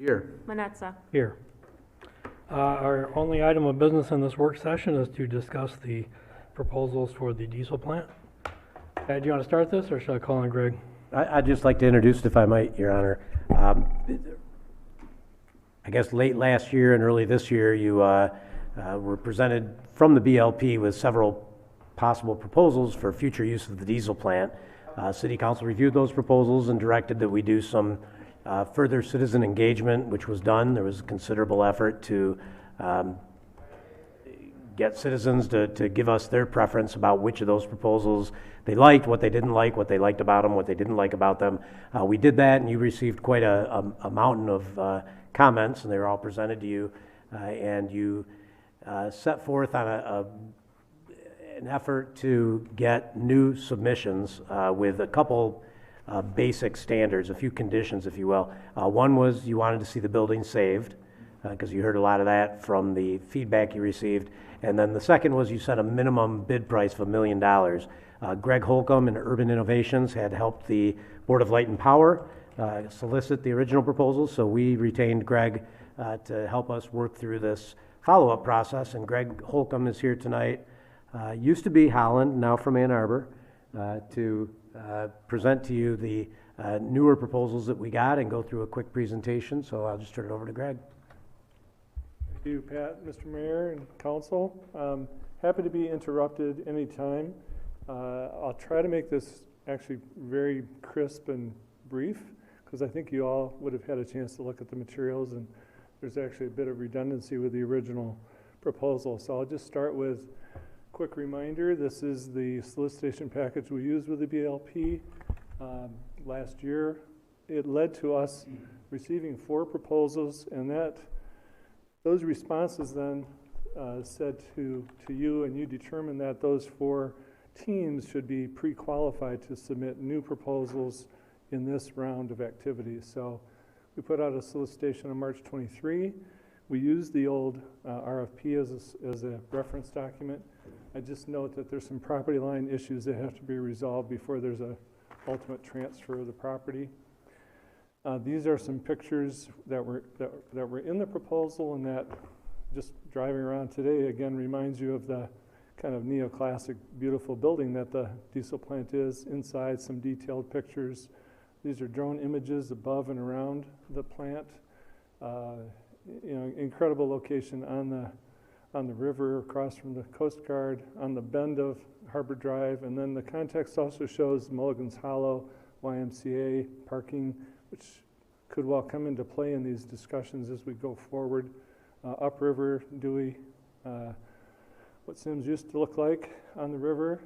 Here. Manetza. Here. Our only item of business in this work session is to discuss the proposals for the diesel plant. Do you want to start this, or should I call on Greg? I'd just like to introduce it, if I might, Your Honor. I guess late last year and early this year, you were presented from the BLP with several possible proposals for future use of the diesel plant. City Council reviewed those proposals and directed that we do some further citizen engagement, which was done. There was a considerable effort to get citizens to give us their preference about which of those proposals they liked, what they didn't like, what they liked about them, what they didn't like about them. We did that, and you received quite a mountain of comments, and they were all presented to you, and you set forth on an effort to get new submissions with a couple basic standards, a few conditions, if you will. One was you wanted to see the building saved, because you heard a lot of that from the feedback you received. And then the second was you set a minimum bid price of $1 million. Greg Holcomb and Urban Innovations had helped the Board of Light and Power solicit the original proposal, so we retained Greg to help us work through this follow-up process. And Greg Holcomb is here tonight, used to be Holland, now from Ann Arbor, to present to you the newer proposals that we got and go through a quick presentation. So I'll just turn it over to Greg. Thank you, Pat, Mr. Mayor, and Council. Happy to be interrupted anytime. I'll try to make this actually very crisp and brief, because I think you all would have had a chance to look at the materials, and there's actually a bit of redundancy with the original proposal. So I'll just start with a quick reminder. This is the solicitation package we used with the BLP last year. It led to us receiving 4 proposals, and those responses then said to you, and you determined that those 4 teams should be pre-qualified to submit new proposals in this round of activities. So we put out a solicitation on March 23. We used the old RFP as a reference document. I just note that there's some property line issues that have to be resolved before there's a ultimate transfer of the property. These are some pictures that were in the proposal, and that just driving around today again reminds you of the kind of neoclassic beautiful building that the diesel plant is. Inside, some detailed pictures. These are drone images above and around the plant. Incredible location on the river across from the Coast Guard, on the bend of Harbor Drive, and then the context also shows Mulligan's Hollow, YMCA parking, which could well come into play in these discussions as we go forward. Upriver, Dewey, what Sims used to look like on the river.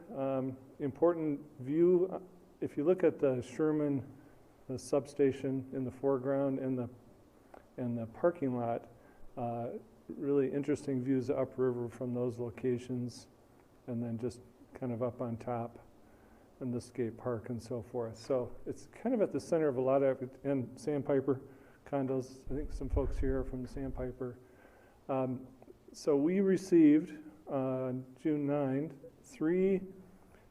Important view, if you look at the Sherman, the substation in the foreground and the parking lot, really interesting views upriver from those locations, and then just kind of up on top in the skate park and so forth. So it's kind of at the center of a lot of, and Sandpiper condos. I think some folks here are from Sandpiper. So we received June 9th, 3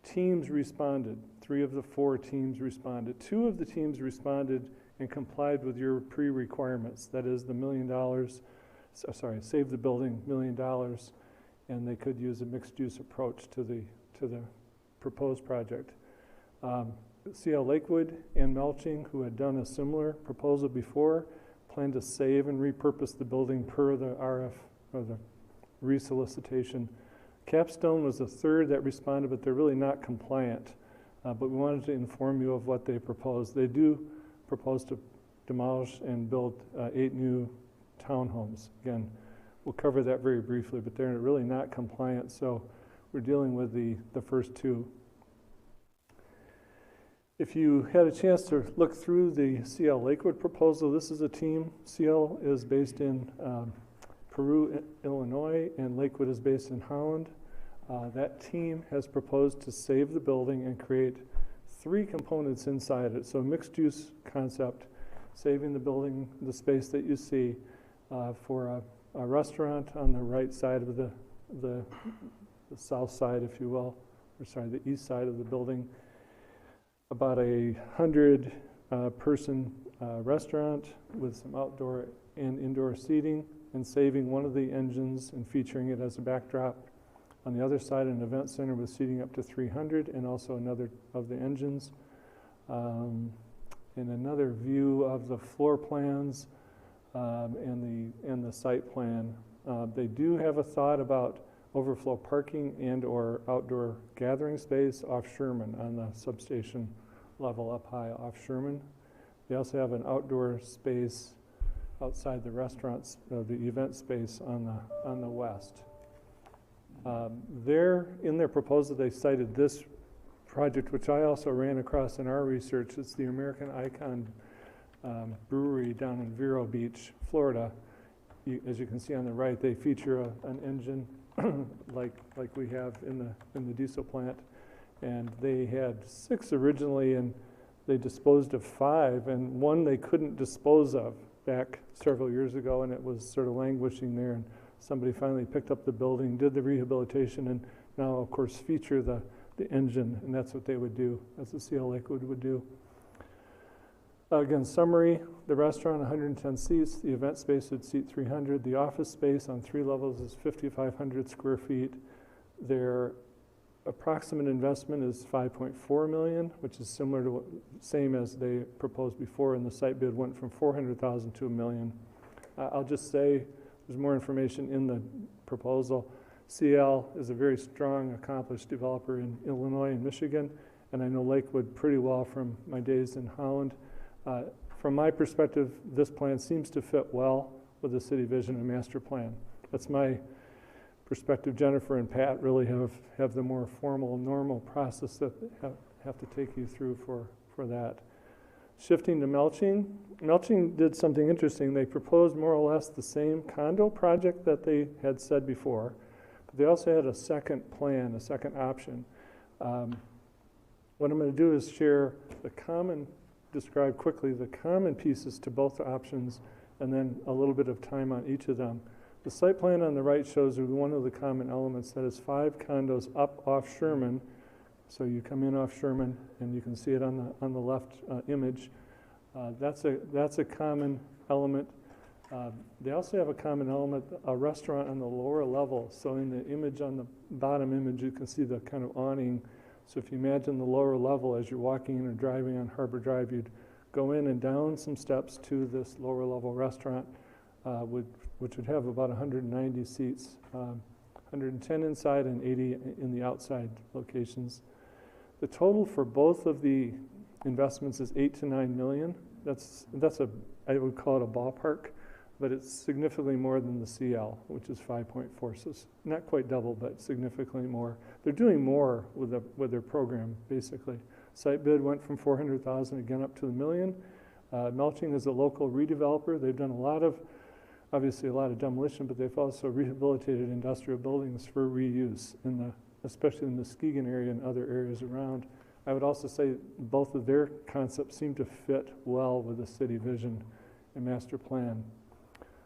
teams responded. 3 of the 4 teams responded. 2 of the teams responded and complied with your pre-requirements. That is the $1 million, save the building, $1 million, and they could use a mixed-use approach to the proposed project. CL Lakewood and Melching, who had done a similar proposal before, plan to save and repurpose the building per the RF, or the resolicitation. Capstone was the 3rd that responded, but they're really not compliant. But we wanted to inform you of what they proposed. They do propose to demolish and build 8 new townhomes. Again, we'll cover that very briefly, but they're really not compliant, so we're dealing with the first 2. If you had a chance to look through the CL Lakewood proposal, this is a team. CL is based in Peru, Illinois, and Lakewood is based in Holland. That team has proposed to save the building and create 3 components inside it. So a mixed-use concept, saving the building, the space that you see, for a restaurant on the right side of the south side, if you will, or sorry, the east side of the building. About 100 person restaurant with some outdoor and indoor seating, and saving one of the engines and featuring it as a backdrop. On the other side, an event center with seating up to 300 and also another of the engines. And another view of the floor plans and the site plan. They do have a thought about overflow parking and or outdoor gathering space off Sherman on the substation level up high off Sherman. They also have an outdoor space outside the restaurants, the event space on the west. In their proposal, they cited this project, which I also ran across in our research. It's the American Icon Brewery down in Vero Beach, Florida. As you can see on the right, they feature an engine like we have in the diesel plant, and they had 6 originally, and they disposed of 5, and one they couldn't dispose of back several years ago, and it was sort of languishing there, and somebody finally picked up the building, did the rehabilitation, and now of course feature the engine, and that's what they would do, as the CL Lakewood would do. Again, summary, the restaurant 110 seats, the event space would seat 300, the office space on 3 levels is 5,500 square feet. Their approximate investment is $5.4 million, which is similar to same as they proposed before, and the site bid went from $400,000 to $1 million. I'll just say there's more information in the proposal. CL is a very strong, accomplished developer in Illinois and Michigan, and I know Lakewood pretty well from my days in Holland. From my perspective, this plan seems to fit well with the city vision and master plan. That's my perspective. Jennifer and Pat really have the more formal, normal process that have to take you through for that. Shifting to Melching. Melching did something interesting. They proposed more or less the same condo project that they had said before, but they also had a second plan, a second option. What I'm going to do is describe quickly the common pieces to both options, and then a little bit of time on each of them. The site plan on the right shows one of the common elements, that is 5 condos up off Sherman. So you come in off Sherman, and you can see it on the left image. That's a common element. They also have a common element, a restaurant on the lower level. So in the image on the bottom image, you can see the kind of awning. So if you imagine the lower level as you're walking in or driving on Harbor Drive, you'd go in and down some steps to this lower level restaurant, which would have about 190 seats, 110 inside and 80 in the outside locations. The total for both of the investments is $8 to $9 million. I would call it a ballpark, but it's significantly more than the CL, which is 5.4. So it's not quite double, but significantly more. They're doing more with their program, basically. Site bid went from $400,000 again up to $1 million. Melching is a local redeveloper. They've done obviously a lot of demolition, but they've also rehabilitated industrial buildings for reuse, especially in the Muskegon area and other areas around. I would also say both of their concepts seem to fit well with the city vision and master plan.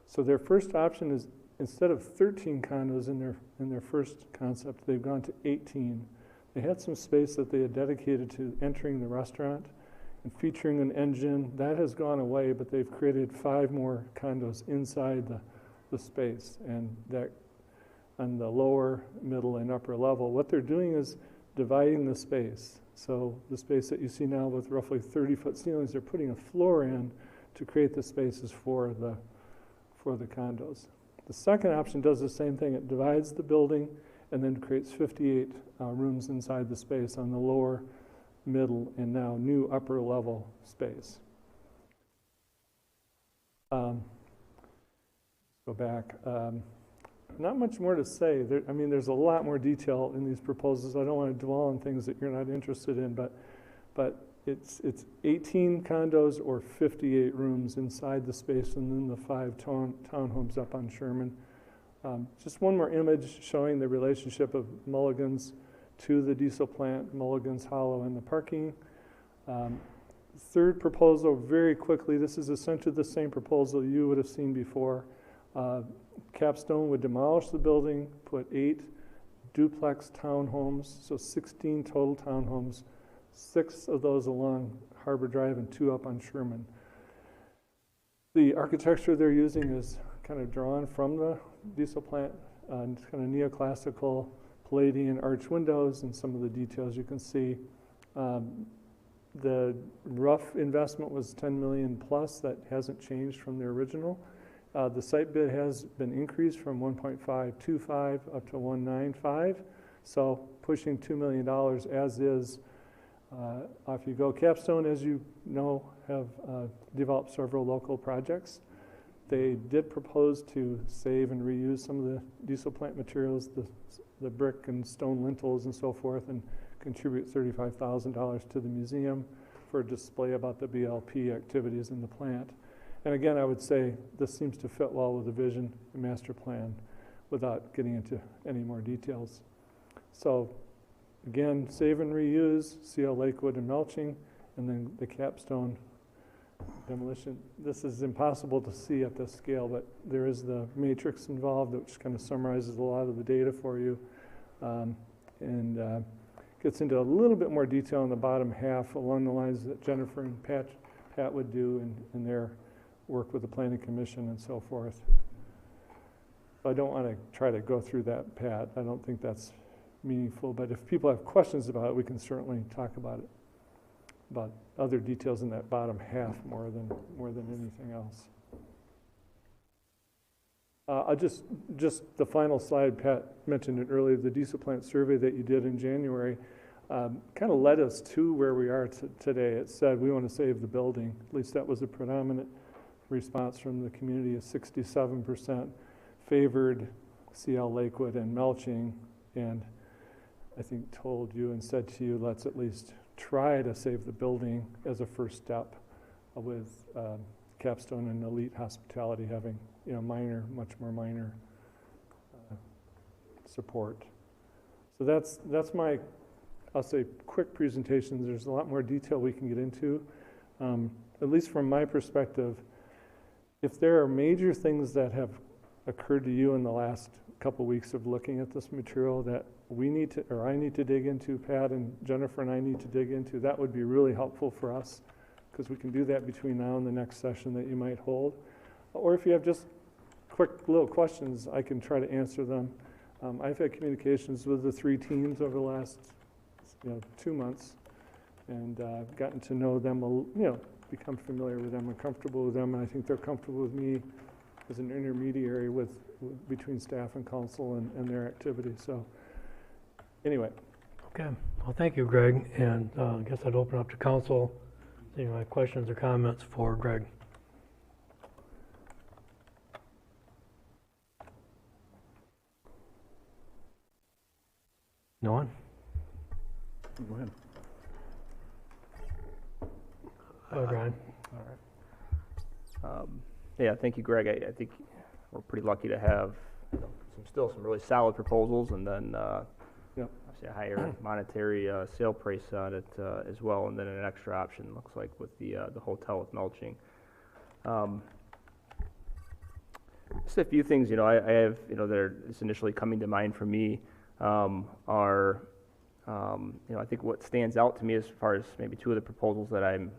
So their first option is, instead of 13 condos in their first concept, they've gone to 18. They had some space that they had dedicated to entering the restaurant and featuring an engine. That has gone away, but they've created 5 more condos inside the space, and that on the lower, middle, and upper level. What they're doing is dividing the space. So the space that you see now with roughly 30-foot ceilings, they're putting a floor in to create the spaces for the condos. The second option does the same thing. It divides the building and then creates 58 rooms inside the space on the lower, middle, and now new upper level space. Go back. Not much more to say. There's a lot more detail in these proposals. I don't want to dwell on things that you're not interested in, but it's 18 condos or 58 rooms inside the space, and then the 5 townhomes up on Sherman. Just one more image showing the relationship of Mulligan's to the diesel plant, Mulligan's Hollow, and the parking. Third proposal, very quickly, this is essentially the same proposal you would have seen before. Capstone would demolish the building, put 8 duplex townhomes, so 16 total townhomes, 6 of those along Harbor Drive and 2 up on Sherman. The architecture they're using is kind of drawn from the diesel plant, and it's kind of neoclassical Palladian arch windows and some of the details you can see. The rough investment was 10 million plus. That hasn't changed from the original. The site bid has been increased from 1.525 up to 195, so pushing $2 million as is. Off you go. Capstone, as you know, have developed several local projects. They did propose to save and reuse some of the diesel plant materials, the brick and stone lintels and so forth, and contribute $35,000 to the museum for a display about the BLP activities in the plant. And again, I would say this seems to fit well with the vision and master plan without getting into any more details. So again, save and reuse, CL Lakewood and mulching, and then the capstone demolition. This is impossible to see at this scale, but there is the matrix involved, which kind of summarizes a lot of the data for you, and gets into a little bit more detail in the bottom half along the lines that Jennifer and Pat would do in their work with the Planning Commission and so forth. I don't want to try to go through that, Pat. I don't think that's meaningful, but if people have questions about it, we can certainly talk about it, about other details in that bottom half more than anything else. Just the final slide, Pat mentioned it earlier, the diesel plant survey that you did in January kind of led us to where we are today. It said we want to save the building. At least that was a predominant response from the community. 67% favored CL Lakewood and mulching, and I think told you and said to you, let's at least try to save the building as a first step, with Capstone and Elite Hospitality having much more minor support. So that's my, I'll say, quick presentation. There's a lot more detail we can get into. At least from my perspective, if there are major things that have occurred to you in the last couple weeks of looking at this material that we need to, or I need to dig into, Pat and Jennifer and I need to dig into, that would be really helpful for us, because we can do that between now and the next session that you might hold. Or if you have just quick little questions, I can try to answer them. I've had communications with the 3 teams over the last 2 months, and gotten to know them, become familiar with them and comfortable with them, and I think they're comfortable with me as an intermediary between staff and council and their activities. So anyway. Okay, well, thank you, Greg, and I guess I'd open up to council. Any questions or comments for Greg? No one? Go ahead. Brian. All right. Yeah, thank you, Greg. I think we're pretty lucky to have some really solid proposals, and then obviously a higher monetary sale price on it as well, and then an extra option, looks like, with the hotel with mulching. Just a few things, I have, that are just initially coming to mind for me are, I think what stands out to me as far as maybe 2 of the proposals that I'm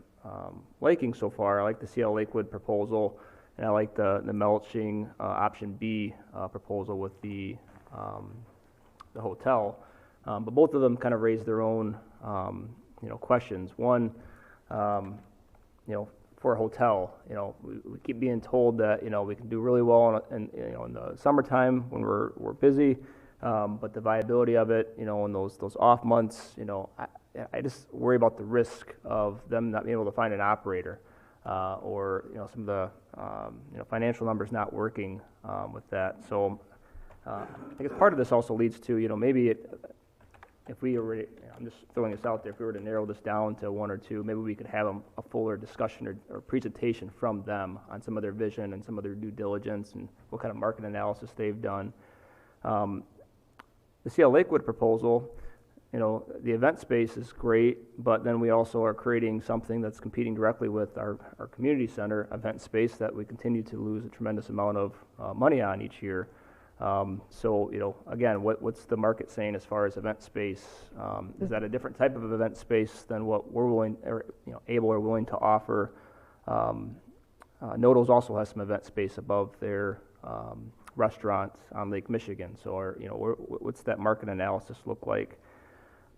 liking so far. I like the CL Lakewood proposal, and I like the mulching option B proposal with the hotel. But both of them kind of raise their own, questions. One, for a hotel, we keep being told that, we can do really well in the summertime when we're busy, but the viability of it, in those off months, I just worry about the risk of them not being able to find an operator, or some of the financial numbers not working with that. So I guess part of this also leads to maybe if we already, I'm just throwing this out there, if we were to narrow this down to 1 or 2, maybe we could have a fuller discussion or presentation from them on some of their vision and some of their due diligence and what kind of market analysis they've done. The CL Lakewood proposal, the event space is great, but then we also are creating something that's competing directly with our community center event space that we continue to lose a tremendous amount of money on each year. So, again, what's the market saying as far as event space? Is that a different type of event space than what we're willing, or able or willing to offer Noodles also has some event space above their restaurant on Lake Michigan. So, what's that market analysis look like?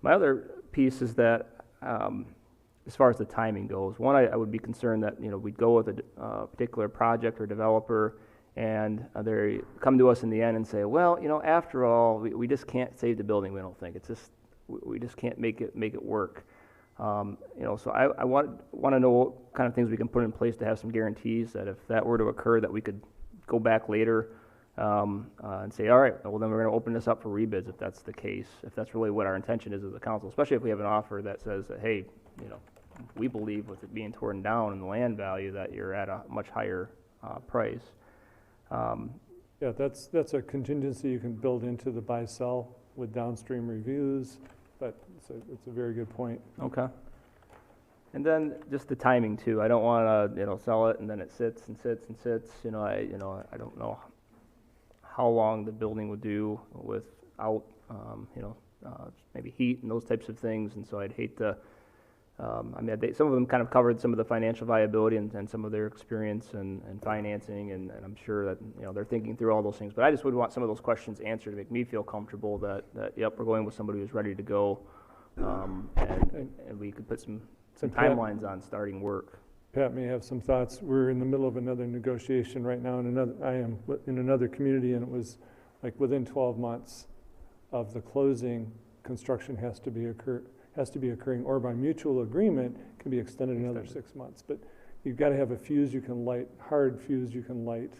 My other piece is that, as far as the timing goes, one, I would be concerned that we'd go with a particular project or developer, and they come to us in the end and say, well, after all, we just can't save the building. We don't think we just can't make it work. So I want to know what kind of things we can put in place to have some guarantees that if that were to occur, that we could go back later and say, all right, well then we're going to open this up for rebids if that's the case, if that's really what our intention is as a council, especially if we have an offer that says that, hey, we believe with it being torn down and the land value that you're at a much higher price. Yeah, that's a contingency you can build into the buy-sell with downstream reviews, but it's a very good point. Okay. And then just the timing too. I don't want to, sell it and then it sits and sits and sits. I don't know how long the building would do without, maybe heat and those types of things. And so I'd hate to. Some of them kind of covered some of the financial viability and some of their experience and financing, and I'm sure that they're thinking through all those things. But I just would want some of those questions answered to make me feel comfortable that yep, we're going with somebody who's ready to go, and we could put some timelines on starting work. Pat may have some thoughts. We're in the middle of another negotiation right now, I am in another community, and it was like within 12 months of the closing, construction has to be occurring, or by mutual agreement can be extended another 6 months. But you've got to have a fuse you can light, hard fuse you can light,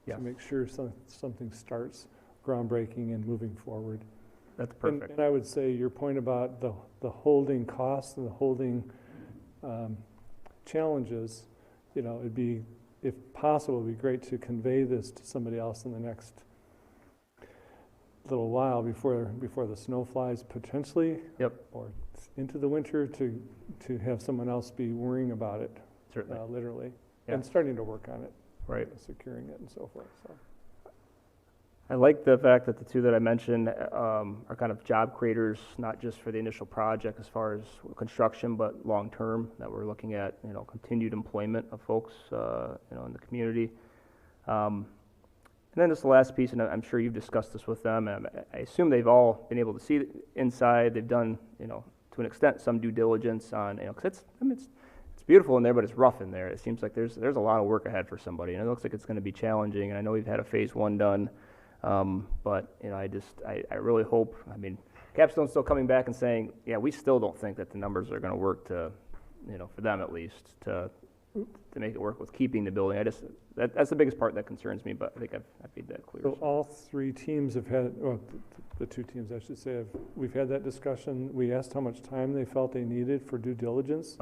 to make sure something starts groundbreaking and moving forward. That's perfect. And I would say your point about the holding costs and the holding challenges, it'd be, if possible, it'd be great to convey this to somebody else in the next little while before the snow flies potentially. Yep. Or into the winter to have someone else be worrying about it. Certainly. Literally. Yeah. And starting to work on it. Right. Securing it and so forth. So. I like the fact that the two that I mentioned are kind of job creators, not just for the initial project as far as construction, but long-term, that we're looking at, continued employment of folks, in the community. And then just the last piece, and I'm sure you've discussed this with them, and I assume they've all been able to see inside. They've done, to an extent, some due diligence on, because it's beautiful in there, but it's rough in there. It seems like there's a lot of work ahead for somebody, and it looks like it's going to be challenging. And I know we've had a phase 1 done. But I really hope, Capstone's still coming back and saying, yeah, we still don't think that the numbers are going to work to, for them at least, to make it work with keeping the building. That's the biggest part that concerns me, but I think I've made that clear. So all three teams have had, or the two teams I should say, we've had that discussion. We asked how much time they felt they needed for due diligence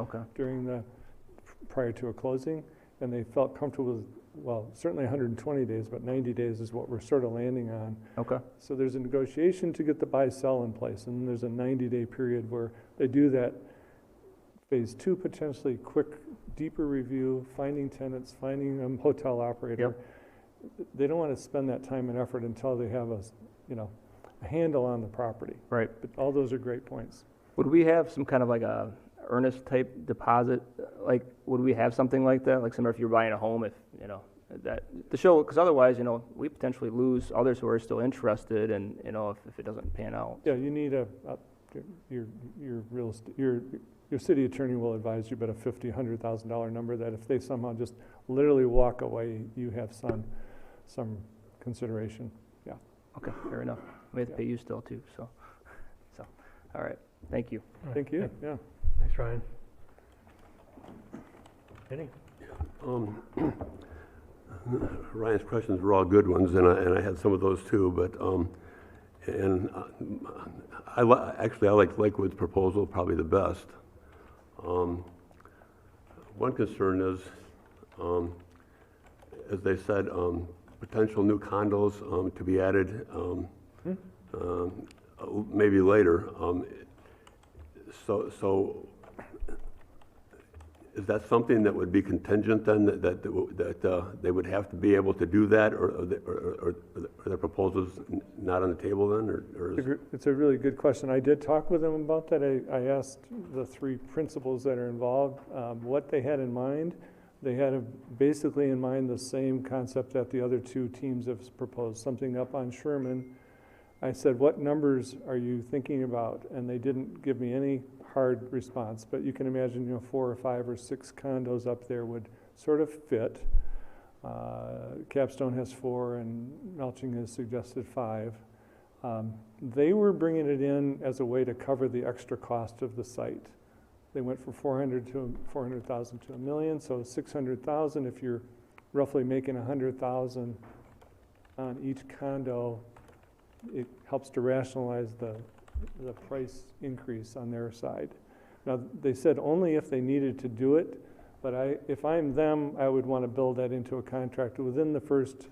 prior to a closing, and they felt comfortable with, well, certainly 120 days, but 90 days is what we're sort of landing on. Okay. So there's a negotiation to get the buy-sell in place, and then there's a 90-day period where they do that phase 2, potentially quick, deeper review, finding tenants, finding a hotel operator. Yep. They don't want to spend that time and effort until they have a handle on the property. Right. But all those are great points. Would we have some kind of like a earnest type deposit? Like, would we have something like that? Like, similar if you're buying a home, if that to show, because otherwise, we potentially lose others who are still interested, and if it doesn't pan out. Yeah, you need your real estate, your city attorney will advise you about a $50,000-$100,000 number that if they somehow just literally walk away, you have some consideration. Yeah. Okay, fair enough. We have to pay you still too, so all right. Thank you. Thank you. Yeah. Thanks, Ryan. Kenny? Ryan's questions were all good ones, and I had some of those too. But I like Lakewood's proposal probably the best. One concern is, as they said, potential new condos to be added maybe later. So is that something that would be contingent then, that they would have to be able to do that, or are their proposals not on the table then? Or It's a really good question. I did talk with them about that. I asked the three principals that are involved what they had in mind. They had basically in mind the same concept that the other two teams have proposed, something up on Sherman. I said, what numbers are you thinking about? And they didn't give me any hard response, but you can imagine, 4 or 5 or 6 condos up there would sort of fit. Capstone has 4 and Melching has suggested 5. They were bringing it in as a way to cover the extra cost of the site. They went from 400,000 to $1 million, so 600,000. If you're roughly making 100,000 on each condo, it helps to rationalize the price increase on their side. Now, they said only if they needed to do it, but if I'm them, I would want to build that into a contract within the first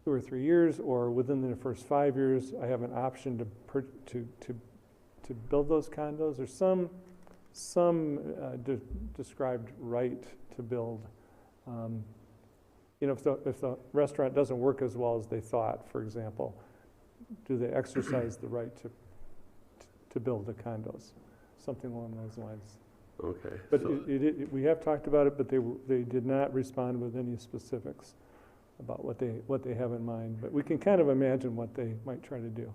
2 or 3 years, or within the first 5 years. I have an option to build those condos, or some described right to build. If the restaurant doesn't work as well as they thought, for example, do they exercise the right to build the condos? Something along those lines. Okay. But so- we have talked about it, but they did not respond with any specifics about what they have in mind. But we can kind of imagine what they might try to do.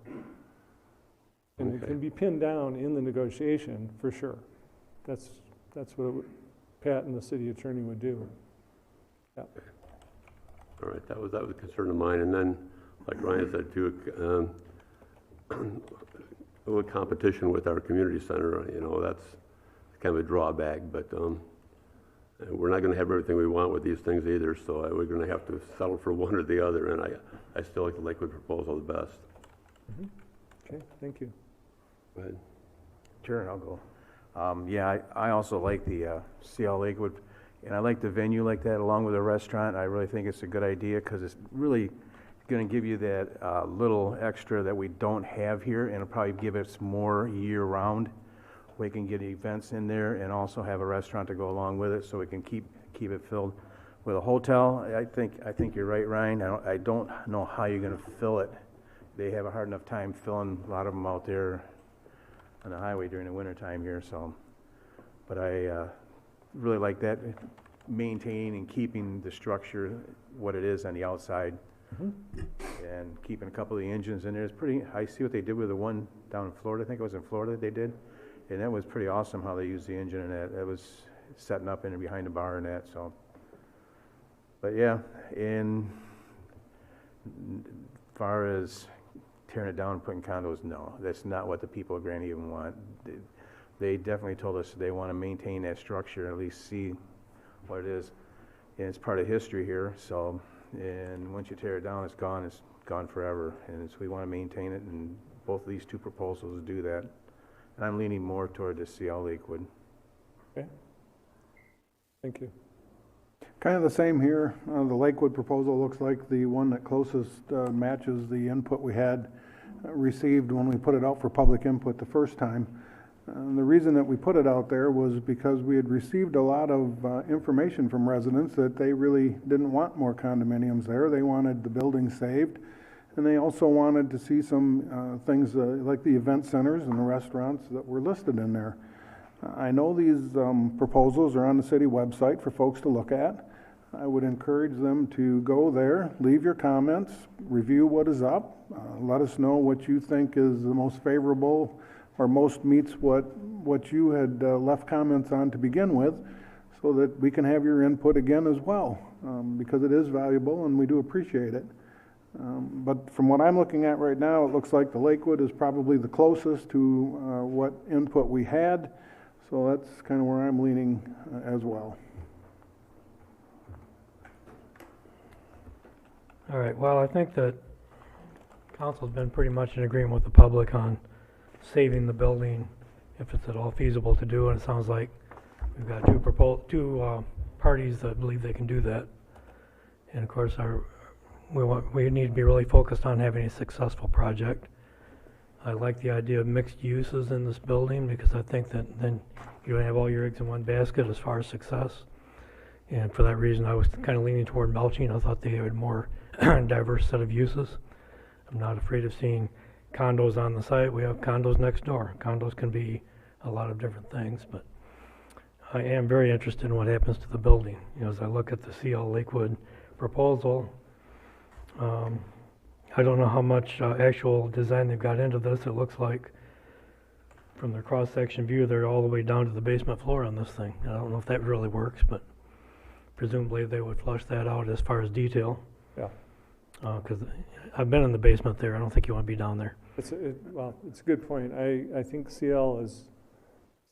And it Okay. can be pinned down in the negotiation, for sure. That's what Pat and the city attorney would do. Yeah. All right, that was a concern of mine. And then, like Ryan said too, with competition with our community center, that's kind of a drawback. But we're not going to have everything we want with these things either. So we're going to have to settle for one or the other. And I still like the Lakewood proposal the best. Okay, thank you. Go ahead. Sure, I'll go. Yeah, I also like the CL Lakewood, and I like the venue like that along with a restaurant. I really think it's a good idea because it's really going to give you that little extra that we don't have here, and it'll probably give us more year-round. We can get events in there and also have a restaurant to go along with it, so we can keep it filled. With a hotel, I think you're right, Ryan. I don't know how you're going to fill it. They have a hard enough time filling a lot of them out there on the highway during the winter time here, so. But I really like that, maintaining and keeping the structure what it is on the outside. And keeping a couple of the engines in there. It's pretty, I see what they did with the one down in Florida. I think it was in Florida they did. And that was pretty awesome how they used the engine and that. That was setting up in behind the bar and that, so. But yeah, and as far as tearing it down and putting condos, no, that's not what the people of Grand Haven want. They definitely told us they want to maintain that structure, at least see what it is. And it's part of history here, so, and once you tear it down, it's gone forever. And so we want to maintain it, and both of these two proposals do that. And I'm leaning more toward the CL Lakewood. Okay. Thank you. Kind of the same here. The Lakewood proposal looks like the one that closest matches the input we had received when we put it out for public input the first time. The reason that we put it out there was because we had received a lot of information from residents that they really didn't want more condominiums there. They wanted the building saved, and they also wanted to see some things like the event centers and the restaurants that were listed in there. I know these proposals are on the city website for folks to look at. I would encourage them to go there, leave your comments, review what is up, let us know what you think is the most favorable or most meets what you had left comments on to begin with, so that we can have your input again as well, because it is valuable and we do appreciate it. But from what I'm looking at right now, it looks like the Lakewood is probably the closest to what input we had, so that's kind of where I'm leaning as well. All right, well, I think that council's been pretty much in agreement with the public on saving the building if it's at all feasible to do, and it sounds like we've got two parties that believe they can do that. And of course, we need to be really focused on having a successful project. I like the idea of mixed uses in this building because I think that then you don't have all your eggs in one basket as far as success. And for that reason, I was kind of leaning toward Melching. I thought they had a more diverse set of uses. I'm not afraid of seeing condos on the site. We have condos next door. Condos can be a lot of different things, but I am very interested in what happens to the building. You know, as I look at the CL Lakewood proposal, I don't know how much actual design they've got into this. It looks like from their cross-section view, they're all the way down to the basement floor on this thing. I don't know if that really works, but presumably they would flush that out as far as detail. Yeah. Because I've been in the basement there. I don't think you want to be down there. Well, it's a good point. I think CL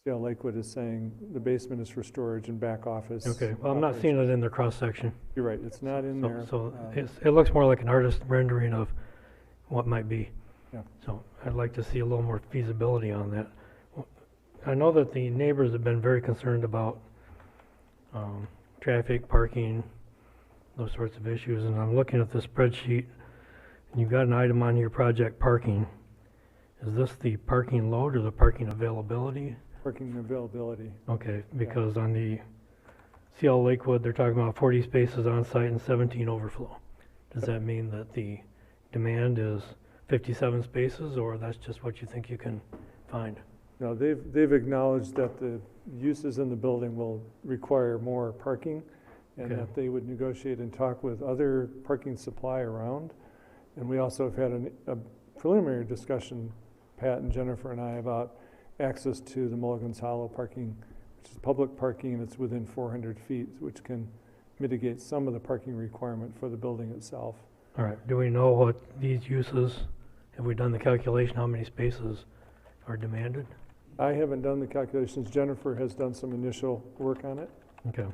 Lakewood is saying the basement is for storage and back office. Okay, well, I'm not seeing it in their cross-section. You're right, it's not in there. So it looks more like an artist rendering of what might be. Yeah. So I'd like to see a little more feasibility on that. I know that the neighbors have been very concerned about traffic, parking, those sorts of issues, and I'm looking at the spreadsheet, and you've got an item on your project parking. Is this the parking load or the parking availability? Parking availability. Okay, because on the CL Lakewood, they're talking about 40 spaces on site and 17 overflow. Does that mean that the demand is 57 spaces, or that's just what you think you can find? No, they've acknowledged that the uses in the building will require more parking, and Okay. that they would negotiate and talk with other parking supply around. And we also have had a preliminary discussion, Pat and Jennifer and I, about access to the Mulligan's Hollow parking, which is public parking, and it's within 400 feet, which can mitigate some of the parking requirement for the building itself. All right, do we know what these uses, have we done the calculation, how many spaces are demanded? I haven't done the calculations. Jennifer has done some initial work on it. Okay.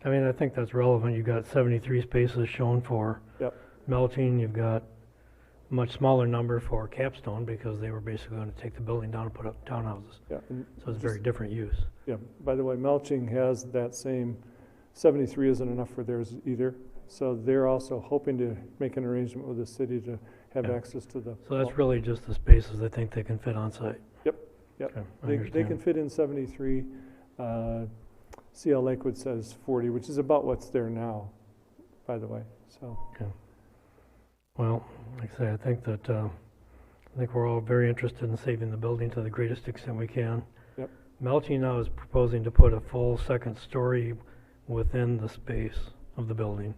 I mean, I think that's relevant. You've got 73 spaces shown for Yep. melting. You've got a much smaller number for Capstone because they were basically going to take the building down and put up townhouses. Yeah, and So it's very different use. yeah, by the way, Melching has that same, 73 isn't enough for theirs either. So they're also hoping to make an arrangement with the city to have Yeah. access to the. So that's really just the spaces they think they can fit on site. Yep. Okay, I They understand. can fit in 73. CL Lakewood says 40, which is about what's there now, by the way, so. Well, like I say, I think that, I think we're all very interested in saving the building to the greatest extent we can. Yep. Melching now is proposing to put a full second story within the space of the building,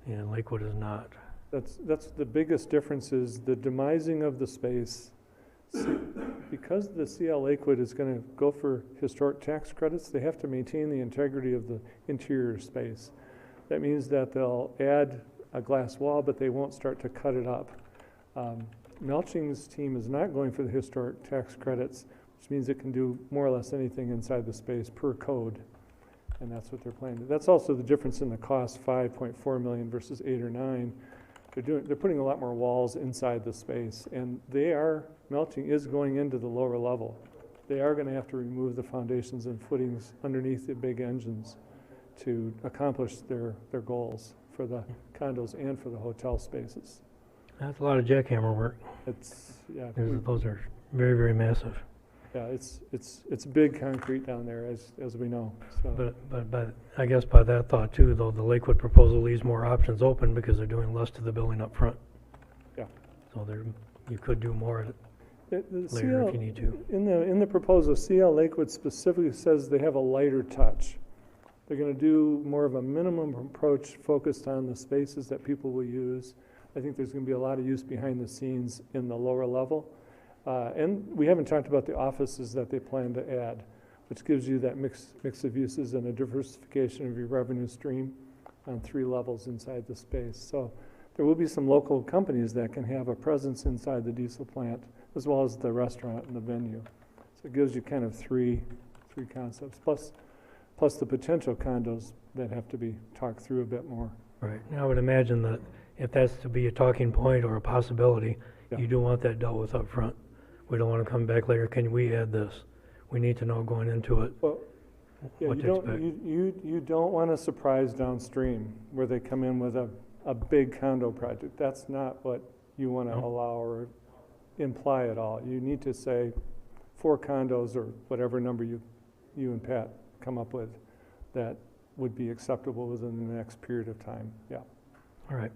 and Lakewood is not. That's the biggest difference is the demising of the space. Because the CL Lakewood is going to go for historic tax credits, they have to maintain the integrity of the interior space. That means that they'll add a glass wall, but they won't start to cut it up. Melching's team is not going for the historic tax credits, which means it can do more or less anything inside the space per code. And that's what they're planning. That's also the difference in the cost, 5.4 million versus 8 or 9. They're putting a lot more walls inside the space, and Melching is going into the lower level. They are going to have to remove the foundations and footings underneath the big engines to accomplish their goals for the condos and for the hotel spaces. That's a lot of jackhammer work. Yeah, Those are very, very massive. it's big concrete down there, as we know. So. But I guess by that thought too, though, the Lakewood proposal leaves more options open because they're doing less to the building up front. Yeah. So you could do more The later CL if you need to. In the proposal, CL Lakewood specifically says they have a lighter touch. They're going to do more of a minimum approach focused on the spaces that people will use. I think there's going to be a lot of use behind the scenes in the lower level. And we haven't talked about the offices that they plan to add, which gives you that mix of uses and a diversification of your revenue stream on 3 levels inside the space. So there will be some local companies that can have a presence inside the diesel plant, as well as the restaurant and the venue. So it gives you kind of three concepts, plus the potential condos that have to be talked through a bit more. Right. And I would imagine that if that's to be a talking point or a possibility, Yeah. you do want that dealt with up front. We don't want to come back later, can we add this? We need to know going into it Well, yeah, what you to don't, expect. you don't want a surprise downstream where they come in with a big condo project. That's not what you want to No. allow or imply at all. You need to say 4 condos or whatever number you and Pat come up with that would be acceptable within the next period of time. Yeah. All right.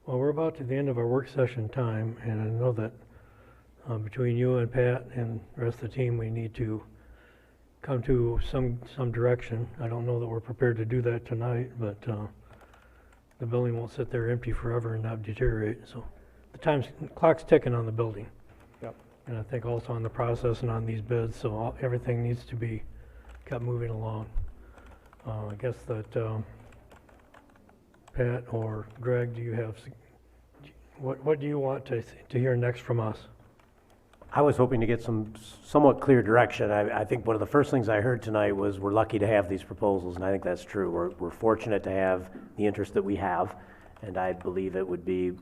Well, we're about to the end of our work session time, and I know that between you and Pat and the rest of the team, we need to come to some direction. I don't know that we're prepared to do that tonight, but the building won't sit there empty forever and not deteriorate. So the clock's ticking on the building. Yep. And I think also on the process and on these bids, so everything needs to be kept moving along. I guess that Pat or Greg, do you have, what do you want to hear next from us? I was hoping to get some somewhat clear direction. I think one of the first things I heard tonight was we're lucky to have these proposals, and I think that's true. We're fortunate to have the interest that we have, and I believe it would be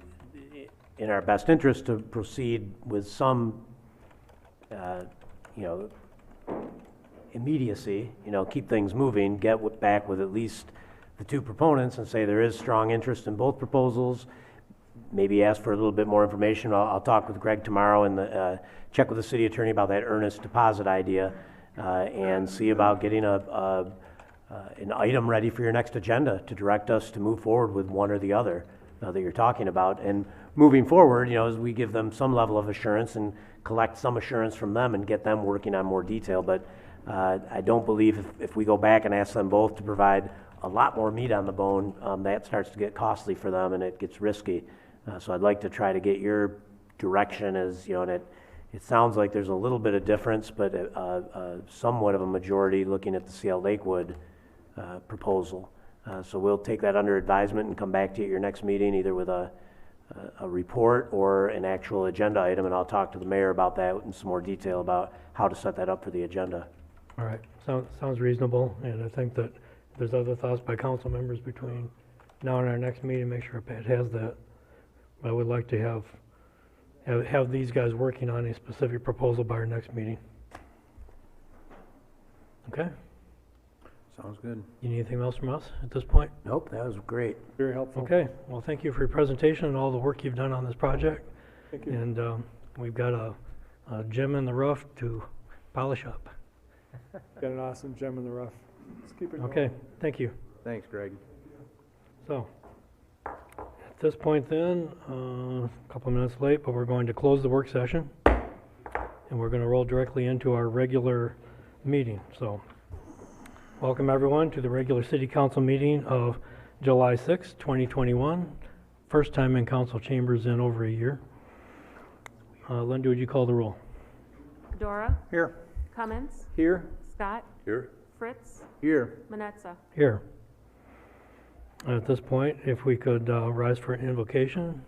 in our best interest to proceed with some, immediacy, keep things moving, back with at least the two proponents and say there is strong interest in both proposals. Maybe ask for a little bit more information. I'll talk with Greg tomorrow and check with the city attorney about that earnest deposit idea and see about getting an item ready for your next agenda to direct us to move forward with one or the other that you're talking about. And moving forward, as we give them some level of assurance and collect some assurance from them and get them working on more detail. But I don't believe if we go back and ask them both to provide a lot more meat on the bone, that starts to get costly for them and it gets risky. So I'd like to try to get your direction as, and it sounds like there's a little bit of difference, but somewhat of a majority looking at the CL Lakewood proposal. So we'll take that under advisement and come back to you at your next meeting, either with a report or an actual agenda item, and I'll talk to the mayor about that in some more detail about how to set that up for the agenda. All right, sounds reasonable, and I think that if there's other thoughts by council members between now and our next meeting, make sure Pat has that. I would like to have these guys working on a specific proposal by our next meeting. Okay? Sounds good. You need anything else from us at this point? Nope, that was great. Very helpful. Okay, well, thank you for your presentation and all the work you've done on this project. Thank you. And we've got a gem in the rough to polish up. Got an awesome gem in the rough. Let's keep it going. Okay, thank you. Thanks, Greg. So, at this point then, a couple of minutes late, but we're going to close the work session. And we're going to roll directly into our regular meeting. So, welcome everyone to the regular city council meeting of July 6, 2021. First time in council chambers in over a year. Linda, would you call the roll? Dora, Here. Cummins, Here? Scott, Here? Fritz, Here. Manetza. Here. At this point, if we could rise for an invocation.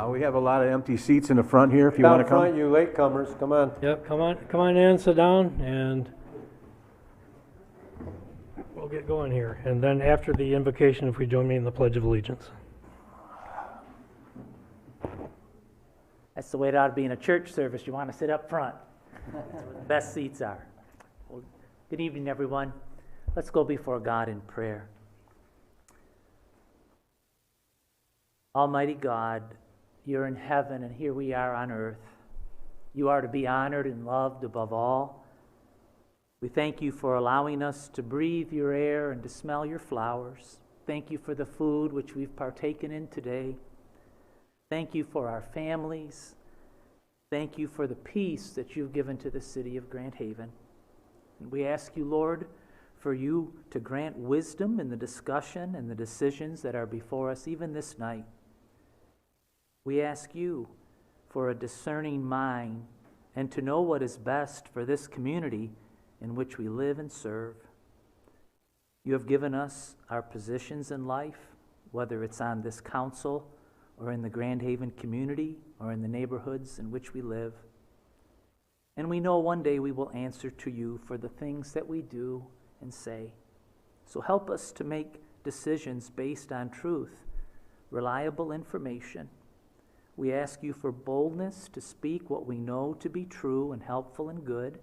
We have a lot of empty seats in the front here if you want to come. Down front, you latecomers, come on. Yep, come on in, sit down, and we'll get going here. And then after the invocation, if we join me in the Pledge of Allegiance. That's the way it ought to be in a church service. You want to sit up front. That's where the best seats are. Well, good evening, everyone. Let's go before God in prayer. Almighty God, you're in heaven, and here we are on earth. You are to be honored and loved above all. We thank you for allowing us to breathe your air and to smell your flowers. Thank you for the food which we've partaken in today. Thank you for our families. Thank you for the peace that you've given to the city of Grand Haven. And we ask you, Lord, for you to grant wisdom in the discussion and the decisions that are before us even this night. We ask you for a discerning mind and to know what is best for this community in which we live and serve. You have given us our positions in life, whether it's on this council or in the Grand Haven community or in the neighborhoods in which we live. And we know one day we will answer to you for the things that we do and say. So help us to make decisions based on truth, reliable information. We ask you for boldness to speak what we know to be true and helpful and good.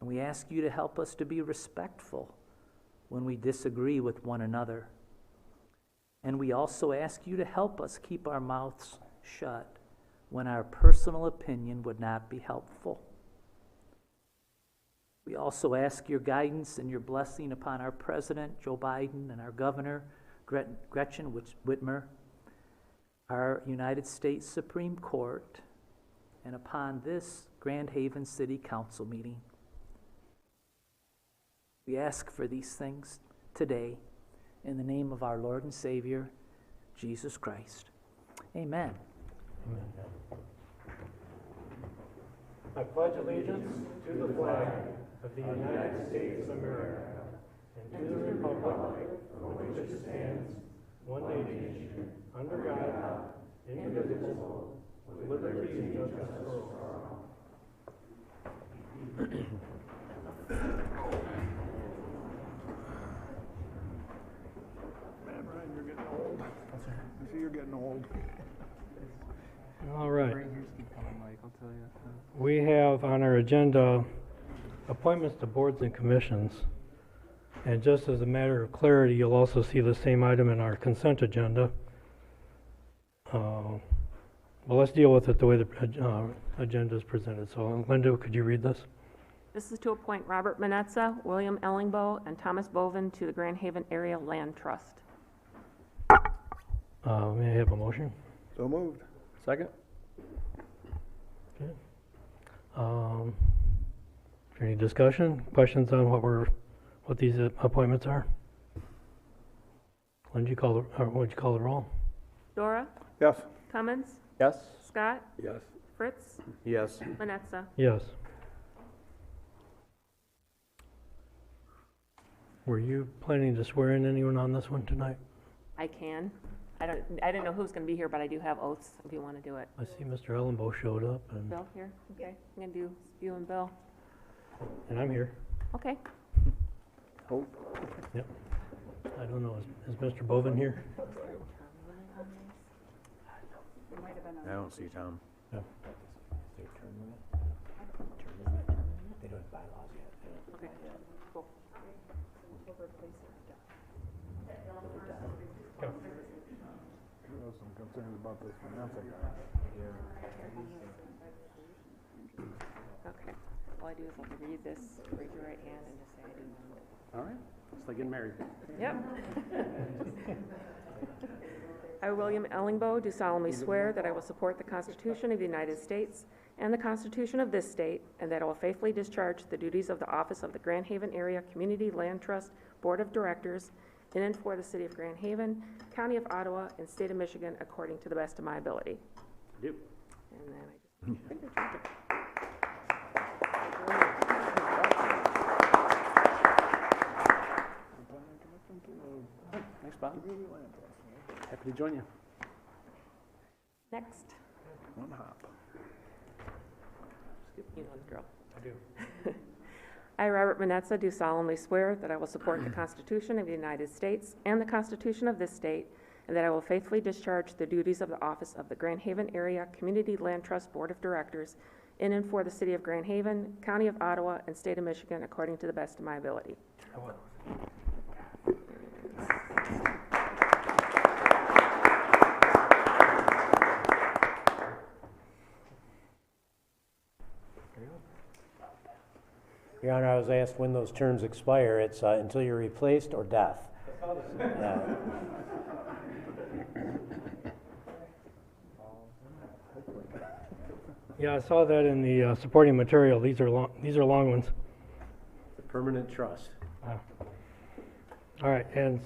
And we ask you to help us to be respectful when we disagree with one another. And we also ask you to help us keep our mouths shut when our personal opinion would not be helpful. We also ask your guidance and your blessing upon our President, Joe Biden, and our Governor, Gretchen Whitmer, our United States Supreme Court, and upon this Grand Haven City Council meeting. We ask for these things today in the name of our Lord and Savior, Jesus Christ. Amen. I pledge allegiance to the flag of the United States of America and to the republic for which it stands, one nation, under God, indivisible, with liberty and justice for all. Man, Ryan, you're getting old. I see you're getting old. All right. We have on our agenda appointments to boards and commissions. And just as a matter of clarity, you'll also see the same item in our consent agenda. Well, let's deal with it the way the agenda is presented. So, Linda, could you read this? This is to appoint Robert Manetza, William Ellingbo, and Thomas Bovin to the Grand Haven Area Land Trust. May I have a motion? So moved. Second? Okay. Is there any discussion, questions on what these appointments are? Would you call the roll? Dora, Yes. Cummins, Yes? Scott, Yes. Fritz, Yes. Manetza. Yes. Were you planning to swear in anyone on this one tonight? I can. I didn't know who's going to be here, but I do have oaths if you want to do it. I see Mr. Ellenbow showed up, Bill here? Okay. I'm going to do you and Bill. and I'm here. Okay. Hope. I don't know, is Mr. Bovin here? I don't see Tom. Okay. Cool. Some concerns about this Okay. All I do is I'll read this, raise your right hand, and just say I do. All right. It's like getting married. Yep. I, William Ellingbo, do solemnly swear that I will support the Constitution of the United States and the Constitution of this state, and that I will faithfully discharge the duties of the office of the Grand Haven Area Community Land Trust Board of Directors in and for the City of Grand Haven, County of Ottawa, and State of Michigan, according to the best of my ability. Do. And then I just... Thanks, Bob. Happy to join you. Next. One hop. You know the drill. I do. I, Robert Manetza, do solemnly swear that I will support the Constitution of the United States and the Constitution of this state, and that I will faithfully discharge the duties of the office of the Grand Haven Area Community Land Trust Board of Directors in and for the City of Grand Haven, County of Ottawa, and State of Michigan, according to the best of my ability. I will. Your Honor, I was asked when those terms expire. It's until you're replaced or death. Yeah, I saw that in the supporting material. These are long ones. Permanent trust. All right, and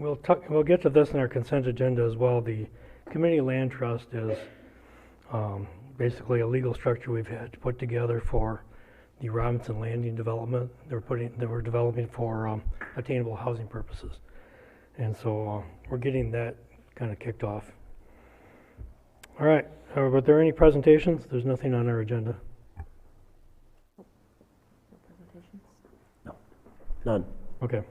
we'll get to this in our consent agenda as well. The Community Land Trust is basically a legal structure we've had to put together for the Robinson Landing development. They were developing for attainable housing purposes, and so we're getting that kind of kicked off. All right, are there any presentations? There's nothing on our agenda. No presentations? None. Okay.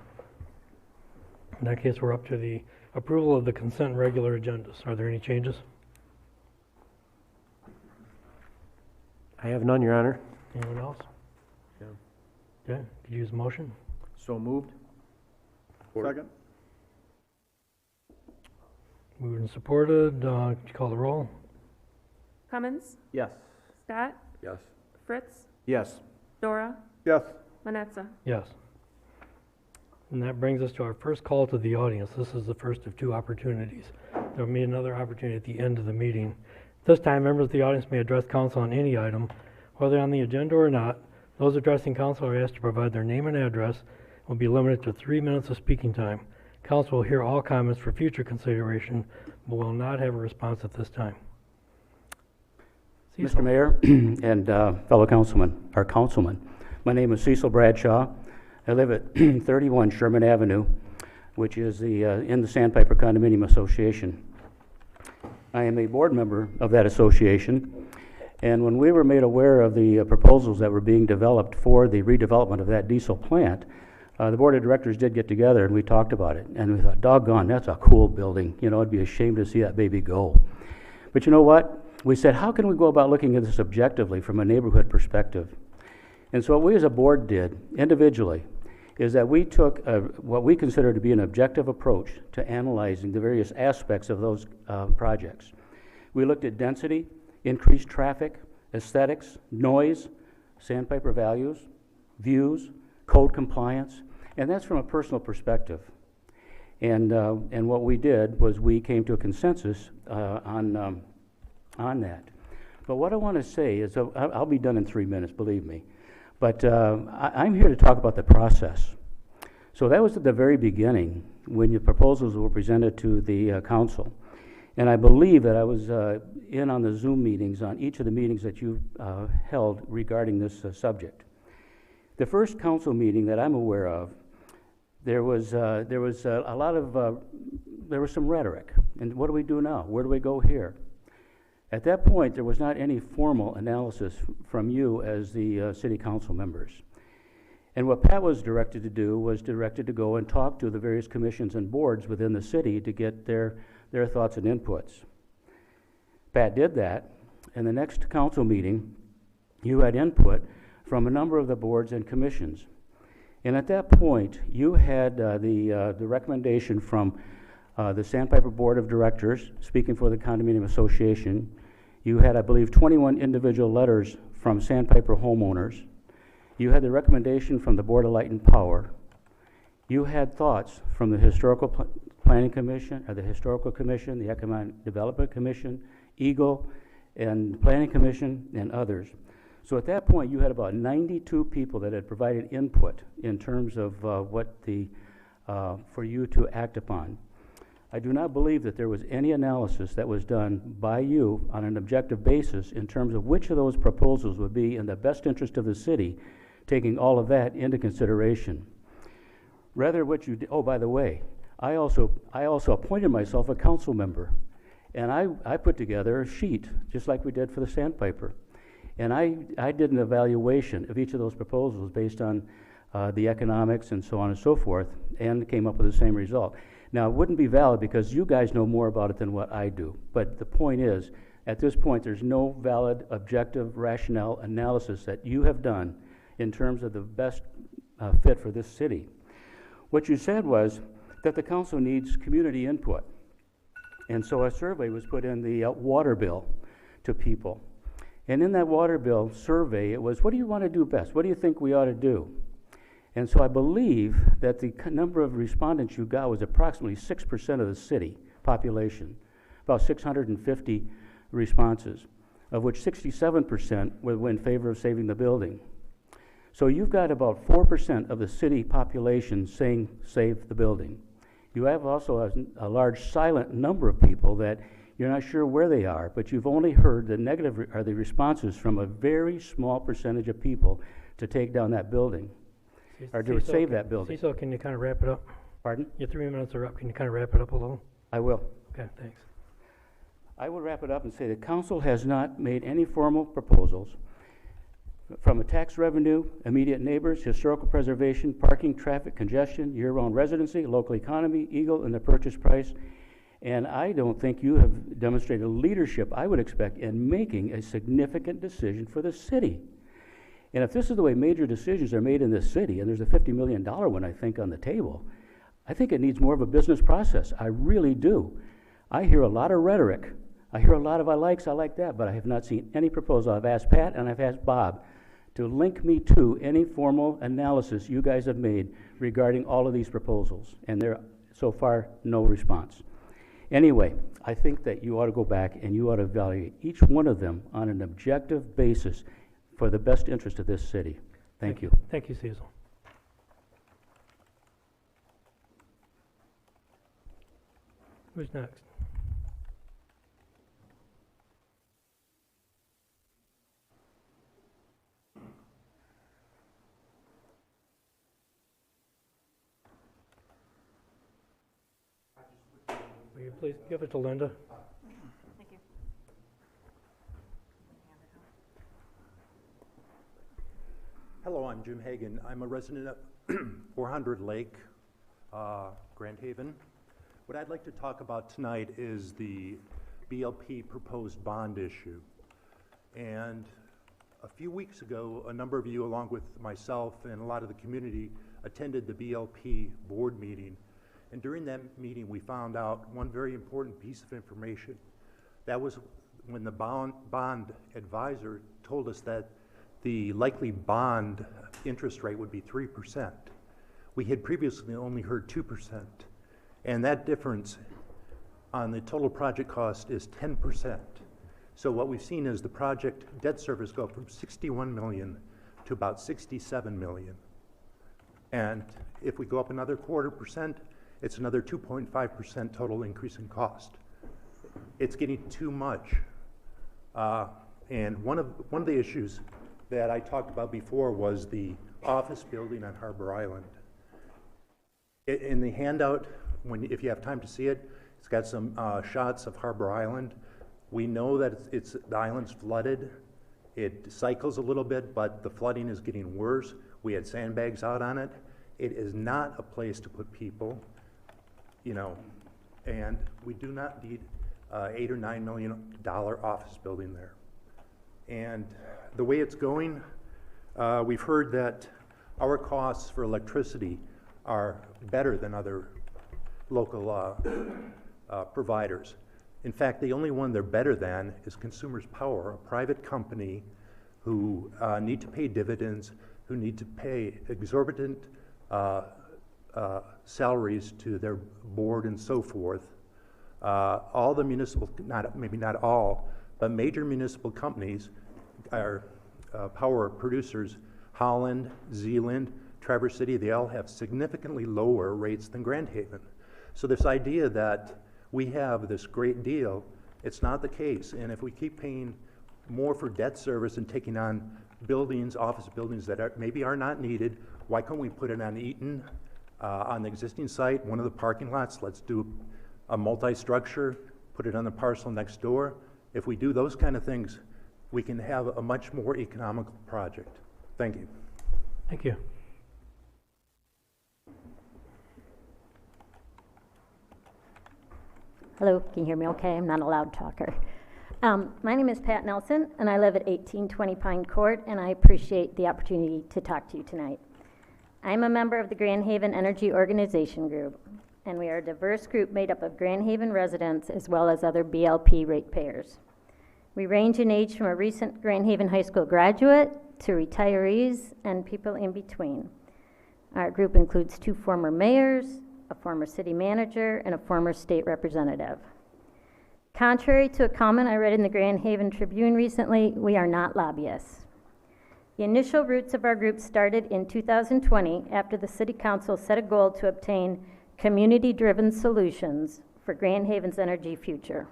In that case, we're up to the approval of the consent and regular agendas. Are there any changes? I have none, Your Honor. Anyone else? Yeah. Okay, could you use a motion? So moved? Second. Moved and supported. Could you call the roll? Cummins, Yes. Scott, Yes. Fritz, Yes. Dora, Yes. Manetza. Yes. And that brings us to our first call to the audience. This is the first of two opportunities. There will be another opportunity at the end of the meeting. This time, members of the audience may address council on any item, whether on the agenda or not, Those addressing council are asked to provide their name and address and will be limited to 3 minutes of speaking time. Council will hear all comments for future consideration, but will not have a response at this time. Mr. Mayor and fellow councilman, my name is Cecil Bradshaw. I live at 31 Sherman Avenue, which is in the Sandpiper Condominium Association. I am a board member of that association, and when we were made aware of the proposals that were being developed for the redevelopment of that diesel plant, the board of directors did get together and we talked about it, and we thought, doggone, that's a cool building. You know, it'd be a shame to see that baby go. But you know what? We said, how can we go about looking at this objectively from a neighborhood perspective? And so what we as a board did, individually, is that we took what we consider to be an objective approach to analyzing the various aspects of those projects. We looked at density, increased traffic, aesthetics, noise, sandpiper values, views, code compliance, and that's from a personal perspective. And what we did was we came to a consensus on that. But what I want to say is, I'll be done in 3 minutes, believe me. But I'm here to talk about the process. So that was at the very beginning when the proposals were presented to the council. And I believe that I was in on the Zoom meetings, on each of the meetings that you held regarding this subject. The first council meeting that I'm aware of, there was some rhetoric. And what do we do now? Where do we go here? At that point, there was not any formal analysis from you as the city council members. And what Pat was directed to do was directed to go and talk to the various commissions and boards within the city to get their thoughts and inputs. Pat did that, and the next council meeting, you had input from a number of the boards and commissions. And at that point, you had the recommendation from the Sandpiper Board of Directors, speaking for the Condominium Association. You had, I believe, 21 individual letters from Sandpiper homeowners. You had the recommendation from the Board of Light and Power. You had thoughts from the Historical Planning Commission, or the Historical Commission, the Economic Development Commission, Eagle, and Planning Commission, and others. So at that point, you had about 92 people that had provided input in terms of for you to act upon. I do not believe that there was any analysis that was done by you on an objective basis in terms of which of those proposals would be in the best interest of the city, taking all of that into consideration. Rather, what you did, oh, by the way, I also appointed myself a council member, and I put together a sheet, just like we did for the Sandpiper. And I did an evaluation of each of those proposals based on the economics and so on and so forth, and came up with the same result. Now, it wouldn't be valid because you guys know more about it than what I do. But the point is, at this point, there's no valid, objective, rationale analysis that you have done in terms of the best fit for this city. What you said was that the council needs community input. And so a survey was put in the water bill to people. And in that water bill survey, it was, what do you want to do best? What do you think we ought to do? And so I believe that the number of respondents you got was approximately 6% of the city population, about 650 responses, of which 67% were in favor of saving the building. So you've got about 4% of the city population saying save the building. You have also a large silent number of people that you're not sure where they are, but you've only heard the negative or the responses from a very small percentage of people to take down that building. Or to save that building. Cecil, can you kind of wrap it up? Pardon? Your 3 minutes are up. Can you kind of wrap it up a little? I will. Okay, thanks. I will wrap it up and say the council has not made any formal proposals from a tax revenue, immediate neighbors, historical preservation, parking, traffic, congestion, year-round residency, local economy, Eagle, and the purchase price. And I don't think you have demonstrated leadership I would expect in making a significant decision for the city. And if this is the way major decisions are made in this city, and there's a $50 million one, I think, on the table, I think it needs more of a business process. I really do. I hear a lot of rhetoric. I hear a lot of I like that, but I have not seen any proposal. I've asked Pat and I've asked Bob to link me to any formal analysis you guys have made regarding all of these proposals, and there, so far, no response. Anyway, I think that you ought to go back and you ought to evaluate each one of them on an objective basis for the best interest of this city. Thank you. Thank you, Cecil. Who's next? Will you please give it to Linda? Thank you. Hello, I'm Jim Hagan. I'm a resident of 400 Lake, Grand Haven. What I'd like to talk about tonight is the BLP proposed bond issue. And a few weeks ago, a number of you, along with myself and a lot of the community, attended the BLP board meeting. And during that meeting, we found out one very important piece of information. That was when the bond advisor told us that the likely bond interest rate would be 3%. We had previously only heard 2%. And that difference on the total project cost is 10%. So what we've seen is the project debt service go from 61 million to about 67 million. And if we go up another 0.25%, it's another 2.5% total increase in cost. It's getting too much. And one of the issues that I talked about before was the office building on Harbor Island. In the handout, if you have time to see it, it's got some shots of Harbor Island. We know that the island's flooded. It cycles a little bit, but the flooding is getting worse. We had sandbags out on it. It is not a place to put people, you know, and we do not need $8 or $9 million office building there. And the way it's going, we've heard that our costs for electricity are better than other local providers. In fact, the only one they're better than is Consumers Power, a private company who need to pay dividends, who need to pay exorbitant salaries to their board and so forth. All the municipal, maybe not all, but major municipal companies are power producers. Holland, Zeeland, Traverse City, they all have significantly lower rates than Grand Haven. So this idea that we have this great deal, it's not the case. And if we keep paying more for debt service and taking on buildings, office buildings that maybe are not needed, why can't we put it on Eaton, on the existing site, one of the parking lots? Let's do a multi-structure, put it on the parcel next door. If we do those kind of things, we can have a much more economical project. Thank you. Thank you. Hello, can you hear me okay? I'm not a loud talker. My name is Pat Nelson, and I live at 1820 Pine Court, and I appreciate the opportunity to talk to you tonight. I'm a member of the Grand Haven Energy Organization Group, and we are a diverse group made up of Grand Haven residents as well as other BLP ratepayers. We range in age from a recent Grand Haven High School graduate to retirees and people in between. Our group includes 2 former mayors, a former city manager, and a former state representative. Contrary to a comment I read in the Grand Haven Tribune recently, we are not lobbyists. The initial roots of our group started in 2020 after the City Council set a goal to obtain community-driven solutions for Grand Haven's energy future.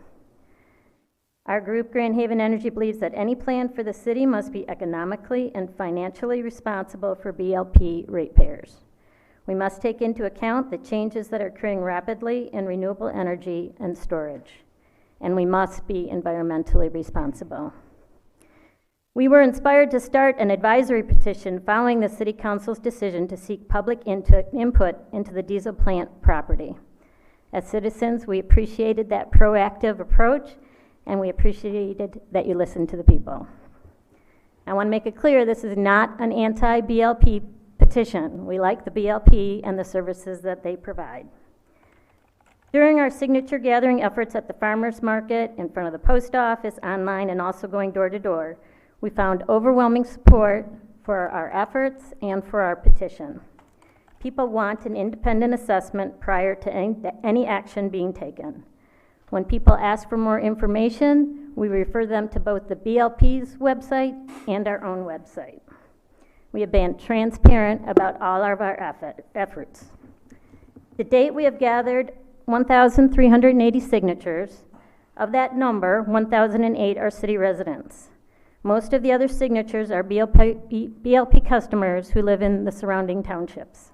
Our group, Grand Haven Energy, believes that any plan for the city must be economically and financially responsible for BLP ratepayers. We must take into account the changes that are occurring rapidly in renewable energy and storage, and we must be environmentally responsible. We were inspired to start an advisory petition following the City Council's decision to seek public input into the diesel plant property. As citizens, we appreciated that proactive approach, and we appreciated that you listened to the people. I want to make it clear this is not an anti-BLP petition. We like the BLP and the services that they provide. During our signature gathering efforts at the farmers market, in front of the post office, online, and also going door to door, we found overwhelming support for our efforts and for our petition. People want an independent assessment prior to any action being taken. When people ask for more information, we refer them to both the BLP's website and our own website. We have been transparent about all of our efforts. To date, we have gathered 1,380 signatures. Of that number, 1,008 are city residents. Most of the other signatures are BLP customers who live in the surrounding townships.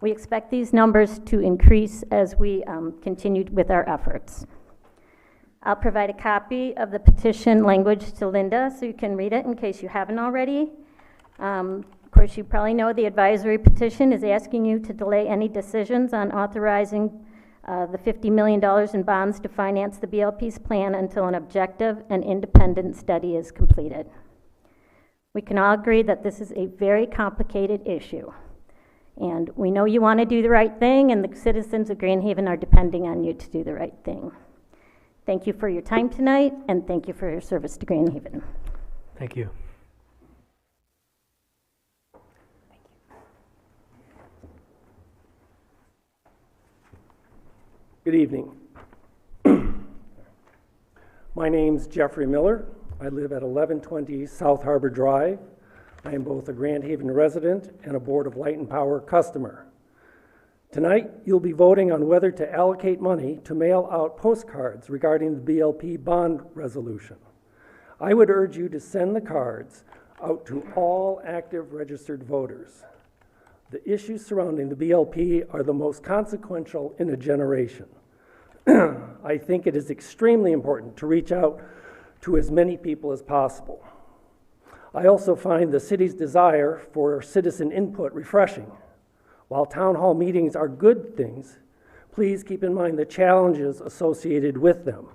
We expect these numbers to increase as we continue with our efforts. I'll provide a copy of the petition language to Linda so you can read it in case you haven't already. Of course, you probably know the advisory petition is asking you to delay any decisions on authorizing the $50 million in bonds to finance the BLP's plan until an objective and independent study is completed. We can all agree that this is a very complicated issue. And we know you want to do the right thing, and the citizens of Grand Haven are depending on you to do the right thing. Thank you for your time tonight, and thank you for your service to Grand Haven. Thank you. Good evening. My name's Jeffrey Miller. I live at 1120 South Harbor Drive. I am both a Grand Haven resident and a Board of Light and Power customer. Tonight, you'll be voting on whether to allocate money to mail out postcards regarding the BLP bond resolution. I would urge you to send the cards out to all active registered voters. The issues surrounding the BLP are the most consequential in a generation. I think it is extremely important to reach out to as many people as possible. I also find the city's desire for citizen input refreshing. While town hall meetings are good things, please keep in mind the challenges associated with them.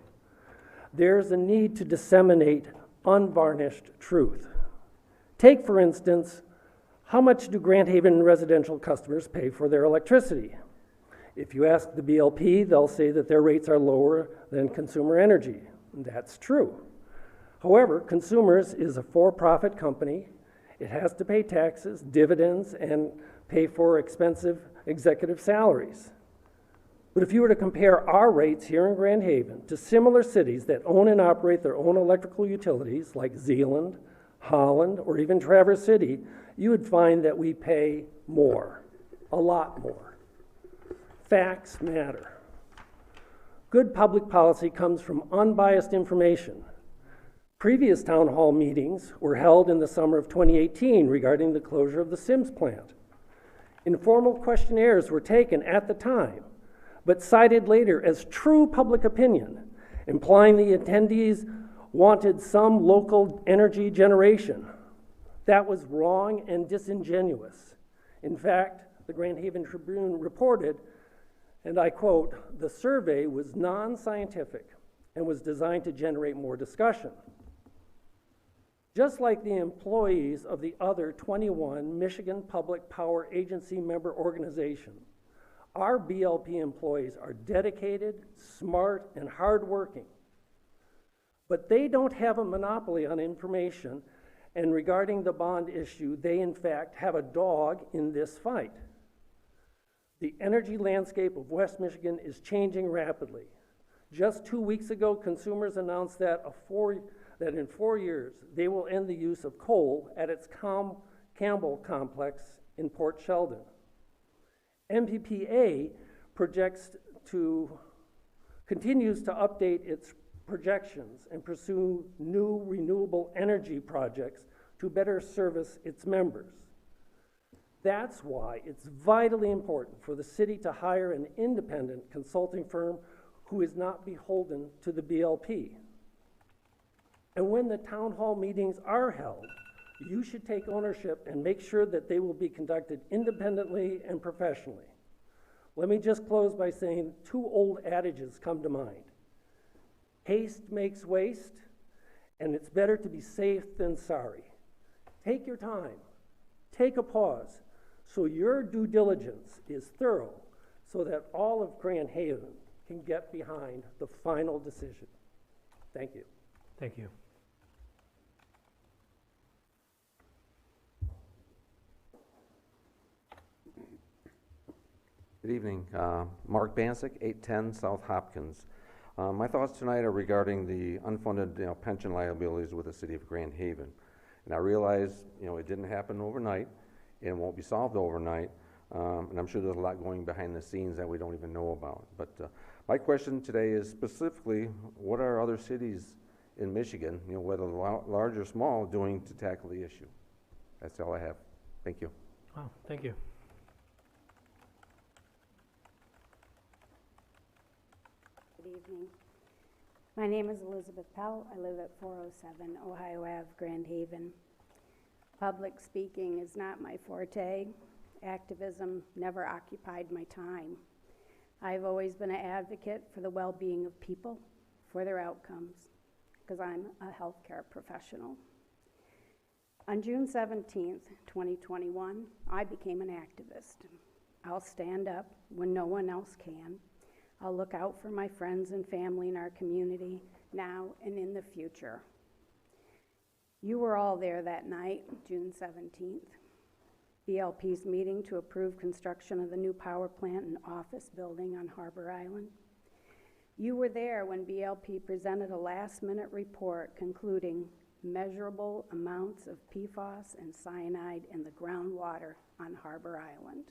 There's a need to disseminate unvarnished truth. Take, for instance, how much do Grand Haven residential customers pay for their electricity? If you ask the BLP, they'll say that their rates are lower than Consumer Energy. That's true. However, Consumers is a for-profit company. It has to pay taxes, dividends, and pay for expensive executive salaries. But if you were to compare our rates here in Grand Haven to similar cities that own and operate their own electrical utilities like Zeeland, Holland, or even Traverse City, you would find that we pay more, a lot more. Facts matter. Good public policy comes from unbiased information. Previous town hall meetings were held in the summer of 2018 regarding the closure of the Sims plant. Informal questionnaires were taken at the time, but cited later as true public opinion, implying the attendees wanted some local energy generation. That was wrong and disingenuous. In fact, the Grand Haven Tribune reported, and I quote, "The survey was non-scientific and was designed to generate more discussion." Just like the employees of the other 21 Michigan Public Power Agency member organizations, our BLP employees are dedicated, smart, and hardworking. But they don't have a monopoly on information, and regarding the bond issue, they in fact have a dog in this fight. The energy landscape of West Michigan is changing rapidly. Just 2 weeks ago, Consumers announced that in 4 years, they will end the use of coal at its Campbell complex in Port Sheldon. MPPA continues to update its projections and pursue new renewable energy projects to better service its members. That's why it's vitally important for the city to hire an independent consulting firm who is not beholden to the BLP. And when the town hall meetings are held, you should take ownership and make sure that they will be conducted independently and professionally. Let me just close by saying 2 old adages come to mind. Haste makes waste, and it's better to be safe than sorry. Take your time, take a pause, so your due diligence is thorough, so that all of Grand Haven can get behind the final decision. Thank you. Thank you. Good evening. Mark Bancic, 810 South Hopkins. My thoughts tonight are regarding the unfunded pension liabilities with the city of Grand Haven. And I realize, you know, it didn't happen overnight, and it won't be solved overnight, and I'm sure there's a lot going behind the scenes that we don't even know about. But my question today is specifically, what are other cities in Michigan, you know, whether large or small, doing to tackle the issue? That's all I have. Thank you. Wow, thank you. Good evening. My name is Elizabeth Powell. I live at 407 Ohio Ave, Grand Haven. Public speaking is not my forte. Activism never occupied my time. I've always been an advocate for the well-being of people, for their outcomes, because I'm a healthcare professional. On June 17th, 2021, I became an activist. I'll stand up when no one else can. I'll look out for my friends and family in our community now and in the future. You were all there that night, June 17th. BLP's meeting to approve construction of the new power plant and office building on Harbor Island. You were there when BLP presented a last-minute report concluding measurable amounts of PFAS and cyanide in the groundwater on Harbor Island.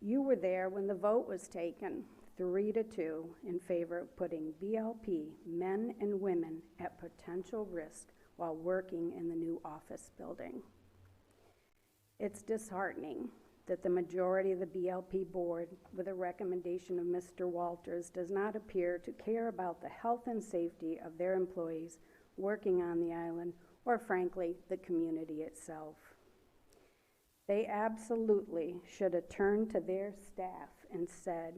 You were there when the vote was taken 3-2 in favor of putting BLP men and women at potential risk while working in the new office building. It's disheartening that the majority of the BLP board, with a recommendation of Mr. Walters, does not appear to care about the health and safety of their employees working on the island, or frankly, the community itself. They absolutely should have turned to their staff and said,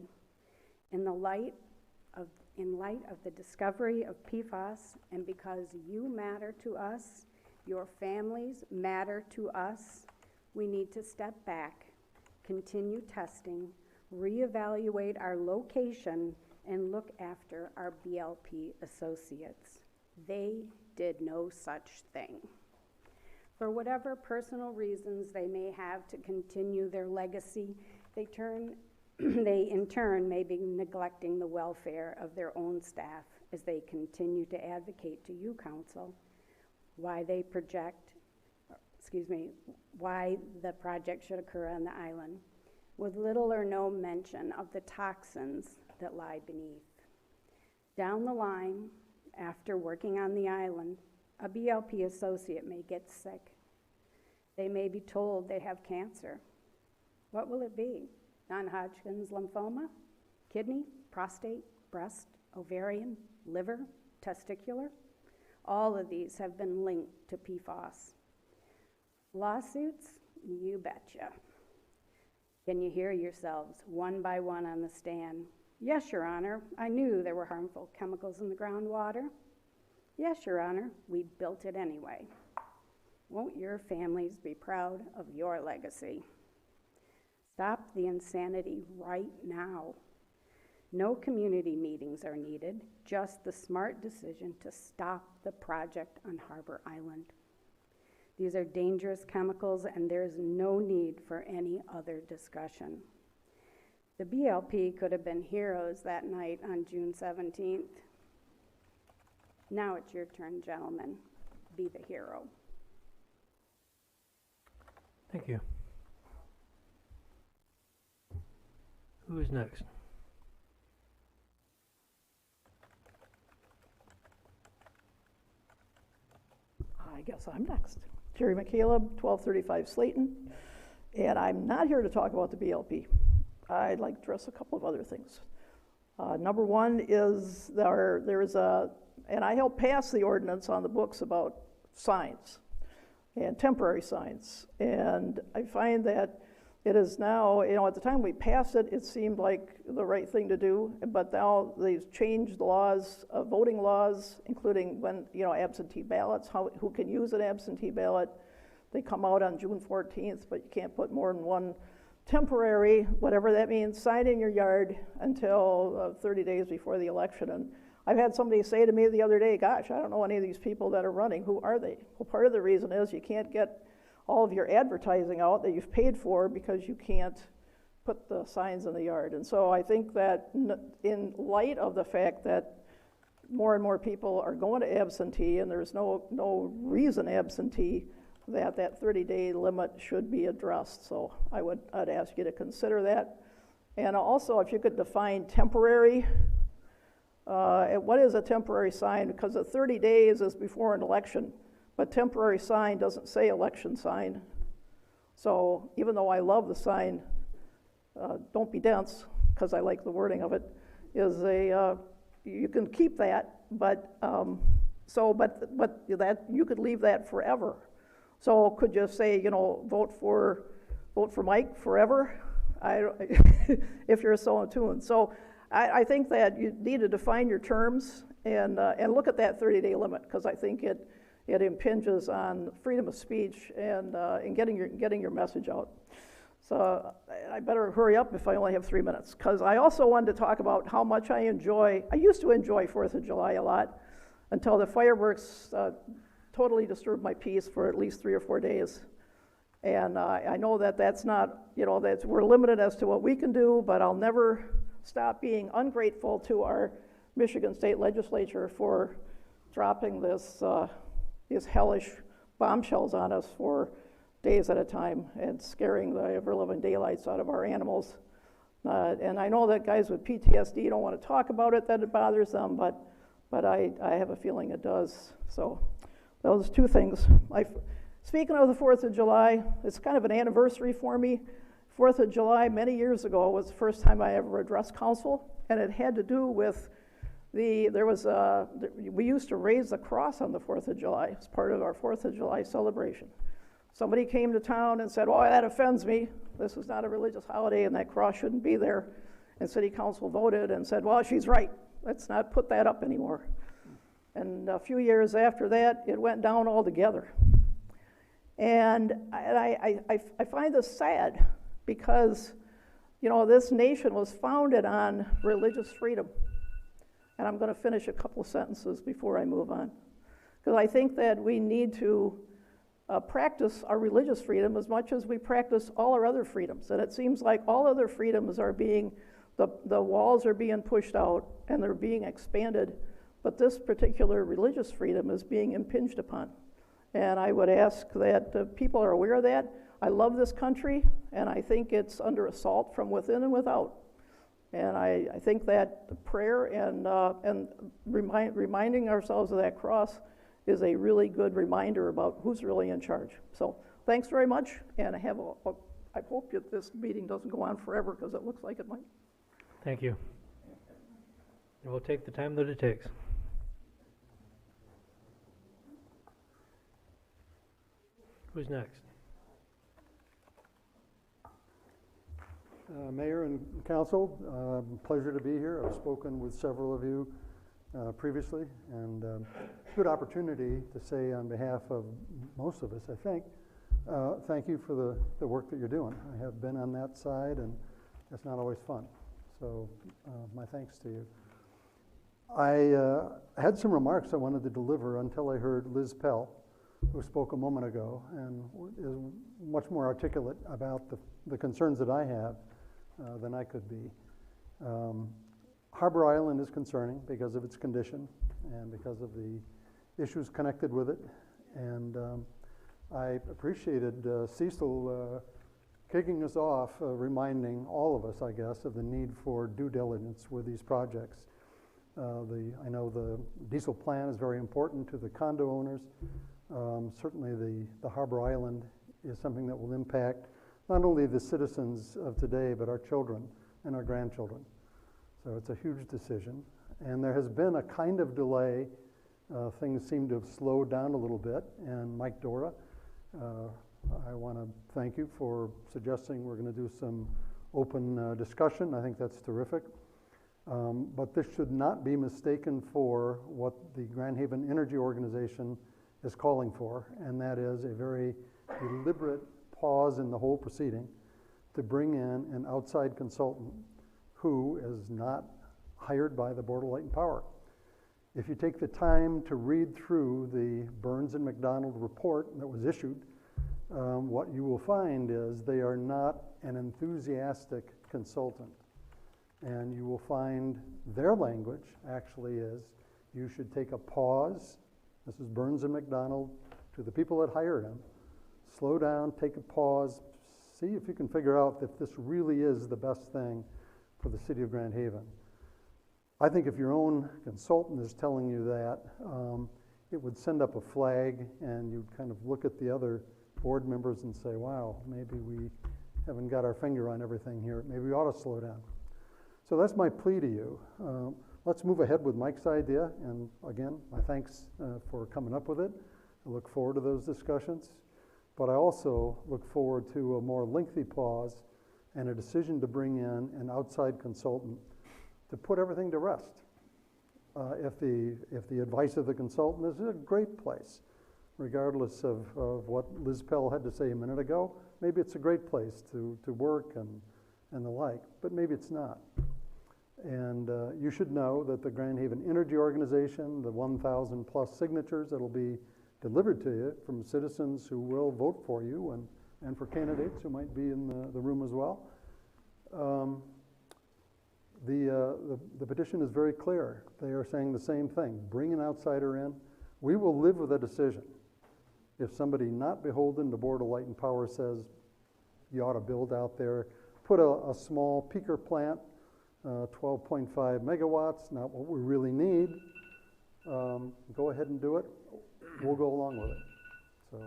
in light of the discovery of PFAS, and because you matter to us, your families matter to us, we need to step back, continue testing, reevaluate our location, and look after our BLP associates. They did no such thing. For whatever personal reasons they may have to continue their legacy, they in turn may be neglecting the welfare of their own staff as they continue to advocate to you, Council, why the project should occur on the island, with little or no mention of the toxins that lie beneath. Down the line, after working on the island, a BLP associate may get sick. They may be told they have cancer. What will it be? Non-Hodgkin's lymphoma, kidney, prostate, breast, ovarian, liver, testicular? All of these have been linked to PFAS. Lawsuits? You betcha. Can you hear yourselves one by one on the stand? Yes, Your Honor, I knew there were harmful chemicals in the groundwater. Yes, Your Honor, we built it anyway. Won't your families be proud of your legacy? Stop the insanity right now. No community meetings are needed, just the smart decision to stop the project on Harbor Island. These are dangerous chemicals, and there's no need for any other discussion. The BLP could have been heroes that night on June 17th. Now it's your turn, gentlemen. Be the hero. Thank you. Who is next? I guess I'm next. Jerry McCaleb, 1235 Slayton, and I'm not here to talk about the BLP. I'd like to address a couple of other things. Number one is and I helped pass the ordinance on the books about signs and temporary signs, and I find that it is now, at the time we passed it, it seemed like the right thing to do, but now they've changed the laws, voting laws, including when, absentee ballots, who can use an absentee ballot. They come out on June 14th, but you can't put more than one temporary, whatever that means, sign in your yard until 30 days before the election. And I've had somebody say to me the other day, gosh, I don't know any of these people that are running. Who are they? Well, part of the reason is you can't get all of your advertising out that you've paid for because you can't put the signs in the yard. And so I think that in light of the fact that more and more people are going to absentee, and there's no reason absentee, that 30-day limit should be addressed. So I'd ask you to consider that. And also, if you could define temporary, what is a temporary sign? Because the 30 days is before an election, but temporary sign doesn't say election sign. So even though I love the sign, don't be dense, because I like the wording of it, is you can keep that, but that you could leave that forever. So could you say, vote for Mike forever? If you're so attuned. So I think that you need to define your terms and look at that 30-day limit, because I think it impinges on freedom of speech and getting your message out. So I better hurry up if I only have 3 minutes, because I also wanted to talk about how much I used to enjoy 4th of July a lot until the fireworks totally disturbed my peace for at least 3 or 4 days. And I know that's not, that we're limited as to what we can do, but I'll never stop being ungrateful to our Michigan State Legislature for dropping these hellish bombshells on us for days at a time and scaring the ever-living daylights out of our animals. And I know that guys with PTSD don't want to talk about it, that it bothers them, but I have a feeling it does. So those 2 things. Speaking of the 4th of July, it's kind of an anniversary for me. 4th of July, many years ago, was the first time I ever addressed council, and it had to do with we used to raise the cross on the 4th of July as part of our 4th of July celebration. Somebody came to town and said, "Oh, that offends me. This is not a religious holiday, and that cross shouldn't be there." And city council voted and said, "Well, she's right. Let's not put that up anymore." And a few years after that, it went down altogether. And I find this sad because, this nation was founded on religious freedom. And I'm going to finish a couple sentences before I move on. Because I think that we need to practice our religious freedom as much as we practice all our other freedoms. And it seems like all other freedoms are the walls are being pushed out and they're being expanded. But this particular religious freedom is being impinged upon. And I would ask that people are aware of that. I love this country, and I think it's under assault from within and without. And I think that prayer and reminding ourselves of that cross is a really good reminder about who's really in charge. So thanks very much, and I hope that this meeting doesn't go on forever, because it looks like it might. Thank you. And we'll take the time that it takes. Who's next? Mayor and Council, pleasure to be here. I've spoken with several of you previously, and good opportunity to say on behalf of most of us, I think, thank you for the work that you're doing. I have been on that side, and it's not always fun. So my thanks to you. I had some remarks I wanted to deliver until I heard Liz Pell, who spoke a moment ago and is much more articulate about the concerns that I have than I could be. Harbor Island is concerning because of its condition and because of the issues connected with it. And I appreciated Cecil kicking us off, reminding all of us, I guess, of the need for due diligence with these projects. I know the diesel plan is very important to the condo owners. Certainly the Harbor Island is something that will impact not only the citizens of today, but our children and our grandchildren. So it's a huge decision. And there has been a kind of delay. Things seem to have slowed down a little bit. And Mike Dora, I want to thank you for suggesting we're going to do some open discussion. I think that's terrific. But this should not be mistaken for what the Grand Haven Energy Organization is calling for, and that is a very deliberate pause in the whole proceeding to bring in an outside consultant who is not hired by the Board of Light and Power. If you take the time to read through the Burns and McDonald report that was issued, what you will find is they are not an enthusiastic consultant. And you will find their language actually is, you should take a pause. This is Burns and McDonald to the people that hired him. Slow down, take a pause, see if you can figure out if this really is the best thing for the city of Grand Haven. I think if your own consultant is telling you that, it would send up a flag, and you'd kind of look at the other board members and say, wow, maybe we haven't got our finger on everything here. Maybe we ought to slow down. So that's my plea to you. Let's move ahead with Mike's idea, and again, my thanks for coming up with it. I look forward to those discussions, but I also look forward to a more lengthy pause and a decision to bring in an outside consultant to put everything to rest. If the advice of the consultant is a great place, regardless of what Liz Pell had to say a minute ago, maybe it's a great place to work and the like, but maybe it's not. And you should know that the Grand Haven Energy Organization, the 1,000 plus signatures that'll be delivered to you from citizens who will vote for you and for candidates who might be in the room as well. The petition is very clear. They are saying the same thing. Bring an outsider in. We will live with a decision. If somebody not beholden to Board of Light and Power says you ought to build out there, put a small peaker plant, 12.5 megawatts, not what we really need, go ahead and do it. We'll go along with it. So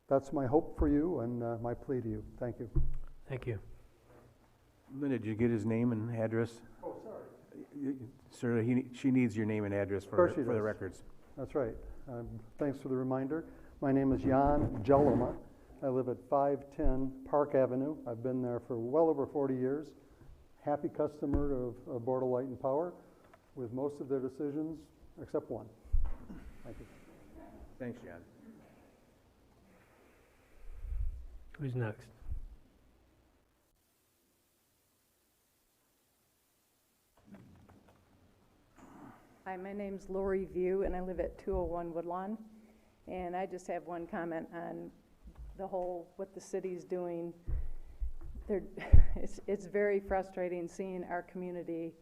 that's my hope for you and my plea to you. Thank you. Thank you. Linda, did you get his name and address? Oh, sorry. Sir, she needs your name and address for the records. That's right. Thanks for the reminder. My name is Jan Jellema. I live at 510 Park Avenue. I've been there for well over 40 years. Happy customer of Board of Light and Power with most of their decisions except one. Thank you. Thanks, Jan. Who's next? Hi, my name's Lori View, and I live at 201 Woodlawn. And I just have one comment on the whole, what the city's doing. It's very frustrating seeing our community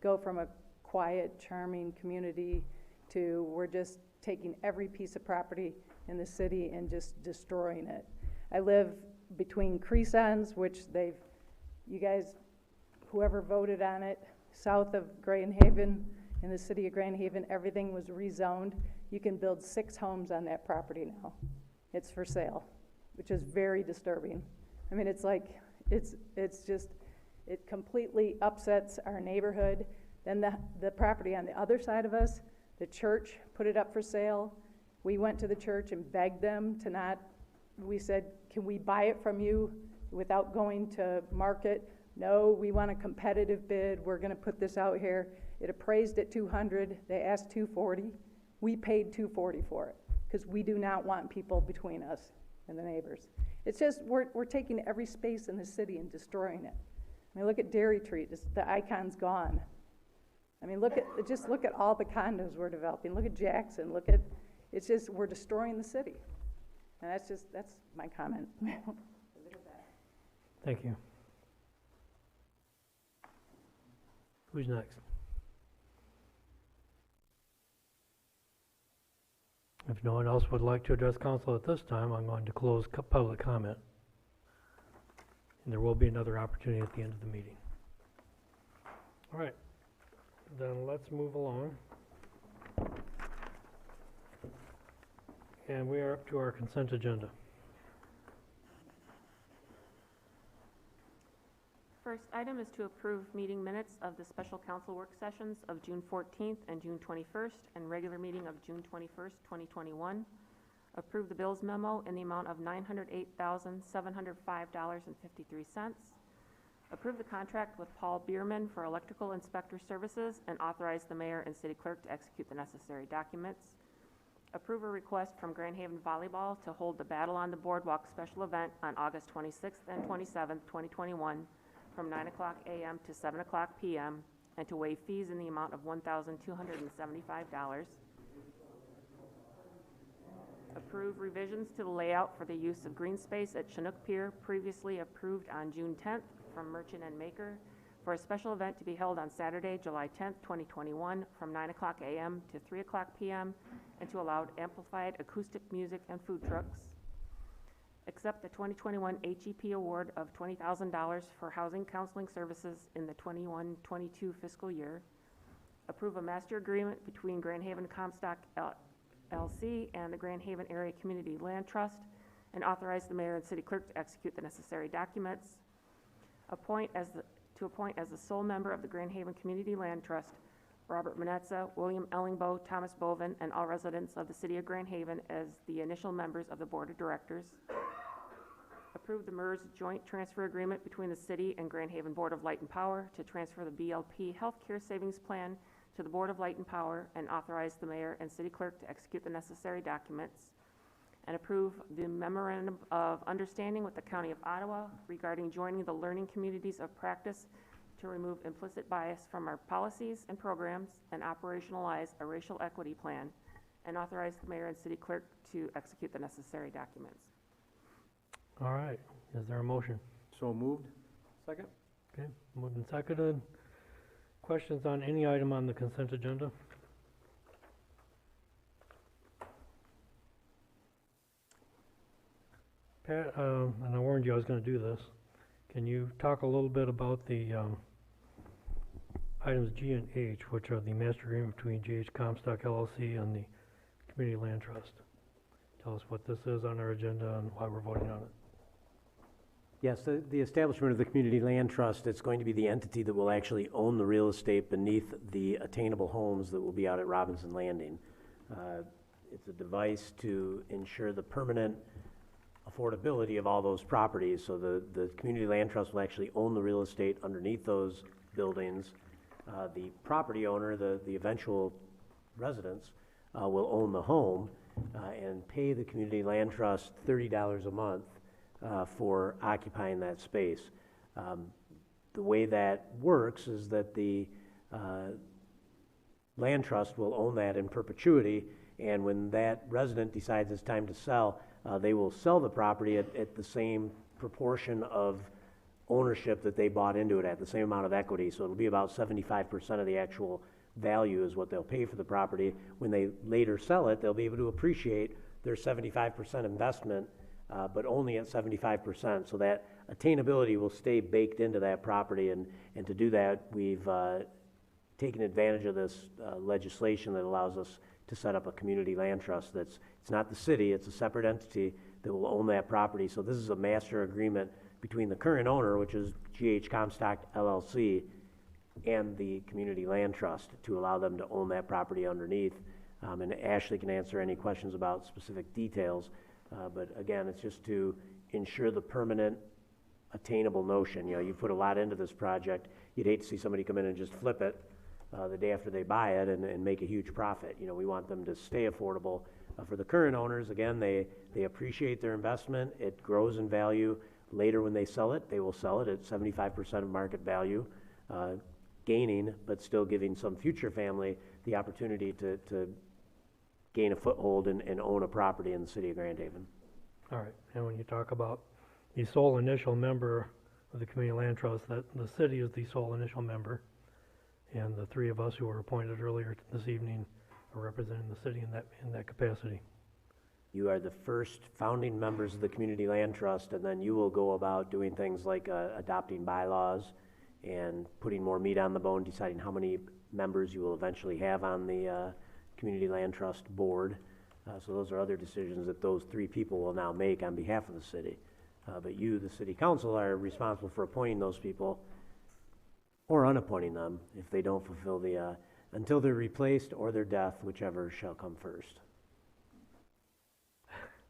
go from a quiet, charming community to we're just taking every piece of property in the city and just destroying it. I live between Cresons, which you guys, whoever voted on it, south of Grand Haven, in the city of Grand Haven, everything was rezoned. You can build 6 homes on that property now. It's for sale, which is very disturbing. I mean, it's like, it's just, it completely upsets our neighborhood. Then the property on the other side of us, the church put it up for sale. We went to the church and begged them to not, we said, can we buy it from you without going to market? No, we want a competitive bid. We're gonna put this out here. It appraised at 200, they asked 240. We paid 240 for it, because we do not want people between us and the neighbors. It's just, we're taking every space in the city and destroying it. I mean, look at Dairy Tree, the icon's gone. I mean, just look at all the condos we're developing. Look at Jackson, it's just, we're destroying the city. And that's my comment. Thank you. Who's next? If no one else would like to address council at this time, I'm going to close public comment. And there will be another opportunity at the end of the meeting. All right, then let's move along. And we are up to our consent agenda. First item is to approve meeting minutes of the special council work sessions of June 14th and June 21st and regular meeting of June 21st, 2021. Approve the bills memo in the amount of $908,705.53. Approve the contract with Paul Bierman for electrical inspector services and authorize the mayor and city clerk to execute the necessary documents. Approve a request from Grand Haven Volleyball to hold the Battle on the Boardwalk special event on August 26th and 27th, 2021 from 9 o'clock a.m. to 7 o'clock p.m. and to waive fees in the amount of $1,275. Approve revisions to the layout for the use of green space at Chinook Pier previously approved on June 10th from Merchant and Maker for a special event to be held on Saturday, July 10th, 2021, from 9 o'clock a.m. to 3 o'clock p.m., and to allow amplified acoustic music and food trucks. Accept the 2021 HEP award of $20,000 for housing counseling services in the 21-22 fiscal year. Approve a master agreement between Grand Haven Comstock LLC and the Grand Haven Area Community Land Trust, and authorize the mayor and city clerk to execute the necessary documents. Appoint as the sole member of the Grand Haven Community Land Trust, Robert Manetza, William Ellingbo, Thomas Bovin, and all residents of the city of Grand Haven as the initial members of the board of directors. Approve the MERS joint transfer agreement between the city and Grand Haven Board of Light and Power to transfer the BLP Healthcare Savings Plan to the Board of Light and Power, and authorize the mayor and city clerk to execute the necessary documents. And approve the memorandum of understanding with the County of Ottawa regarding joining the learning communities of practice to remove implicit bias from our policies and programs and operationalize a racial equity plan, and authorize the mayor and city clerk to execute the necessary documents. All right, is there a motion? So moved. Second? Okay, moved and seconded. Questions on any item on the consent agenda? Pat, and I warned you I was gonna do this. Can you talk a little bit about the, items G and H, which are the master agreement between GH Comstock LLC and the Community Land Trust? Tell us what this is on our agenda and why we're voting on it. Yes, the establishment of the Community Land Trust, it's going to be the entity that will actually own the real estate beneath the attainable homes that will be out at Robinson Landing. It's a device to ensure the permanent affordability of all those properties. So the Community Land Trust will actually own the real estate underneath those buildings. The property owner, the eventual residents, will own the home and pay the Community Land Trust $30 a month for occupying that space. The way that works is that the land trust will own that in perpetuity, and when that resident decides it's time to sell, they will sell the property at the same proportion of ownership that they bought into it at, the same amount of equity. So it'll be about 75% of the actual value is what they'll pay for the property. When they later sell it, they'll be able to appreciate their 75% investment, but only at 75%. So that attainability will stay baked into that property. And to do that, we've taken advantage of this legislation that allows us to set up a community land trust. It's not the city, it's a separate entity that will own that property. So this is a master agreement between the current owner, which is GH Comstock LLC, and the Community Land Trust to allow them to own that property underneath. And Ashley can answer any questions about specific details. But again, it's just to ensure the permanent attainable notion. You know, you put a lot into this project. You'd hate to see somebody come in and just flip it the day after they buy it and make a huge profit. You know, we want them to stay affordable. For the current owners, again, they appreciate their investment. It grows in value. Later when they sell it, they will sell it at 75% of market value, gaining, but still giving some future family the opportunity to gain a foothold and own a property in the city of Grand Haven. All right, and when you talk about the sole initial member of the Community Land Trust, that the city is the sole initial member, and the three of us who were appointed earlier this evening are representing the city in that capacity. You are the first founding members of the Community Land Trust, and then you will go about doing things like adopting bylaws and putting more meat on the bone, deciding how many members you will eventually have on the Community Land Trust board. So those are other decisions that those three people will now make on behalf of the city. But you, the city council, are responsible for appointing those people or unappointing them if they don't fulfill the, until they're replaced or their death, whichever shall come first.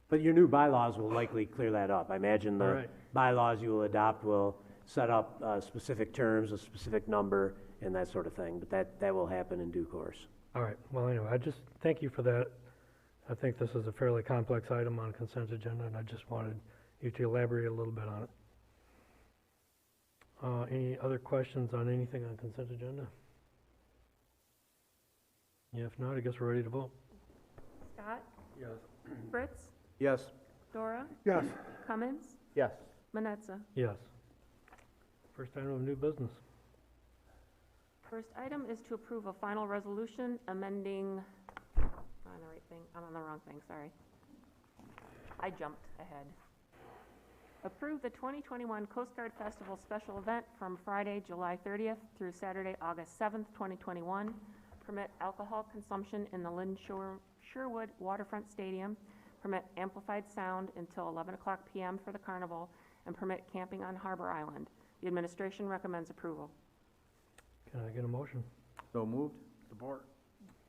But your new bylaws will likely clear that up. I imagine the bylaws you will adopt will set up specific terms, a specific number, and that sort of thing. But that will happen in due course. All right. Well, anyway, I just thank you for that. I think this is a fairly complex item on consent agenda, and I just wanted you to elaborate a little bit on it. Any other questions on anything on consent agenda? Yeah, if not, I guess we're ready to vote. Scott? Yes. Fritz? Yes. Dora? Yes. Cummins? Yes. Manetza? Yes. First item of new business. First item is to approve a final resolution amending, on the right thing, I'm on the wrong thing, sorry. I jumped ahead. Approve the 2021 Coast Guard Festival special event from Friday, July 30th through Saturday, August 7th, 2021. Permit alcohol consumption in the Lynn Sherwood Waterfront Stadium. Permit amplified sound until 11 o'clock p.m. for the carnival, and permit camping on Harbor Island. The administration recommends approval. Can I get a motion? So moved. Support.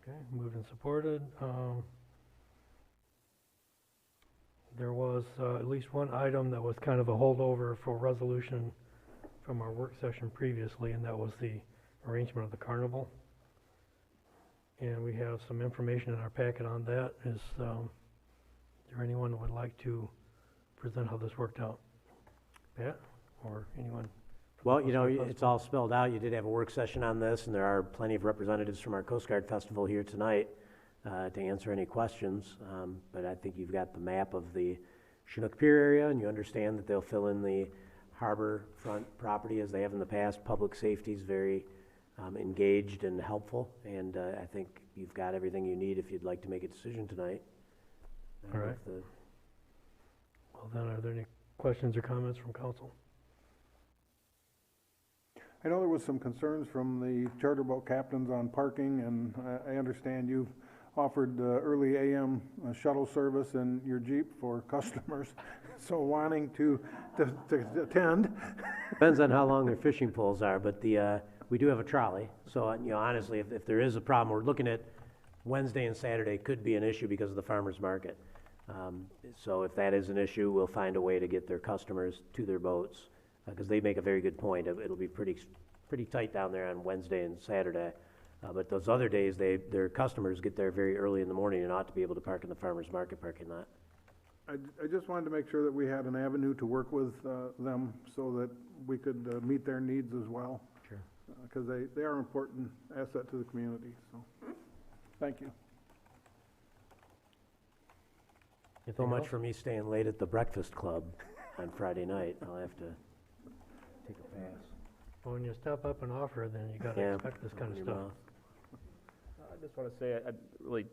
Okay, moved and supported. There was at least one item that was kind of a holdover for resolution from our work session previously, and that was the arrangement of the carnival. And we have some information in our packet on that. Is there anyone that would like to present how this worked out? Pat, or anyone? Well, you know, it's all spelled out. You did have a work session on this, and there are plenty of representatives from our Coast Guard Festival here tonight to answer any questions. But I think you've got the map of the Chinook Pier area, and you understand that they'll fill in the harbor front property as they have in the past. Public safety is very engaged and helpful, and I think you've got everything you need if you'd like to make a decision tonight. All right. Well, then, are there any questions or comments from council? I know there was some concerns from the charter boat captains on parking, and I understand you've offered early AM shuttle service in your Jeep for customers, so wanting to attend. Depends on how long their fishing poles are, but we do have a trolley. So, you know, honestly, if there is a problem, we're looking at Wednesday and Saturday could be an issue because of the farmer's market. So if that is an issue, we'll find a way to get their customers to their boats, because they make a very good point. It'll be pretty tight down there on Wednesday and Saturday. But those other days, their customers get there very early in the morning and ought to be able to park in the farmer's market parking lot. I just wanted to make sure that we had an avenue to work with them so that we could meet their needs as well. Sure. Because they are an important asset to the community, so, thank you. So much for me staying late at the Breakfast Club on Friday night. I'll have to take a pass. Well, when you step up and offer, then you gotta expect this kind of stuff. I just want to say I'm really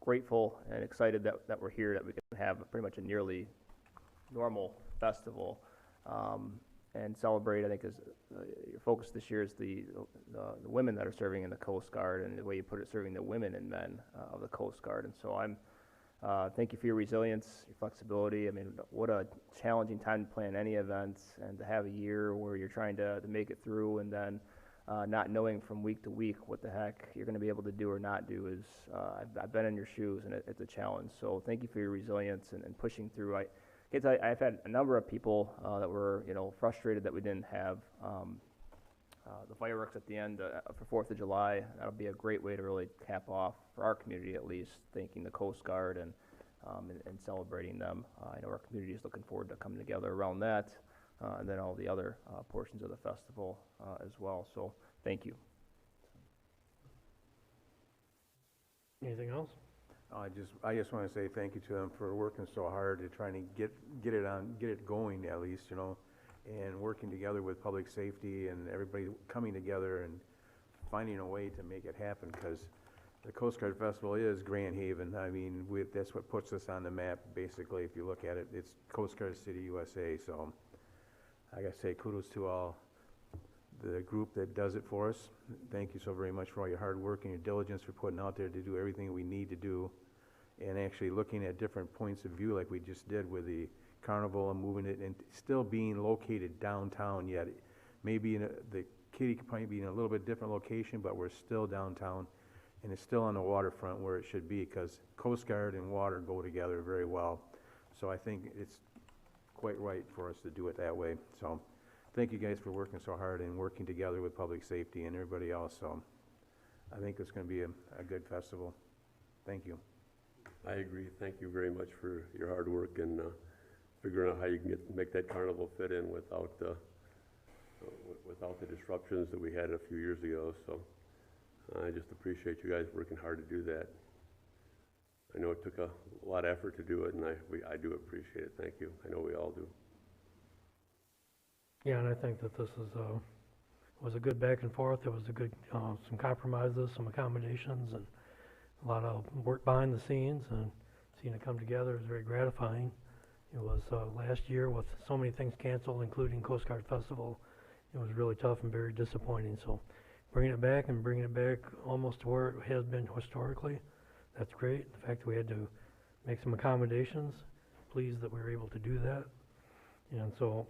grateful and excited that we're here, that we can have pretty much a nearly normal festival and celebrate. I think your focus this year is the women that are serving in the Coast Guard, and the way you put it, serving the women and men of the Coast Guard. And so thank you for your resilience, your flexibility. I mean, what a challenging time to plan any events, and to have a year where you're trying to make it through, and then not knowing from week to week what the heck you're going to be able to do or not do is, I've been in your shoes, and it's a challenge. So thank you for your resilience and pushing through. I've had a number of people that were, frustrated that we didn't have the fireworks at the end for 4th of July. That'll be a great way to really cap off, for our community at least, thanking the Coast Guard and celebrating them. I know our community is looking forward to coming together around that, and then all the other portions of the festival as well. So thank you. Anything else? I just want to say thank you to them for working so hard to trying to get it going at least, and working together with public safety and everybody coming together and finding a way to make it happen, because the Coast Guard Festival is Grand Haven. I mean, that's what puts us on the map, basically. If you look at it, it's Coast Guard City, USA. So I gotta say kudos to all the group that does it for us. Thank you so very much for all your hard work and your diligence for putting out there to do everything we need to do, and actually looking at different points of view like we just did with the carnival and moving it, and still being located downtown yet. Maybe the kitty might be in a little bit different location, but we're still downtown, and it's still on the waterfront where it should be, because Coast Guard and water go together very well. So I think it's quite right for us to do it that way. So thank you guys for working so hard and working together with public safety and everybody else. So I think it's going to be a good festival. Thank you. I agree. Thank you very much for your hard work and figuring out how you can make that carnival fit in without the disruptions that we had a few years ago. So I just appreciate you guys working hard to do that. I know it took a lot of effort to do it, and I do appreciate it. Thank you. I know we all do. Yeah, and I think that this is was a good back and forth. There was a good, some compromises, some accommodations, and a lot of work behind the scenes, and seeing it come together is very gratifying. It was last year with so many things canceled, including Coast Guard Festival. It was really tough and very disappointing. So bringing it back and bringing it back almost to where it has been historically, that's great. The fact that we had to make some accommodations, pleased that we were able to do that. And so,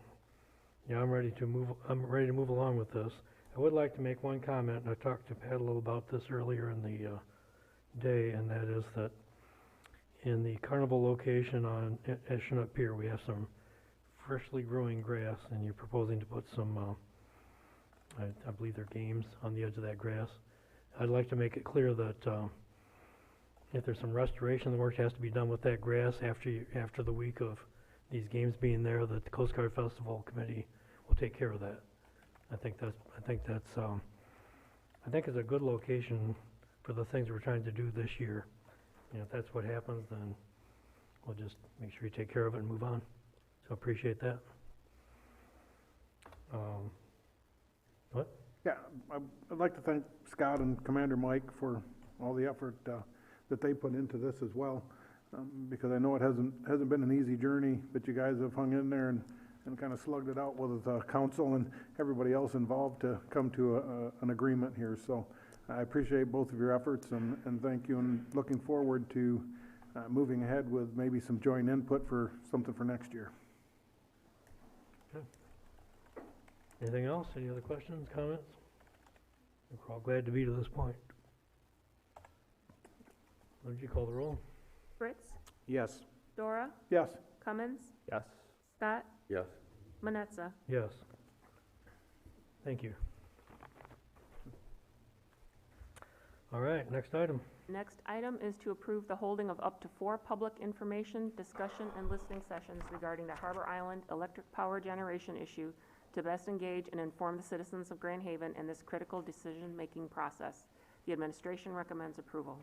yeah, I'm ready to move along with this. I would like to make one comment, and I talked to Pat a little about this earlier in the day, and that is that in the carnival location at Chinook Pier, we have some freshly growing grass, and you're proposing to put some, I believe they're games on the edge of that grass. I'd like to make it clear that if there's some restoration work has to be done with that grass after the week of these games being there, that the Coast Guard Festival Committee will take care of that. I think it's a good location for the things we're trying to do this year. And if that's what happens, then we'll just make sure you take care of it and move on. So appreciate that. What? Yeah, I'd like to thank Scott and Commander Mike for all the effort that they put into this as well, because I know it hasn't been an easy journey, but you guys have hung in there and kind of slugged it out with the council and everybody else involved to come to an agreement here. So I appreciate both of your efforts and thank you, and looking forward to moving ahead with maybe some joint input for something for next year. Okay. Anything else? Any other questions, comments? We're all glad to be to this point. Would you call the roll? Fritz? Yes. Dora? Yes. Cummins? Yes. Scott? Yes. Manetza? Yes. Thank you. All right, next item. Next item is to approve the holding of up to 4 public information, discussion, and listening sessions regarding the Harbor Island electric power generation issue to best engage and inform the citizens of Grand Haven in this critical decision-making process. The administration recommends approval.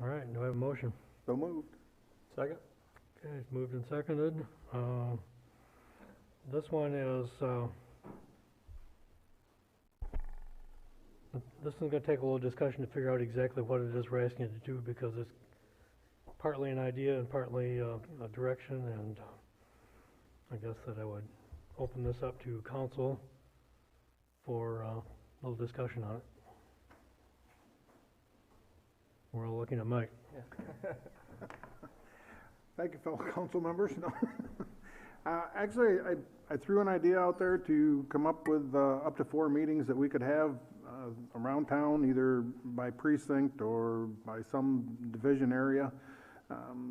All right, do I have a motion? So moved. Second? Okay, it's moved and seconded. This one is, this is gonna take a little discussion to figure out exactly what it is we're asking it to do, because it's partly an idea and partly a direction, and I guess that I would open this up to council for a little discussion on it. We're all looking at Mike. Thank you, fellow council members. No. Actually, I threw an idea out there to come up with up to 4 meetings that we could have around town, either by precinct or by some division area,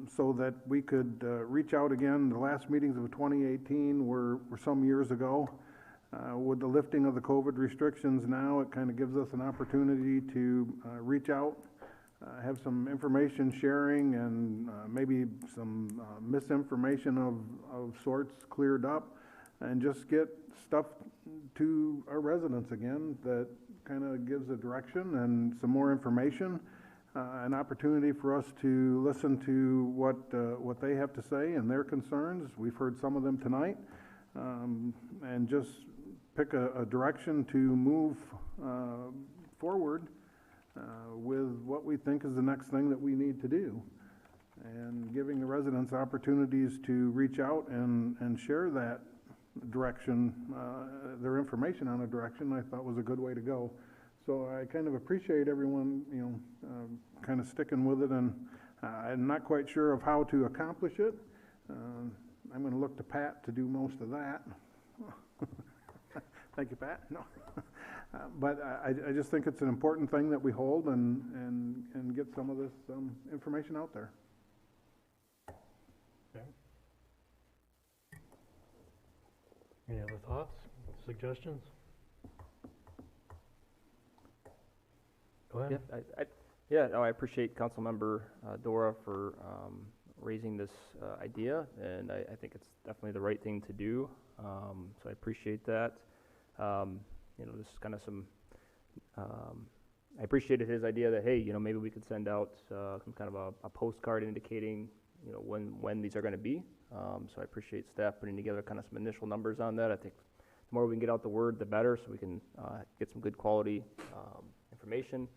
so that we could reach out again. The last meetings of 2018 were some years ago. With the lifting of the COVID restrictions now, it kind of gives us an opportunity to reach out, have some information sharing, and maybe some misinformation of sorts cleared up, and just get stuff to our residents again that kind of gives a direction and some more information, an opportunity for us to listen to what they have to say and their concerns. We've heard some of them tonight, and just pick a direction to move forward with what we think is the next thing that we need to do, and giving the residents opportunities to reach out and share that direction, their information on a direction, I thought was a good way to go. So I kind of appreciate everyone, kind of sticking with it, and I'm not quite sure of how to accomplish it. I'm going to look to Pat to do most of that. Thank you, Pat. No. But I just think it's an important thing that we hold and get some of this information out there. Okay. Any other thoughts, suggestions? Go ahead. Yeah, I appreciate Councilmember Dora for raising this idea, and I think it's definitely the right thing to do. So I appreciate that. This is kind of some, I appreciated his idea that, hey, maybe we could send out some kind of a postcard indicating, when these are going to be. So I appreciate staff putting together kind of some initial numbers on that. I think the more we can get out the word, the better, so we can get some good quality information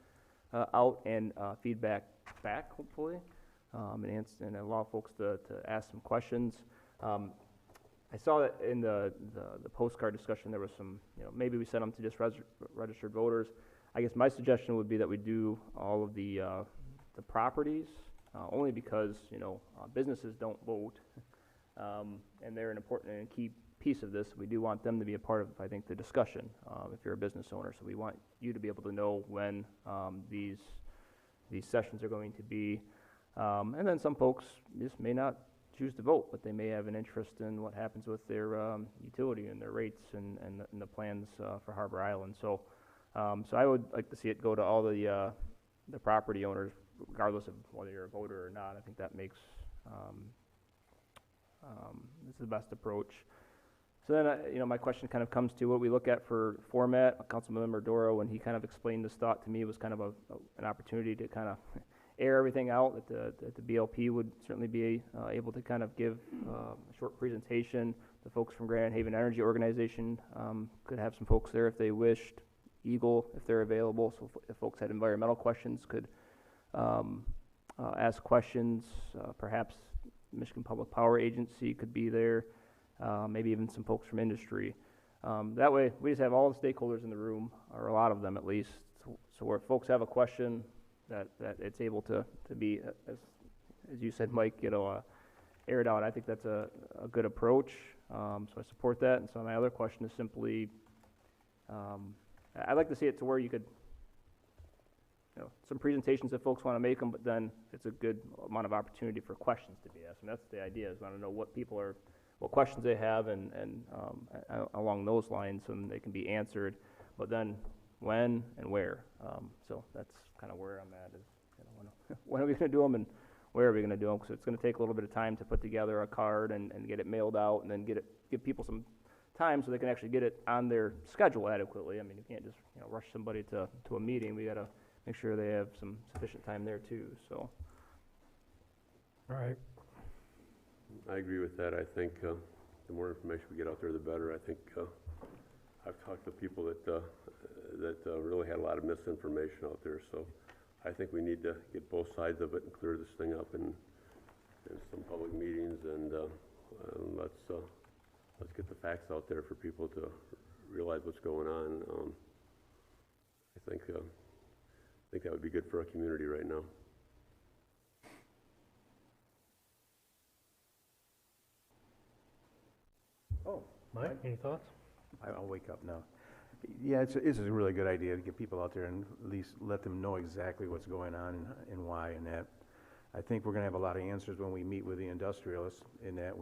out and feedback back, hopefully, and allow folks to ask some questions. I saw that in the postcard discussion, there was some, maybe we send them to just registered voters. I guess my suggestion would be that we do all of the properties, only because, businesses don't vote, and they're an important and key piece of this. We do want them to be a part of, I think, the discussion, if you're a business owner. So we want you to be able to know when these sessions are going to be. And then some folks just may not choose to vote, but they may have an interest in what happens with their utility and their rates and the plans for Harbor Island. So I would like to see it go to all the property owners, regardless of whether you're a voter or not. I think that makes this is the best approach. So then, my question kind of comes to what we look at for format. Councilmember Doro, when he kind of explained this thought to me, was kind of an opportunity to kind of air everything out, that the BLP would certainly be able to kind of give a short presentation. The folks from Grand Haven Energy Organization could have some folks there if they wished. Eagle, if they're available, so if folks had environmental questions, could ask questions. Perhaps Michigan Public Power Agency could be there. Maybe even some folks from industry. That way, we just have all the stakeholders in the room, or a lot of them at least, so where folks have a question, that it's able to be, as you said, Mike, air it out. I think that's a good approach, so I support that. And so my other question is simply, I'd like to see it to where you could, some presentations if folks want to make them, but then it's a good amount of opportunity for questions to be asked. And that's the idea, is I want to know what questions they have and along those lines, so they can be answered, but then when and where. So that's kind of where I'm at, is when are we going to do them and where are we going to do them? Because it's going to take a little bit of time to put together a card and get it mailed out, and then give people some time so they can actually get it on their schedule adequately. I mean, you can't just rush somebody to a meeting. We got to make sure they have some sufficient time there too. So. All right. I agree with that. I think the more information we get out there, the better. I think I've talked to people that really had a lot of misinformation out there. So I think we need to get both sides of it and clear this thing up in some public meetings, and let's get the facts out there for people to realize what's going on. I think that would be good for our community right now. Oh, Mike, any thoughts? I'll wake up now. Yeah, it's a really good idea to get people out there and at least let them know exactly what's going on and why and that. I think we're going to have a lot of answers when we meet with the industrialists, in that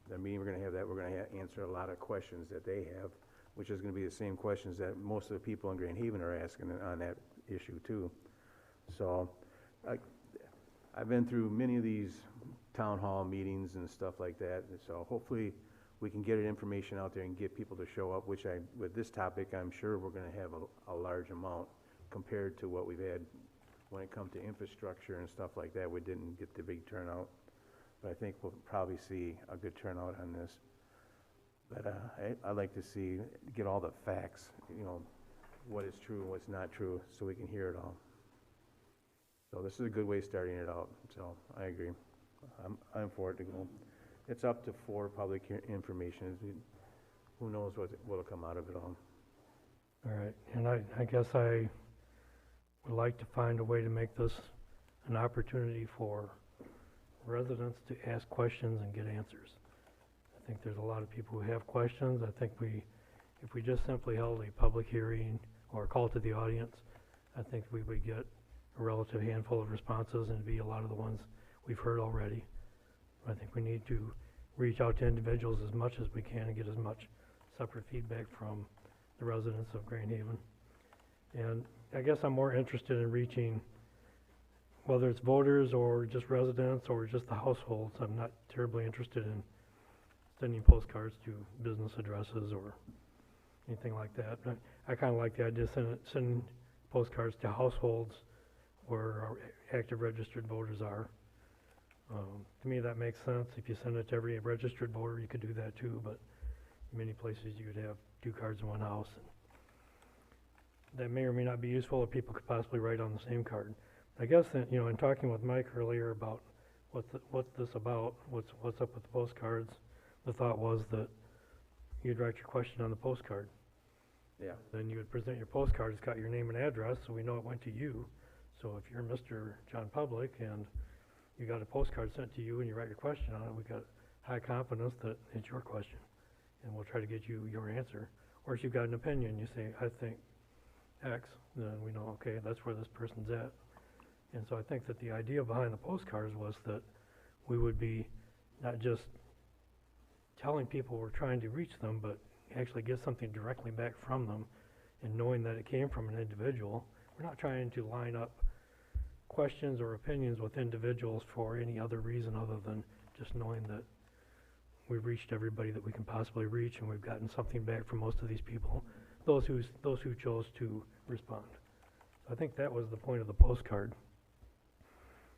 the meeting we're going to have, that we're going to answer a lot of questions that they have, which is going to be the same questions that most of the people in Grand Haven are asking on that issue too. So I've been through many of these town hall meetings and stuff like that, and so hopefully we can get information out there and get people to show up, which with this topic, I'm sure we're going to have a large amount compared to what we've had when it comes to infrastructure and stuff like that. We didn't get the big turnout, but I think we'll probably see a good turnout on this. But I'd like to get all the facts, what is true and what's not true, so we can hear it all. So this is a good way of starting it out, so I agree. I'm for it to go. It's up to 4 public information. Who knows what'll come out of it all. All right, and I guess I would like to find a way to make this an opportunity for residents to ask questions and get answers. I think there's a lot of people who have questions. I think if we just simply held a public hearing or a call to the audience, I think we would get a relative handful of responses, and it'd be a lot of the ones we've heard already. I think we need to reach out to individuals as much as we can and get as much separate feedback from the residents of Grand Haven. And I guess I'm more interested in reaching, whether it's voters or just residents or just the households. I'm not terribly interested in sending postcards to business addresses or anything like that. But I kind of like the idea of sending postcards to households where our active registered voters are. To me, that makes sense. If you send it to every registered voter, you could do that too. But Many places you could have 2 cards in one house. That may or may not be useful, or people could possibly write on the same card. I guess that, you know, in talking with Mike earlier about what's this about, what's up with the postcards, the thought was that you'd write your question on the postcard. Yeah. Then you would present your postcard, it's got your name and address, so we know it went to you. So if you're Mr. John Public and you got a postcard sent to you and you write your question on it, we got high confidence that it's your question, and we'll try to get you your answer. Or if you've got an opinion, you say, I think X, then we know, okay, that's where this person's at. And so I think that the idea behind the postcards was that we would be not just telling people we're trying to reach them, but actually get something directly back from them, and knowing that it came from an individual. We're not trying to line up questions or opinions with individuals for any other reason other than just knowing that we've reached everybody that we can possibly reach, and we've gotten something back from most of these people, those who chose to respond. So I think that was the point of the postcard.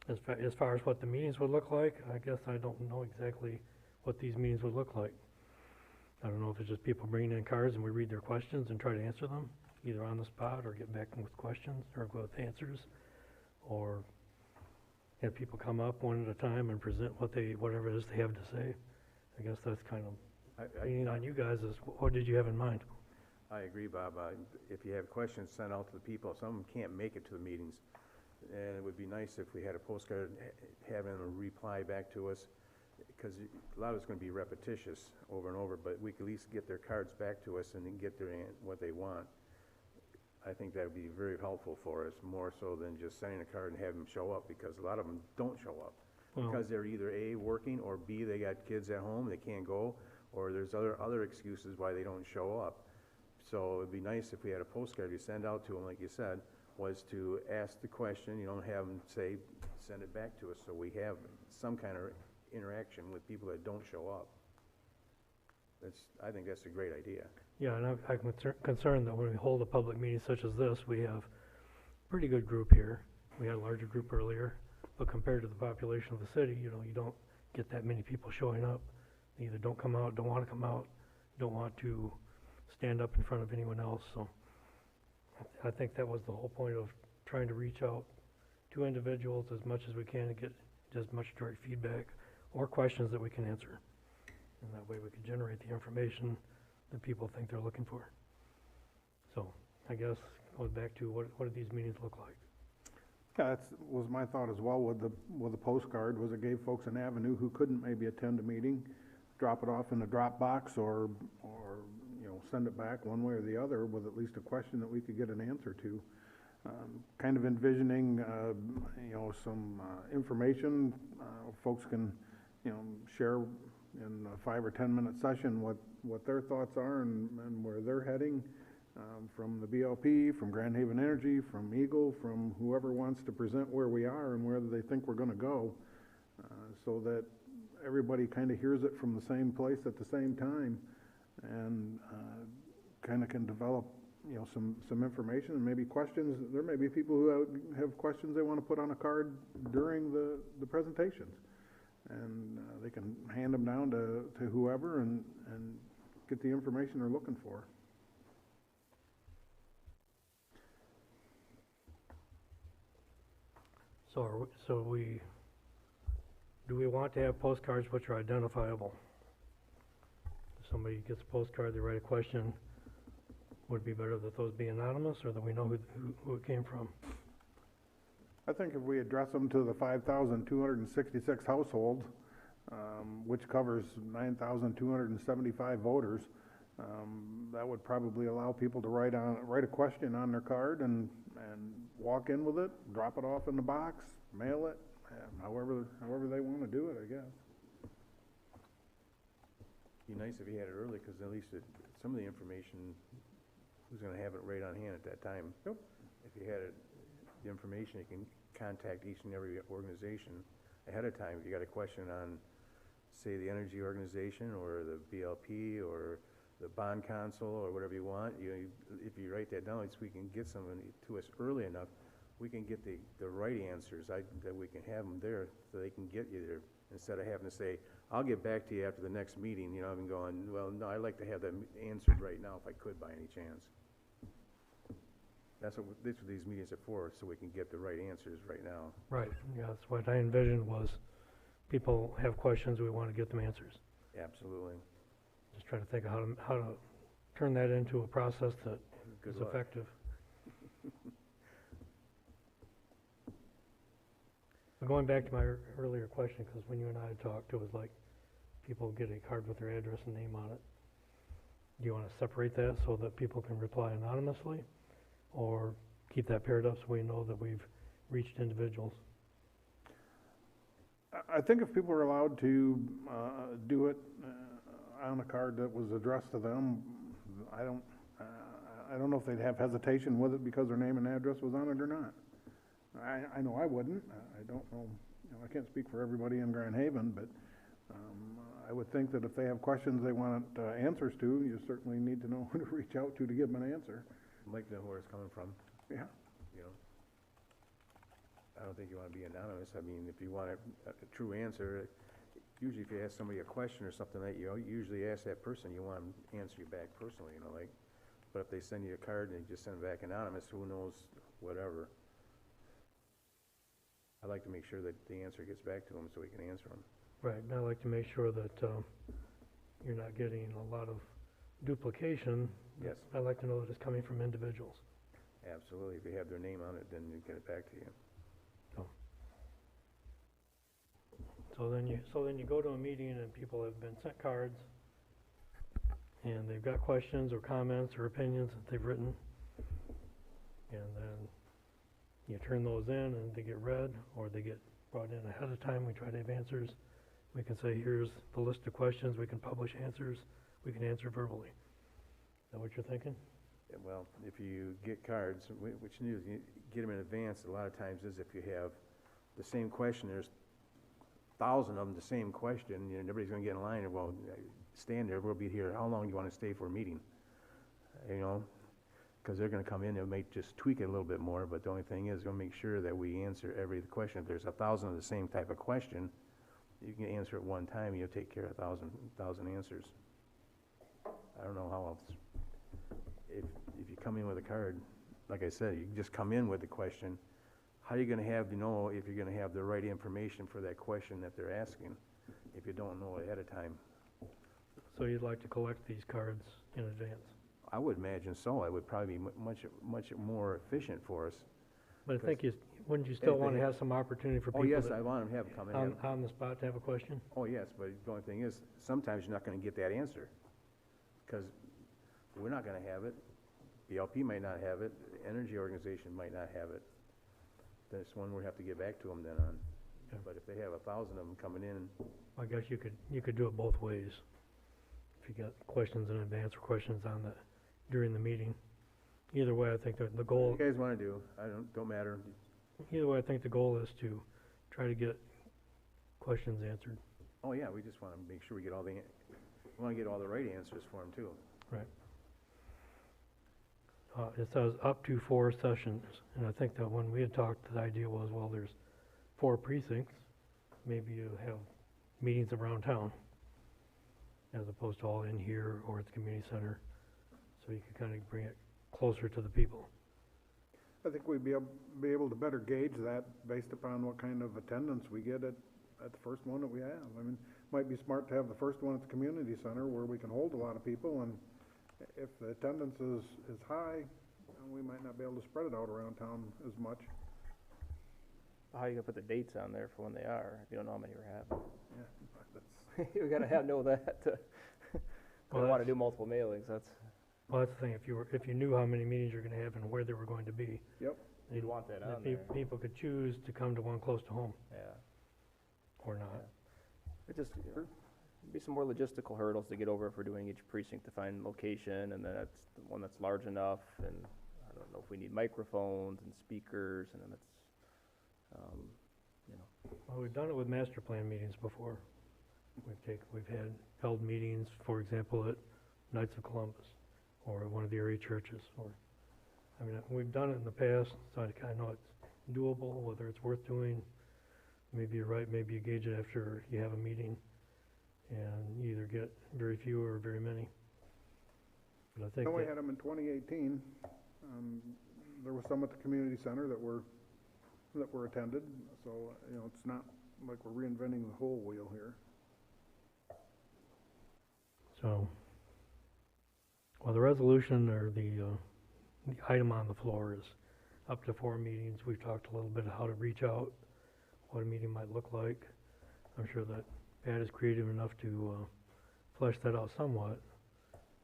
As far as what the meetings would look like, I guess I don't know exactly what these meetings would look like. I don't know if it's just people bringing in cards and we read their questions and try to answer them, either on the spot or get back with questions or go with answers, or have people come up one at a time and present whatever it is they have to say. I guess that's kind of leaning on you guys. Is what did you have in mind? I agree, Bob. If you have questions, send out to the people. Some of them can't make it to the meetings. And it would be nice if we had a postcard having them reply back to us, because a lot of it's going to be repetitious over and over, but we could at least get their cards back to us and then get what they want. I think that would be very helpful for us, more so than just sending a card and having them show up, because a lot of them don't show up. Because they're either A, working, or B, they got kids at home, they can't go, or there's other excuses why they don't show up. So it'd be nice if we had a postcard you send out to them, like you said, was to ask the question. You don't have them say, send it back to us, so we have some kind of interaction with people that don't show up. I think that's a great idea. Yeah, and I'm concerned that when we hold a public meeting such as this, we have a pretty good group here. We had a larger group earlier, but compared to the population of the city, you know, you don't get that many people showing up. They either don't come out, don't want to come out, don't want to stand up in front of anyone else. So I think that was the whole point of trying to reach out to individuals as much as we can to get as much direct feedback or questions that we can answer. And that way we can generate the information that people think they're looking for. So I guess going back to what do these meetings look like? Yeah, that was my thought as well with the postcard, was it gave folks an avenue who couldn't maybe attend a meeting, drop it off in a Dropbox or you know, send it back one way or the other with at least a question that we could get an answer to. Kind of envisioning, you know, some information folks can, you know, share in a 5 or 10 minute session what their thoughts are and where they're heading, from the BLP, from Grand Haven Energy, from Eagle, from whoever wants to present where we are and where they think we're going to go, so that everybody kind of hears it from the same place at the same time, and kind of can develop, you know, some information and maybe questions. There may be people who have questions they want to put on a card during the presentations, and they can hand them down to whoever and get the information they're looking for. So do we want to have postcards which are identifiable? If somebody gets a postcard, they write a question, would it be better that those be anonymous, or that we know who it came from? I think if we address them to the 5,266 households, which covers 9,275 voters, that would probably allow people to write a question on their card and walk in with it, drop it off in the box, mail it, however they want to do it, I guess. Be nice if you had it early, because at least some of the information, who's going to have it right on hand at that time? Yep. If you had the information, you can contact each and every organization ahead of time. If you got a question on, say, the energy organization or the BLP or the bond council or whatever you want, if you write that down, we can get someone to us early enough. We can get the right answers, that we can have them there so they can get you instead of having to say, I'll get back to you after the next meeting, you know, I've been going, well, no, I'd like to have that answered right now if I could by any chance. That's what these meetings are for, so we can get the right answers right now. Right, yeah, that's what I envisioned was people have questions, we want to get them answers. Absolutely. Just trying to think of how to turn that into a process that Good is luck. effective. But going back to my earlier question, because when you and I had talked, it was like people get a card with their address and name on it. Do you want to separate that so that people can reply anonymously? Or keep that paired up so we know that we've reached individuals? I think if people are allowed to do it on a card that was addressed to them, I don't know if they'd have hesitation with it because their name and address was on it or not. I know I wouldn't. I don't know. You know, I can't speak for everybody in Grand Haven, but I would think that if they have questions they want answers to, you certainly need to know who to reach out to give them an answer. I'd like to know where it's coming from. Yeah. You know, I don't think you want to be anonymous. I mean, if you want a true answer, usually if you ask somebody a question or something that you usually ask that person, you want them to answer you back personally, you know, like, but if they send you a card and you just send it back anonymous, who knows, whatever. I like to make sure that the answer gets back to them so we can answer them. Right, and I like to make sure that you're not getting a lot of duplication. Yes. I like to know that it's coming from individuals. Absolutely. If you have their name on it, then you get it back to you. So then you go to a meeting and people have been sent cards and they've got questions or comments or opinions that they've written. And then you turn those in and they get read or they get brought in ahead of time. We try to have answers. We can say, here's the list of questions. We can publish answers. We can answer verbally. Is that what you're thinking? Yeah, well, if you get cards, what you do is you get them in advance. A lot of times is if you have the same question, there's 1,000 of them, the same question, and everybody's going to get in line and, well, stand there, we'll be here. How long do you want to stay for a meeting? You know, because they're going to come in, they may just tweak it a little bit more, but the only thing is, we'll make sure that we answer every question. If there's 1,000 of the same type of question, you can answer it one time, you'll take care of 1,000 answers. I don't know how else. If you come in with a card, like I said, you just come in with the question, how are you going to have to know if you're going to have the right information for that question that they're asking if you don't know ahead of time? So you'd like to collect these cards in advance? I would imagine so. It would probably be much more efficient for us. But I think wouldn't you still want to have some opportunity for people Oh, yes, that I want them to have come in. on the spot to have a question? Oh, yes, but the only thing is, sometimes you're not going to get that answer because we're not going to have it. BLP might not have it. The energy organization might not have it. That's one we have to get back to them then on. Okay. But if they have 1,000 of them coming in, I guess you could do it both ways. If you got questions in advance or questions during the meeting. Either way, I think that the goal. what you guys want to do, don't matter. Either way, I think the goal is to try to get questions answered. Oh, yeah, we just want to make sure we want to get all the right answers for them too. Right. It says up to 4 sessions, and I think that when we had talked, the idea was, well, there's 4 precincts. Maybe you have meetings around town as opposed to all in here or at the community center, so you can kind of bring it closer to the people. I think we'd be able to better gauge that based upon what kind of attendance we get at the first one that we have. I mean, it might be smart to have the first one at the community center where we can hold a lot of people, and if the attendance is high, we might not be able to spread it out around town as much. How you gonna put the dates on there for when they are, if you don't know how many we're having? Yeah, We gotta know that. We wanna do multiple mailings, Well, that's the thing, if you knew how many meetings you're gonna have and where they were going to be. Yep. You'd want that on if there. people could choose to come to one close to home Yeah. or not. It just, be some more logistical hurdles to get over if we're doing each precinct to find location, and then that's the one that's large enough, and I don't know if we need microphones and speakers, and then it's, Well, we've done it with master plan meetings before. We've held meetings, for example, at Knights of Columbus, or at one of the area churches, we've done it in the past, so I kinda know it's doable, whether it's worth doing. maybe you're right, maybe you gauge it after you have a meeting, and you either get very few or very many. But I think No, we that, had them in 2018. There was some at the community center that were attended, so, it's not like we're reinventing the whole wheel here. so, well, the resolution or the item on the floor is up to 4 meetings. We've talked a little bit how to reach out, what a meeting might look like. I'm sure that Pat is creative enough to flesh that out somewhat.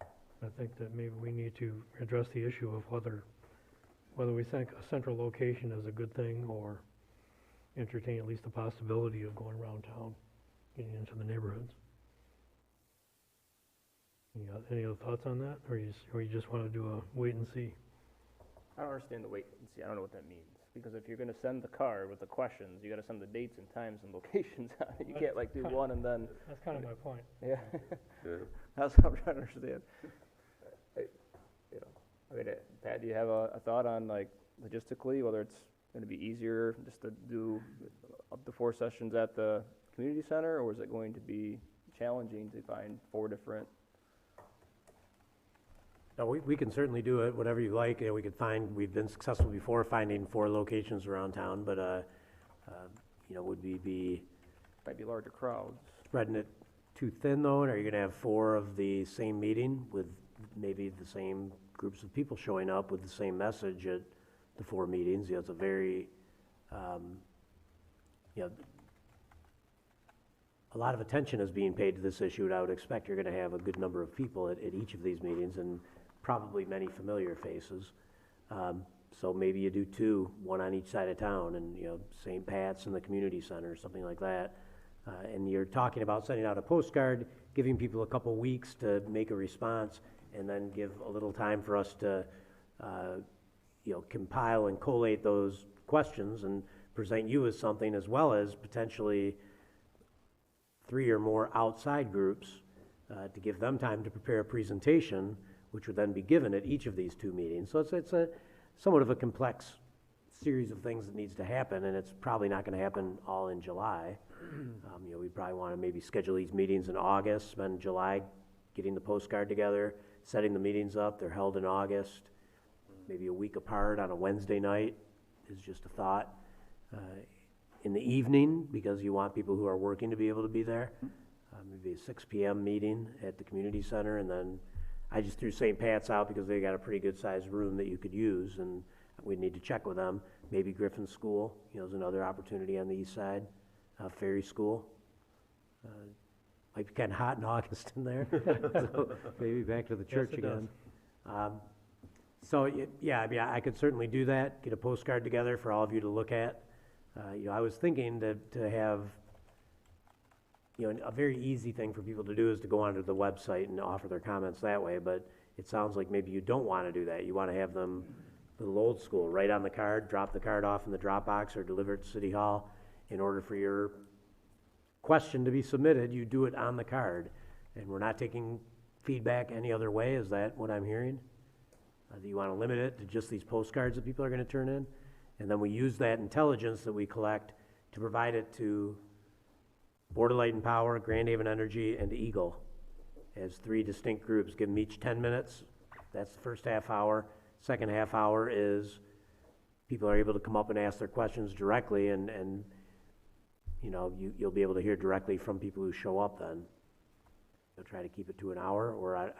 I think that maybe we need to address the issue of whether we think a central location is a good thing, or entertain at least the possibility of going around town, getting into the neighborhoods. Any other thoughts on that, or you just want to do a wait and see? I don't understand the wait and see. I don't know what that means. Because if you're gonna send the card with the questions, you gotta send the dates and times and locations on it. You can't like do one and then. That's kind of my point. Yeah. Yeah. That's what I'm trying to understand. Pat, do you have a thought on like logistically, whether it's gonna be easier just to do up to 4 sessions at the community center, or is it going to be challenging to find 4 different? No, we can certainly do it, whatever you like. We've been successful before finding 4 locations around town, but, would we be Might be larger crowds. spreading it too thin though? And are you gonna have 4 of the same meeting with maybe the same groups of people showing up with the same message at the 4 meetings? It's a very, a lot of attention is being paid to this issue, and I would expect you're gonna have a good number of people at each of these meetings, and probably many familiar faces. So maybe you do 2, one on each side of town, and, St. Pat's and the community center, something like that. And you're talking about sending out a postcard, giving people a couple weeks to make a response, and then give a little time for us to, compile and collate those questions and present you as something, as well as potentially 3 or more outside groups to give them time to prepare a presentation, which would then be given at each of these 2 meetings. So it's a somewhat of a complex series of things that needs to happen, and it's probably not going to happen all in July. We probably want to maybe schedule these meetings in August, spend July getting the postcard together, setting the meetings up. They're held in August, maybe a week apart on a Wednesday night is just a thought. In the evening, because you want people who are working to be able to be there, maybe a 6 p.m. meeting at the community center, and then I just threw St. Pat's out because they got a pretty good sized room that you could use, and we need to check with them. Maybe Griffin School, is another opportunity on the east side. Ferry School. Might be kind of hot in August in there, so maybe back to the church again. I could certainly do that, get a postcard together for all of you to look at. I was thinking to have, a very easy thing for people to do is to go onto the website and offer their comments that way, but it sounds like maybe you don't want to do that. You want to have them a little old school, write on the card, drop the card off in the drop box, or deliver it to City Hall. In order for your question to be submitted, you do it on the card, and we're not taking feedback any other way. Is that what I'm hearing? Do you want to limit it to just these postcards that people are going to turn in? And then we use that intelligence that we collect to provide it to Board of Light and Power, Grand Haven Energy, and Eagle as 3 distinct groups. Give them each 10 minutes. That's the first half hour. Second half hour is people are able to come up and ask their questions directly, and you'll be able to hear directly from people who show up then. They'll try to keep it to an hour, or I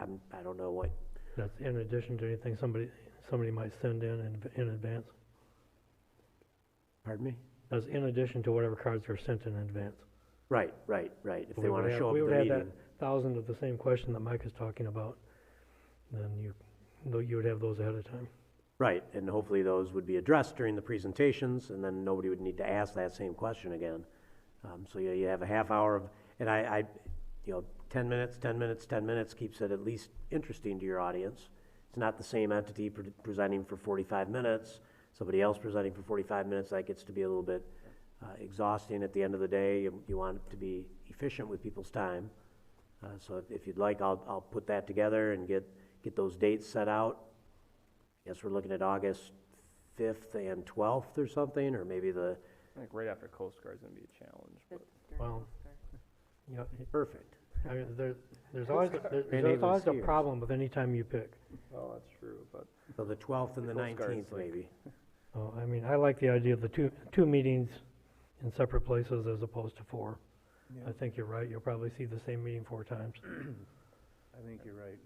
don't know what. That's in addition to anything somebody might send in advance? Pardon me? That's in addition to whatever cards are sent in advance. Right. If they want to show up at the meeting. We would have that 1,000 of the same question that Mike is talking about, then you would have those ahead of time. Right, and hopefully those would be addressed during the presentations, and then nobody would need to ask that same question again. So you have a half hour of, and I 10 minutes keeps it at least interesting to your audience. It's not the same entity presenting for 45 minutes, somebody else presenting for 45 minutes. That gets to be a little bit exhausting at the end of the day. You want it to be efficient with people's time. So if you'd like, I'll put that together and get those dates set out. I guess we're looking at August 5th and 12th or something, or maybe the I think right after Coast Guard's gonna be a challenge, but. Well, you know, Perfect. I mean, there's always, there's Haven's always a here. problem with any time you pick. Oh, that's true, but. So the 12th and the Coast Guard's 19th, like- maybe. So, I mean, I like the idea of the two meetings in separate places as opposed to 4. Yeah. I think you're right, you'll probably see the same meeting 4 times. I think you're right.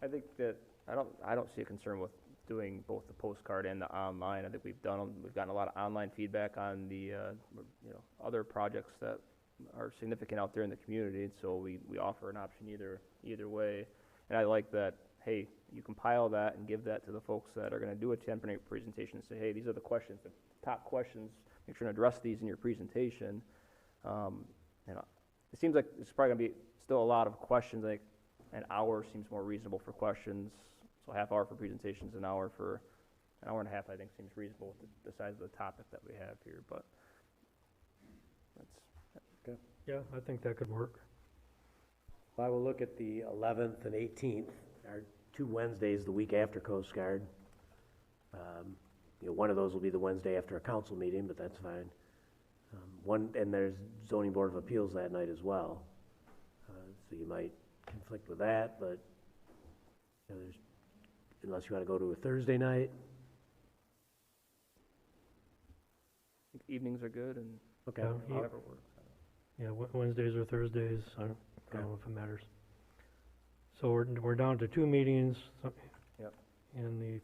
I think that, I don't see a concern with doing both the postcard and the online. I think we've gotten a lot of online feedback on the, other projects that are significant out there in the community, and so we offer an option either way. And I like that, hey, you compile that and give that to the folks that are gonna do a 10-minute presentation and say, hey, these are the questions, the top questions, make sure to address these in your presentation. It seems like it's probably gonna be still a lot of questions, like an hour seems more reasonable for questions, so a half hour for presentations, an hour and a half, I think seems reasonable with the size of the topic that we have here, but that's, Yeah, I think that could work. I will look at the 11th and 18th, our 2 Wednesdays the week after Coast Guard. One of those will be the Wednesday after a council meeting, but that's fine. And there's zoning board of appeals that night as well. So you might conflict with that, but unless you want to go to a Thursday night. I think evenings are good and Okay. whatever works. Yeah, Wednesdays or Thursdays, I don't know if it matters. So we're down to 2 meetings Yep. in the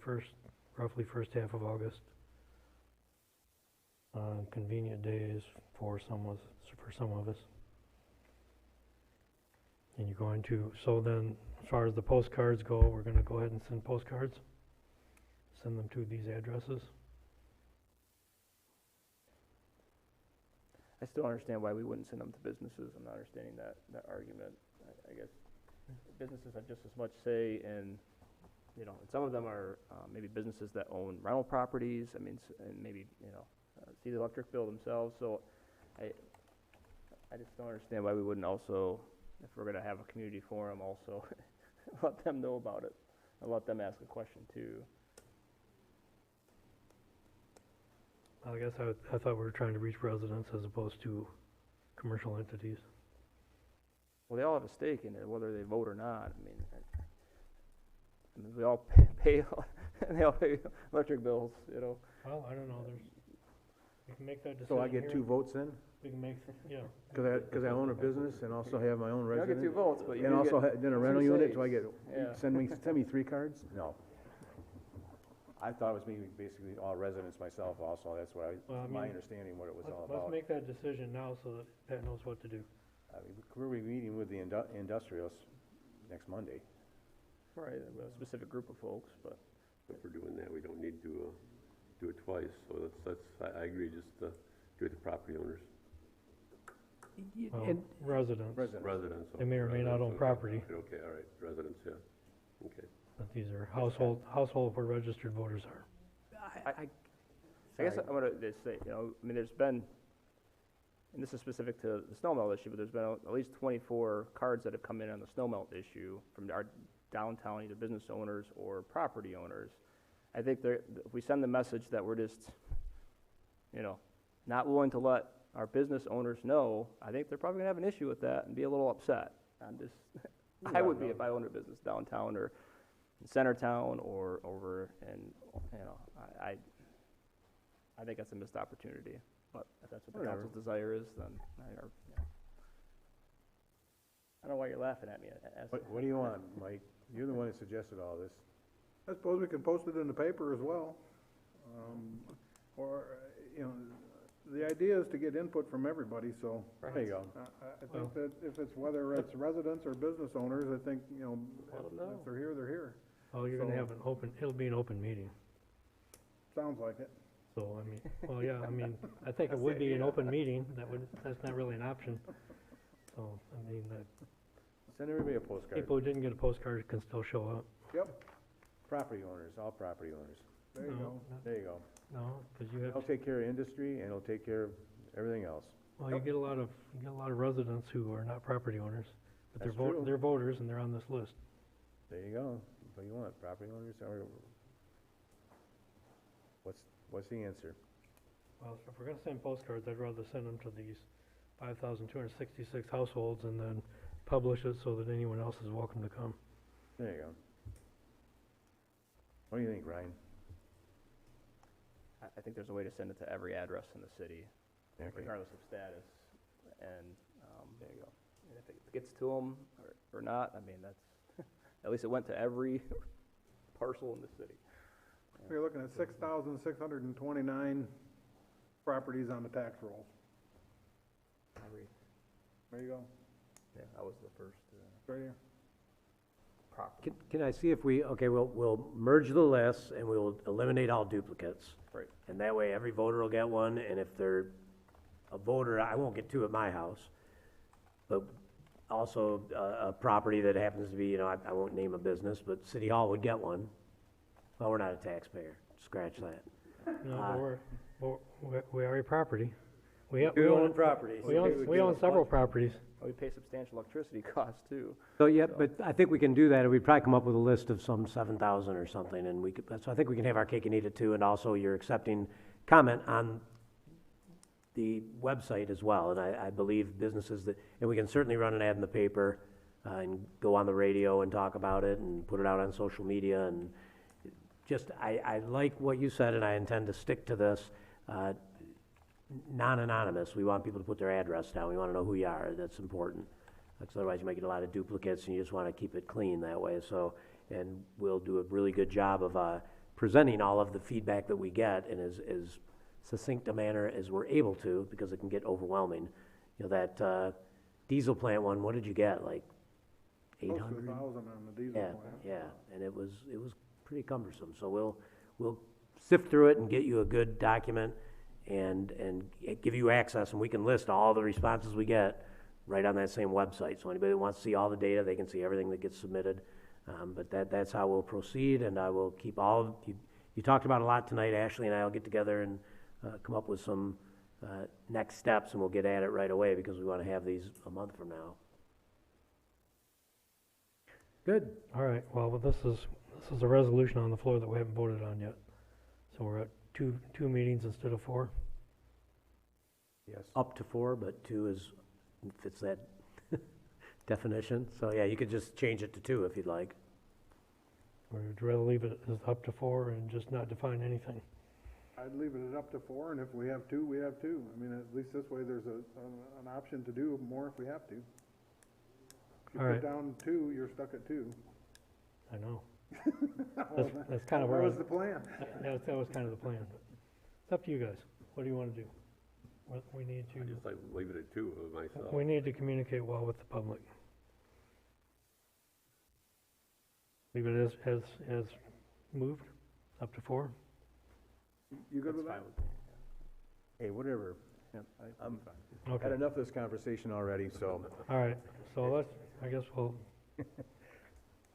roughly first half of August. Convenient days for some of us. And you're going to, so then, as far as the postcards go, we're gonna go ahead and send postcards. Send them to these addresses. I still understand why we wouldn't send them to businesses. I'm not understanding that argument. I guess businesses have just as much say in, and some of them are maybe businesses that own rental properties. I mean, and maybe, see the electric bill themselves. So I just don't understand why we wouldn't also, if we're gonna have a community forum, also let them know about it and let them ask a question too. I guess I thought we were trying to reach residents as opposed to commercial entities. Well, they all have a stake in it, whether they vote or not. I mean, we all pay they all pay electric bills, Well, I don't know, we can make that decision So I get here. 2 votes then? We can make, yeah. Because I own a business and also have my own You don't residence? get 2 votes, but you And do also get then a 2 rental unit, so I saves. get, Yeah. send me 3 cards? No. I thought it was maybe basically all residents myself also, that's what Well, I my mean, understanding what it was all Let's about. make that decision now so that Pat knows what to do. I mean, we're meeting with the industrials next Monday. Right, a specific group of folks, but. If we're doing that, we don't need to do it twice, so I agree, just do it to property owners. Well, And- residents, Residents. They may or may not own okay, property. Okay, all right, residents, yeah, okay. but these are household where registered voters are. I guess I'm gonna just say, there's been, and this is specific to the snow melt issue, but there's been at least 24 cards that have come in on the snow melt issue from our downtown, either business owners or property owners. I think if we send the message that we're just, not willing to let our business owners know, I think they're probably gonna have an issue with that and be a little upset. I would be if I owned a business downtown or in Centertown or over in, I think that's a missed opportunity. But if that's what the Whatever. council's desire is, then I don't know why you're laughing at me. What do you want, Mike? You're the one that suggested all this. I suppose we can post it in the paper as well. The idea is to get input from everybody, so. There you go. I think that if it's, whether it's residents or business owners, I think, no. if they're here, they're here. Oh, you're gonna So- have it'll be an open meeting. Sounds like it. So, I think it would be an open meeting, that's not really an option. So, Send everybody a postcard. people who didn't get a postcard can still show up. Yep, Property owners, all property owners. there you No, go. There you go. No, because you have, It'll take care of industry and it'll take care of everything else. well, you get a lot of residents who are not property owners, but That's true. they're voters and they're on this list. There you go. What do you want, property owners or what's the answer? Well, if we're gonna send postcards, I'd rather send them to these 5,266 households and then publish it so that anyone else is welcome to come. There you go. What do you think, Ryan? I think there's a way to send it to every address in the city, Okay. regardless of status. And, there you go. And if it gets to them or not, I mean, that's, at least it went to every parcel in the city. We're looking at 6,629 properties on the tax roll. There you go, Yeah, that was the first, right here. Can I see if we'll merge the lists and we'll eliminate all duplicates. Right. And that way, every voter will get one, and if they're a voter, I won't get two at my house. But also, a property that happens to be, I won't name a business, but City Hall would get one. Well, we're not a taxpayer, scratch that. No, but we are a property. We own properties. We own several properties. we pay substantial electricity costs too. So, yeah, but I think we can do that, and we'd probably come up with a list of some 7,000 or something, and so I think we can have our cake and eat it too, and also you're accepting comment on the website as well, and I believe businesses and we can certainly run an ad in the paper, and go on the radio and talk about it, and put it out on social media, and I like what you said, and I intend to stick to this, non-anonymous. We want people to put their address down. We want to know who you are. That's important. Because otherwise you might get a lot of duplicates and you just want to keep it clean that way. So, and we'll do a really good job of presenting all of the feedback that we get in as succinct a manner as we're able to, because it can get overwhelming. That diesel plant one, what did you get? Like 800? Close to 1,000 on the diesel plant. Yeah, and it was pretty cumbersome. So we'll sift through it and get you a good document and give you access, and we can list all the responses we get right on that same website. So anybody that wants to see all the data, they can see everything that gets submitted. But that's how we'll proceed, and I will keep all of you talked about a lot tonight. Ashley and I will get together and come up with some next steps, and we'll get at it right away because we want to have these a month from now. Good. All right, well, this is a resolution on the floor that we haven't voted on yet. So we're at two meetings instead of 4? Yes. Up to 4, but 2 fits that definition. So yeah, you could just change it to 2 if you'd like. Or would you rather leave it as up to 4 and just not define anything? I'd leave it at up to 4, and if we have 2, we have 2. I mean, at least this way there's an option to do more if we have to. If you All put right. down 2, you're stuck at 2. I know. Well, That's kind of that where was the plan. That was kind of the plan. It's up to you guys. What do you want to do? We need I just like to leave it at 2 myself. we need to communicate well with the public. Leave it as moved, up to 4? You good with that? Hey, whatever. I'm Okay. had enough of this conversation already, so All right, so I guess we'll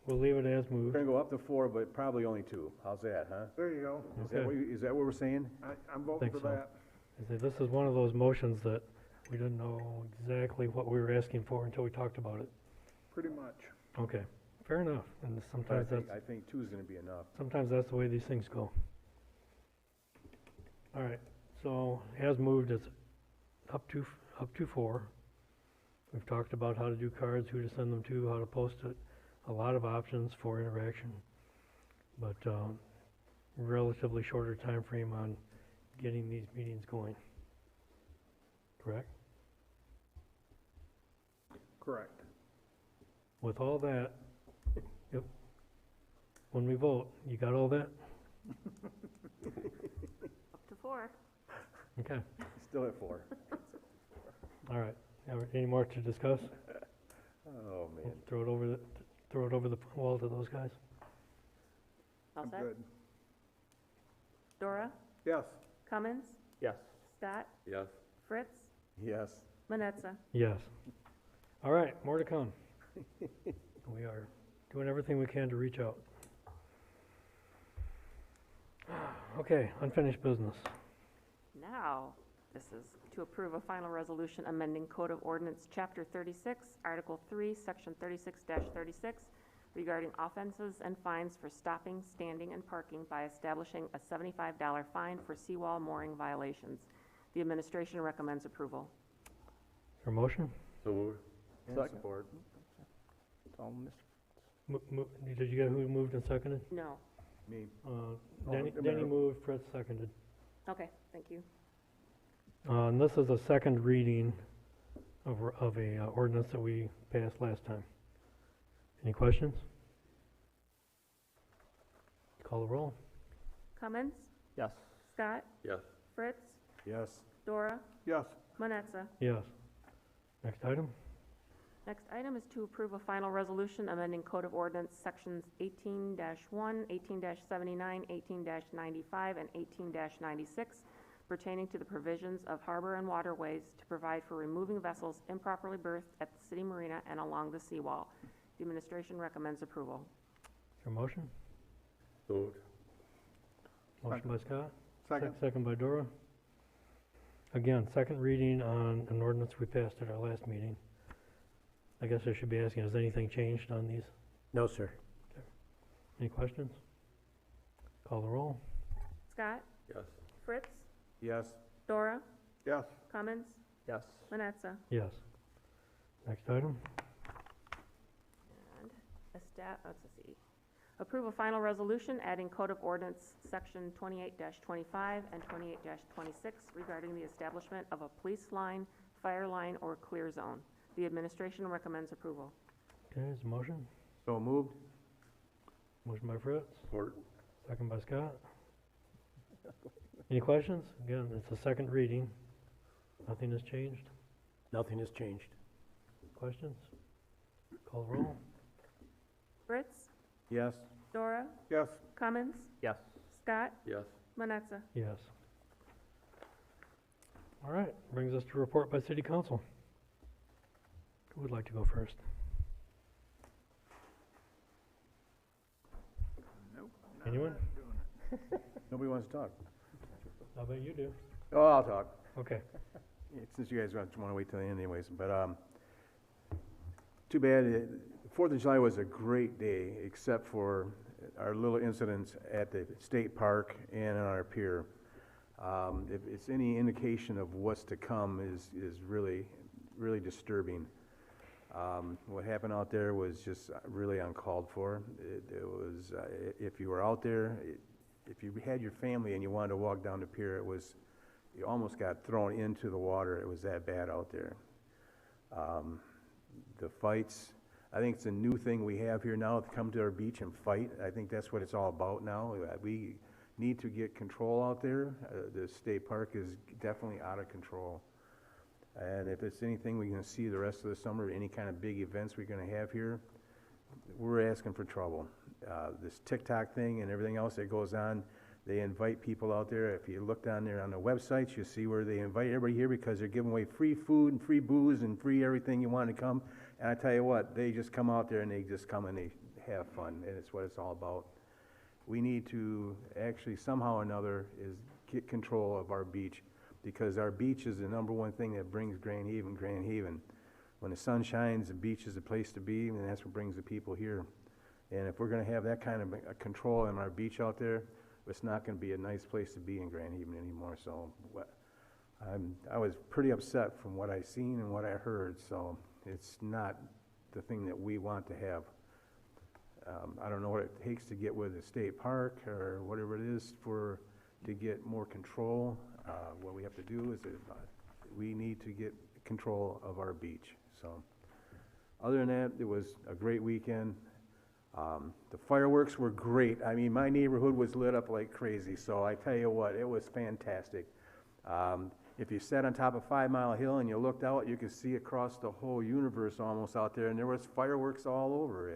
leave it as we're moved. gonna go up to 4, but probably only 2. How's that, huh? There you go. Is that what we're saying? I'm voting Think for so. that. I say this is one of those motions that we didn't know exactly what we were asking for until we talked about it. Pretty much. Okay, fair enough. And But sometimes I think 2 is gonna be enough. sometimes that's the way these things go. All right, so as moved, it's up to 4. We've talked about how to do cards, who to send them to, how to post it, a lot of options for interaction, but relatively shorter time frame on getting these meetings going. Correct? Correct. With all that, yep. When we vote, you got all that? Up to 4. Okay, Still at 4. all right. Any more to discuss? Oh, man. Throw it over the wall to those guys? All I'm set? good. Dora? Yes. Cummins? Yes. Scott? Yes. Fritz? Yes. Manetza? Yes. All right, more to come. We are doing everything we can to reach out. Okay, unfinished business. Now, this is to approve a final resolution amending Code of Ordinance, Chapter 36, Article 3, Section 36-36, regarding offenses and fines for stopping, standing, and parking by establishing a $75 fine for seawall mooring violations. The administration recommends approval. Is there a motion? So moved. Second. Support. Did you get who moved and seconded? No. Me. Danny moved, Fred seconded. Okay, thank you. And this is a second reading of a ordinance that we passed last time. Any questions? Call the roll. Cummins? Yes. Scott? Yes. Fritz? Yes. Dora? Yes. Manetza? Yes. Next item? Next item is to approve a final resolution amending Code of Ordinance Sections 18-1, 18-79, 18-95, and 18-96 pertaining to the provisions of harbor and waterways to provide for removing vessels improperly berthed at the city marina and along the seawall. The administration recommends approval. Is there a motion? So moved. Motion by Scott. Second. Second by Dora. Again, second reading on an ordinance we passed at our last meeting. I guess I should be asking, has anything changed on these? No, sir. Any questions? Call the roll. Scott? Yes. Fritz? Yes. Dora? Yes. Cummins? Yes. Manetza? Yes. Next item? And let's see. Approve a final resolution adding Code of Ordinance Section 28-25 and 28-26 regarding the establishment of a police line, fire line, or clear zone. The administration recommends approval. Okay, is a motion? So moved. Motion by Fritz, Support. second by Scott. Any questions? Again, it's a second reading. Nothing has changed. Nothing has changed. Questions? Call the roll. Fritz? Yes. Dora? Yes. Cummins? Yes. Scott? Yes. Manetza? Yes. All right, brings us to report by city council. Who would like to go first? Anyone? Nobody wants to talk. How about you do? Oh, I'll talk. Okay. Since you guys want to wait till the end anyways, but, too bad, 4th of July was a great day, except for our little incidents at the state park and on our pier. If it's any indication of what's to come is really, really disturbing. What happened out there was just really uncalled for. It was, if you were out there, if you had your family and you wanted to walk down the pier, you almost got thrown into the water. It was that bad out there. The fights, I think it's a new thing we have here now, to come to our beach and fight. I think that's what it's all about now. We need to get control out there. The state park is definitely out of control. And if it's anything we can see the rest of the summer, any kind of big events we're going to have here, we're asking for trouble. This TikTok thing and everything else that goes on, they invite people out there. If you look down there on the websites, you see where they invite everybody here because they're giving away free food and free booze and free everything you want to come. And I tell you what, they just come out there and they just come and they have fun, and it's what it's all about. We need to actually somehow or another get control of our beach, because our beach is the #1 thing that brings Grand Haven. When the sun shines, the beach is the place to be, and that's what brings the people here. And if we're going to have that kind of a control in our beach out there, it's not going to be a nice place to be in Grand Haven anymore. So I was pretty upset from what I seen and what I heard, so it's not the thing that we want to have. I don't know what it takes to get with the state park or whatever it is to get more control. What we have to do is we need to get control of our beach. So other than that, it was a great weekend. The fireworks were great. I mean, my neighborhood was lit up like crazy, so I tell you what, it was fantastic. If you sat on top of 5 Mile Hill and you looked out, you could see across the whole universe almost out there, and there was fireworks all over.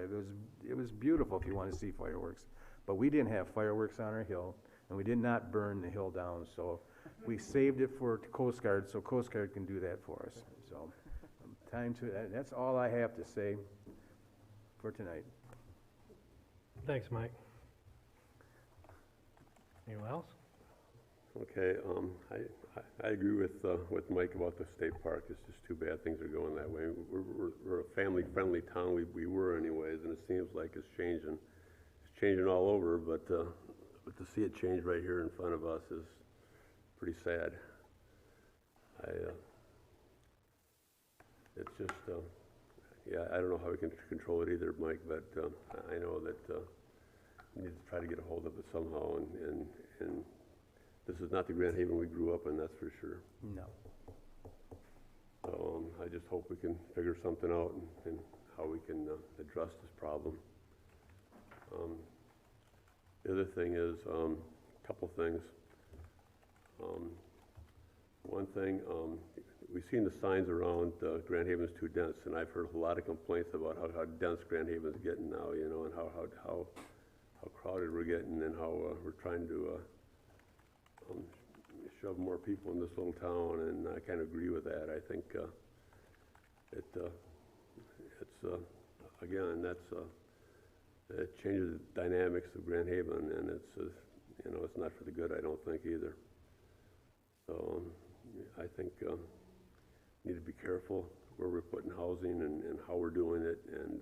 It was beautiful if you want to see fireworks. But we didn't have fireworks on our hill, and we did not burn the hill down, so we saved it for Coast Guard, so Coast Guard can do that for us. So that's all I have to say for tonight. Thanks, Mike. Anyone else? Okay, I agree with Mike about the state park. It's just too bad things are going that way. We're a family-friendly town. We were anyways, and it seems like it's changing. It's changing all over, but to see it change right here in front of us is pretty sad. it's just, yeah, I don't know how we can control it either, Mike, but I know that we need to try to get a hold of it somehow, and this is not the Grand Haven we grew up in, that's for sure. No. So I just hope we can figure something out and how we can address this problem. The other thing is, a couple things. One thing, we've seen the signs around Grand Haven's too dense, and I've heard a lot of complaints about how dense Grand Haven's getting now, you know, and how crowded we're getting, and how we're trying to shove more people in this little town, and I kind of agree with that. I think again, it changes the dynamics of Grand Haven, and it's you know, it's not for the good, I don't think either. So I think we need to be careful where we're putting housing and how we're doing it, and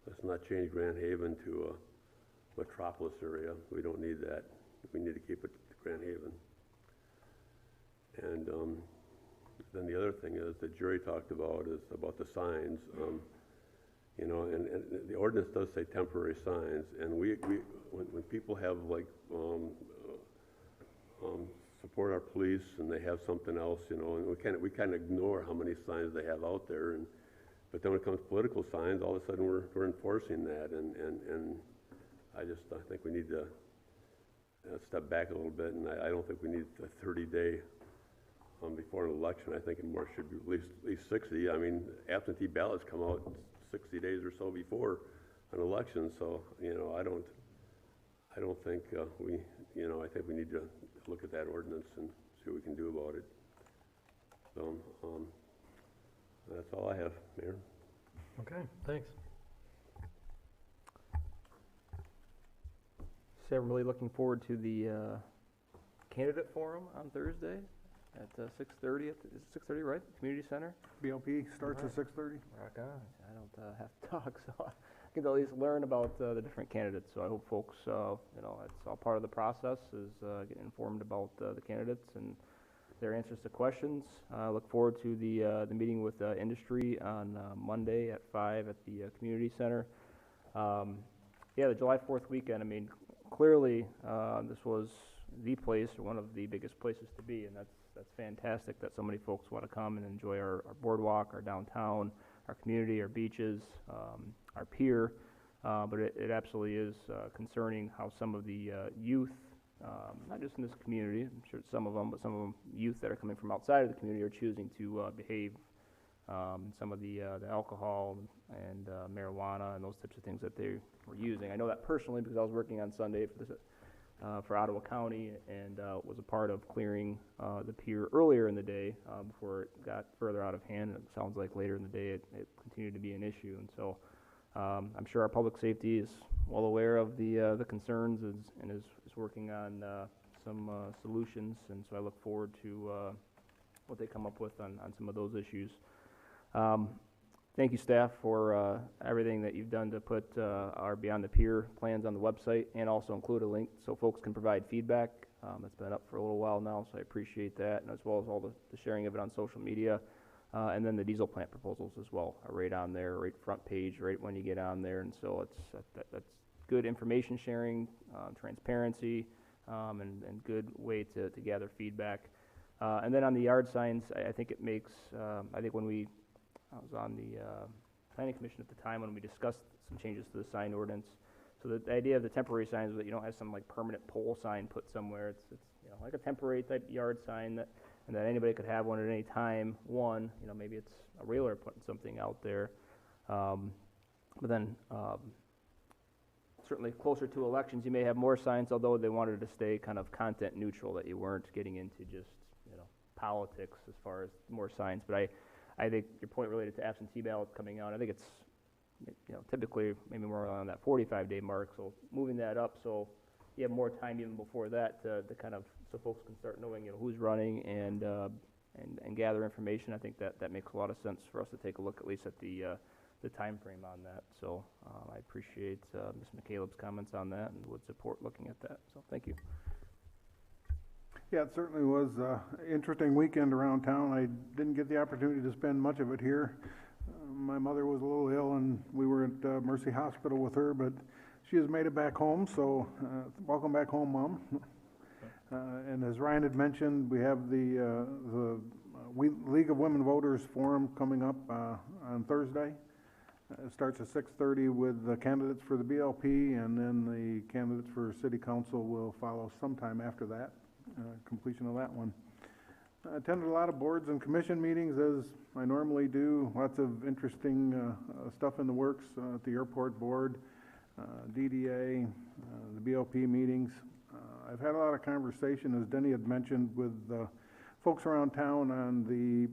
let's not change Grand Haven to a metropolis area. We don't need that. We need to keep it Grand Haven. And then the other thing is that Jerry talked about is about the signs. You know, and the ordinance does say temporary signs, and when people have like support our police and they have something else, you know, and we kind of ignore how many signs they have out there, but then when it comes to political signs, all of a sudden we're enforcing that, and I think we need to step back a little bit, and I don't think we need a 30-day before an election. I think it more should be at least 60. I mean, absentee ballots come out 60 days or so before an election, so you know, I don't think I think we need to look at that ordinance and see what we can do about it. So that's all I have, Mayor. Okay, thanks. So I'm really looking forward to the candidate forum on Thursday at 6:30. Is it 6:30, right? Community Center. BLP starts at 6:30. Rock on. I don't have to talk, so I can at least learn about the different candidates. So I hope folks, you know, it's all part of the process, is getting informed about the candidates and their answers to questions. I look forward to the meeting with industry on Monday at 5 at the community center. Yeah, the July 4th weekend. I mean, clearly this was the place, or one of the biggest places to be, and that's fantastic that so many folks want to come and enjoy our boardwalk, our downtown, our community, our beaches, our pier. But it absolutely is concerning how some of the youth, not just in this community, I'm sure some of them, but some of them youth that are coming from outside of the community are choosing to behave. Some of the alcohol and marijuana and those types of things that they were using. I know that personally because I was working on Sunday for Ottawa County, and was a part of clearing the pier earlier in the day before it got further out of hand. And it sounds like later in the day it continued to be an issue, and so I'm sure our public safety is well aware of the concerns and is working on some solutions, and so I look forward to what they come up with on some of those issues. Thank you, staff, for everything that you've done to put our Beyond the Pier plans on the website, and also include a link so folks can provide feedback. It's been up for a little while now, so I appreciate that, and as well as all the sharing of it on social media. And then the diesel plant proposals as well are right on there, right front page, right when you get on there, and so that's good information sharing, transparency, and good way to gather feedback. And then on the yard signs, I think it makes, I think when I was on the planning commission at the time when we discussed some changes to the sign ordinance. So the idea of the temporary signs is that you don't have some like permanent pole sign put somewhere. It's you know, like a temporary type yard sign and that anybody could have one at any time. One, you know, maybe it's a railer putting something out there. But then certainly closer to elections, you may have more signs, although they wanted to stay kind of content neutral, that you weren't getting into just, you know, politics as far as more signs. But I think your point related to absentee ballots coming out, I think it's, you know, typically maybe more on that 45-day mark, so moving that up so you have more time even before that to kind of, so folks can start knowing, you know, who's running and gather information. I think that makes a lot of sense for us to take a look at least at the time frame on that. So I appreciate Ms. McCaleb's comments on that and would support looking at that. So thank you. Yeah, it certainly was an interesting weekend around town. I didn't get the opportunity to spend much of it here. My mother was a little ill, and we were at Mercy Hospital with her, but she has made it back home, so welcome back home, Mom. And as Ryan had mentioned, we have the League of Women Voters Forum coming up on Thursday. It starts at 6:30 with the candidates for the BLP, and then the candidates for City Council will follow sometime after that, completion of that one. I attended a lot of boards and commission meetings, as I normally do. Lots of interesting stuff in the works at the airport board, DDA, the BLP meetings. I've had a lot of conversation, as Denny had mentioned, with folks around town on the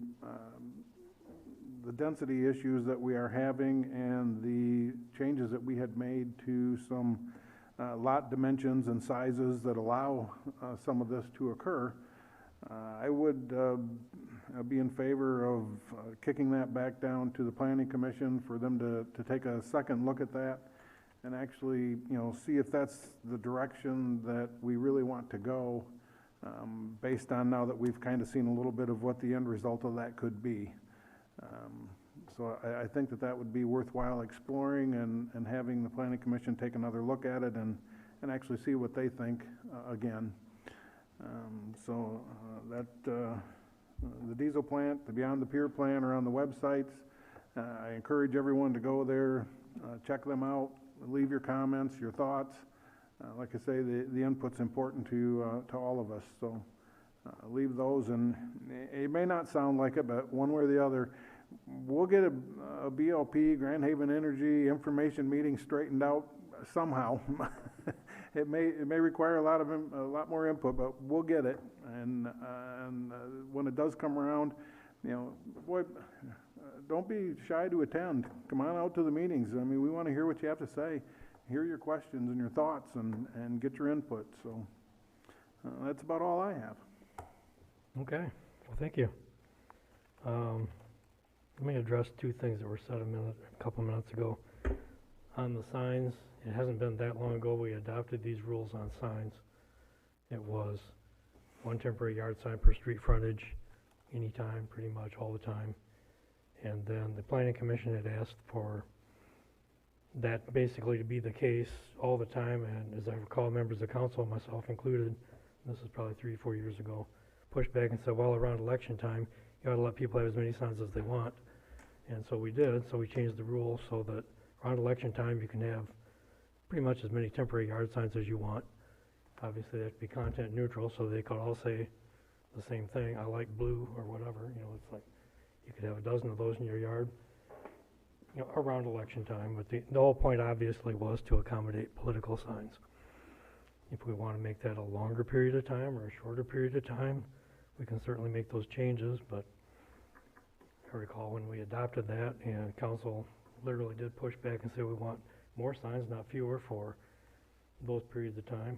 density issues that we are having and the changes that we had made to some lot dimensions and sizes that allow some of this to occur. I would be in favor of kicking that back down to the Planning Commission for them to take a second look at that and actually, see if that's the direction that we really want to go, based on now that we've kind of seen a little bit of what the end result of that could be. So I think that would be worthwhile exploring and having the Planning Commission take another look at it and actually see what they think again. The diesel plant, the Beyond the Pier plan are on the websites. I encourage everyone to go there, check them out, leave your comments, your thoughts. Like I say, the input's important to all of us, so leave those. And it may not sound like it, but one way or the other, we'll get a BLP, Grand Haven Energy information meeting straightened out somehow. It may require a lot more input, but we'll get it. And when it does come around, don't be shy to attend. Come on out to the meetings. I mean, we want to hear what you have to say, hear your questions and your thoughts, and get your input. So that's about all I have. Okay, well, thank you. Let me address two things that were said a couple minutes ago. On the signs, it hasn't been that long ago we adopted these rules on signs. It was one temporary yard sign per street frontage, anytime, pretty much all the time. And then the Planning Commission had asked for that basically to be the case all the time, and as I recall, members of council, myself included, this is probably 3-4 years ago, pushed back and said, well, around election time, you ought to let people have as many signs as they want. And so we did, so we changed the rules so that around election time you can have pretty much as many temporary yard signs as you want. Obviously they have to be content neutral, so they could all say the same thing, I like blue or whatever, it's like you could have a dozen of those in your yard, around election time. But the whole point obviously was to accommodate political signs. If we want to make that a longer period of time or a shorter period of time, we can certainly make those changes, but I recall when we adopted that, and council literally did push back and say we want more signs, not fewer, for those periods of time.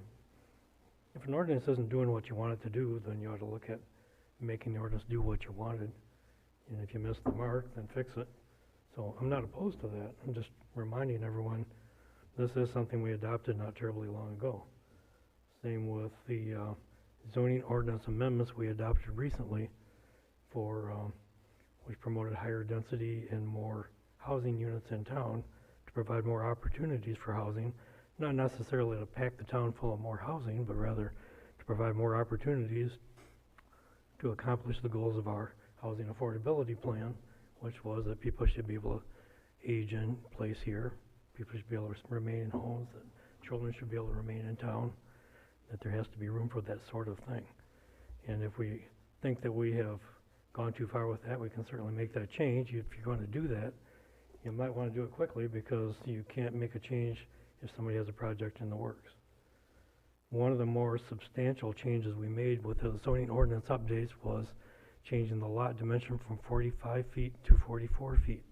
If an ordinance isn't doing what you want it to do, then you ought to look at making the ordinance do what you wanted. And if you miss the mark, then fix it. So I'm not opposed to that. I'm just reminding everyone this is something we adopted not terribly long ago. Same with the zoning ordinance amendments we adopted recently for which promoted higher density and more housing units in town to provide more opportunities for housing, not necessarily to pack the town full of more housing, but rather to provide more opportunities to accomplish the goals of our housing affordability plan, which was that people should be able to age in place here, people should be able to remain in homes, that children should be able to remain in town, that there has to be room for that sort of thing. And if we think that we have gone too far with that, we can certainly make that change. If you're going to do that, you might want to do it quickly, because you can't make a change if somebody has a project in the works. One of the more substantial changes we made with the zoning ordinance updates was changing the lot dimension from 45 feet to 44 feet.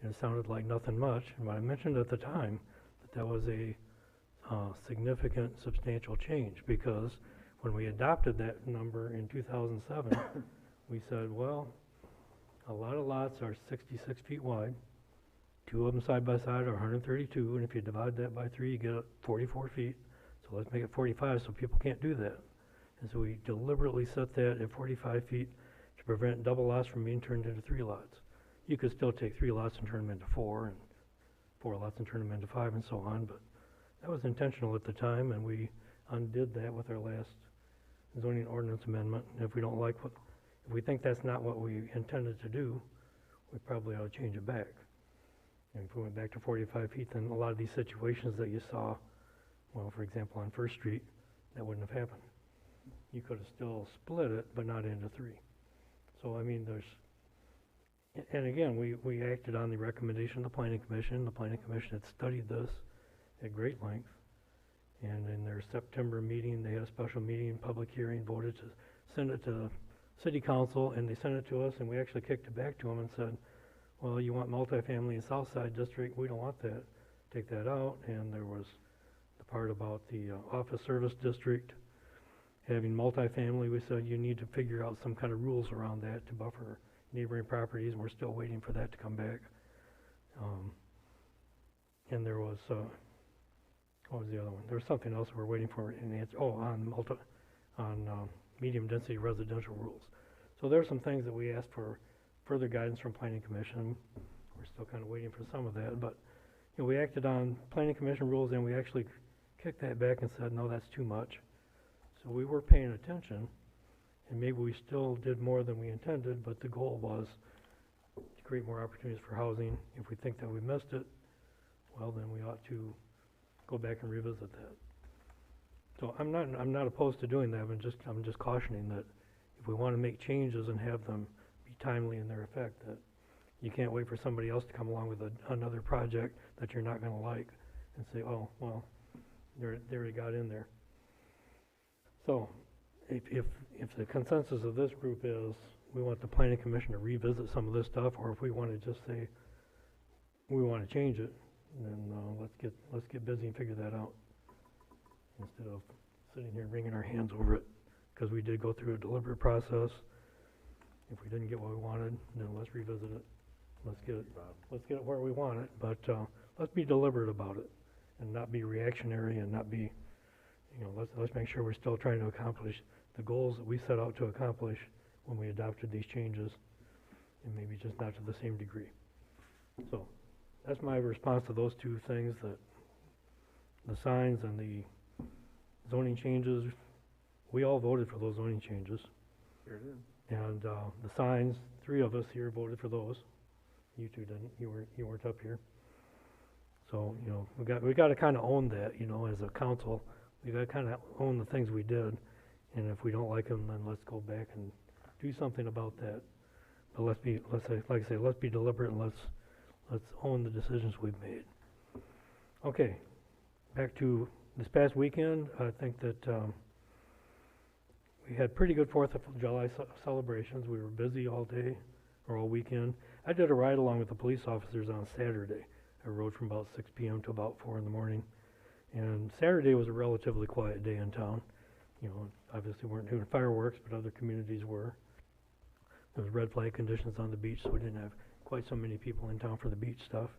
And it sounded like nothing much, but I mentioned at the time that was a significant, substantial change, because when we adopted that number in 2007, we said, well, a lot of lots are 66 feet wide, two of them side by side are 132, and if you divide that by 3, you get 44 feet. So let's make it 45 so people can't do that. And so we deliberately set that at 45 feet to prevent double lots from being turned into 3 lots. You could still take 3 lots and turn them into 4, and 4 lots and turn them into 5, and so on, but that was intentional at the time, and we undid that with our last zoning ordinance amendment. And if we don't like what, if we think that's not what we intended to do, we probably ought to change it back. And if we went back to 45 feet, then a lot of these situations that you saw, well, for example, on First Street, that wouldn't have happened. You could have still split it, but not into 3. So, I mean, there's, and again, we acted on the recommendation of the Planning Commission. The Planning Commission had studied this at great length. And in their September meeting, they had a special meeting, public hearing, voted to send it to the City Council, and they sent it to us, and we actually kicked it back to them and said, well, you want multifamily in Southside District, we don't want that, take that out. And there was the part about the office service district having multifamily. We said you need to figure out some kind of rules around that to buffer neighboring properties, and we're still waiting for that to come back. And there was, what was the other one? There was something else we're waiting for an answer. Oh, on medium density residential rules. So there are some things that we asked for further guidance from Planning Commission. We're still kind of waiting for some of that, but you know, we acted on Planning Commission rules, and we actually kicked that back and said, no, that's too much. So we were paying attention, and maybe we still did more than we intended, but the goal was to create more opportunities for housing. If we think that we missed it, well, then we ought to go back and revisit that. So I'm not opposed to doing that. I'm just cautioning that if we want to make changes and have them be timely in their effect, that you can't wait for somebody else to come along with another project that you're not going to like and say, oh, well, they already got in there. So if the consensus of this group is we want the Planning Commission to revisit some of this stuff, or if we want to just say we want to change it, then let's get busy and figure that out instead of sitting here wringing our hands over it, because we did go through a deliberate process. If we didn't get what we wanted, then let's revisit it. Let's get it where we want it, but let's be deliberate about it and not be reactionary and not be, you know, let's make sure we're still trying to accomplish the goals that we set out to accomplish when we adopted these changes, and maybe just not to the same degree. So that's my response to those two things, that the signs and the zoning changes. We all voted for those zoning changes. Sure did. And the signs, 3 of us here voted for those. You 2 didn't. You weren't up here. So, you know, we got to kind of own that, you know, as a council. We got to kind of own the things we did. And if we don't like them, then let's go back and do something about that. But let's be deliberate, and let's own the decisions we've made. Okay, back to this past weekend. I think that we had pretty good 4th of July celebrations. We were busy all day or all weekend. I did a ride along with the police officers on Saturday. I rode from about 6 p.m. to about 4 in the morning. And Saturday was a relatively quiet day in town. You know, obviously weren't doing fireworks, but other communities were. There was red flag conditions on the beach, so we didn't have quite so many people in town for the beach stuff.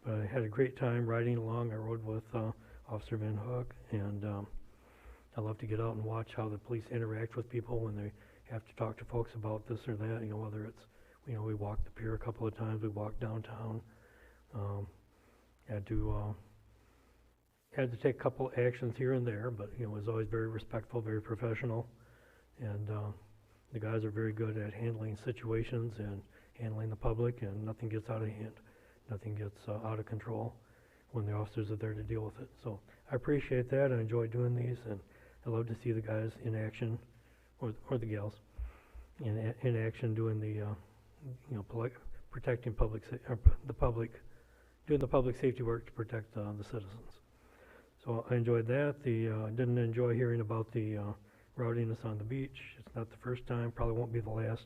But I had a great time riding along. I rode with Officer Van Hook, and I love to get out and watch how the police interact with people when they have to talk to folks about this or that, you know, whether it's, you know, we walked the pier a couple of times, we walked downtown. Had to take a couple actions here and there, but, you know, it was always very respectful, very professional. And the guys are very good at handling situations and handling the public, and nothing gets out of hand. Nothing gets out of control when the officers are there to deal with it. So I appreciate that. I enjoy doing these, and I love to see the guys in action, or the gals, in action doing the, you know, protecting the public, doing the public safety work to protect the citizens. So I enjoyed that. I didn't enjoy hearing about the rowdiness on the beach. It's not the first time, probably won't be the last.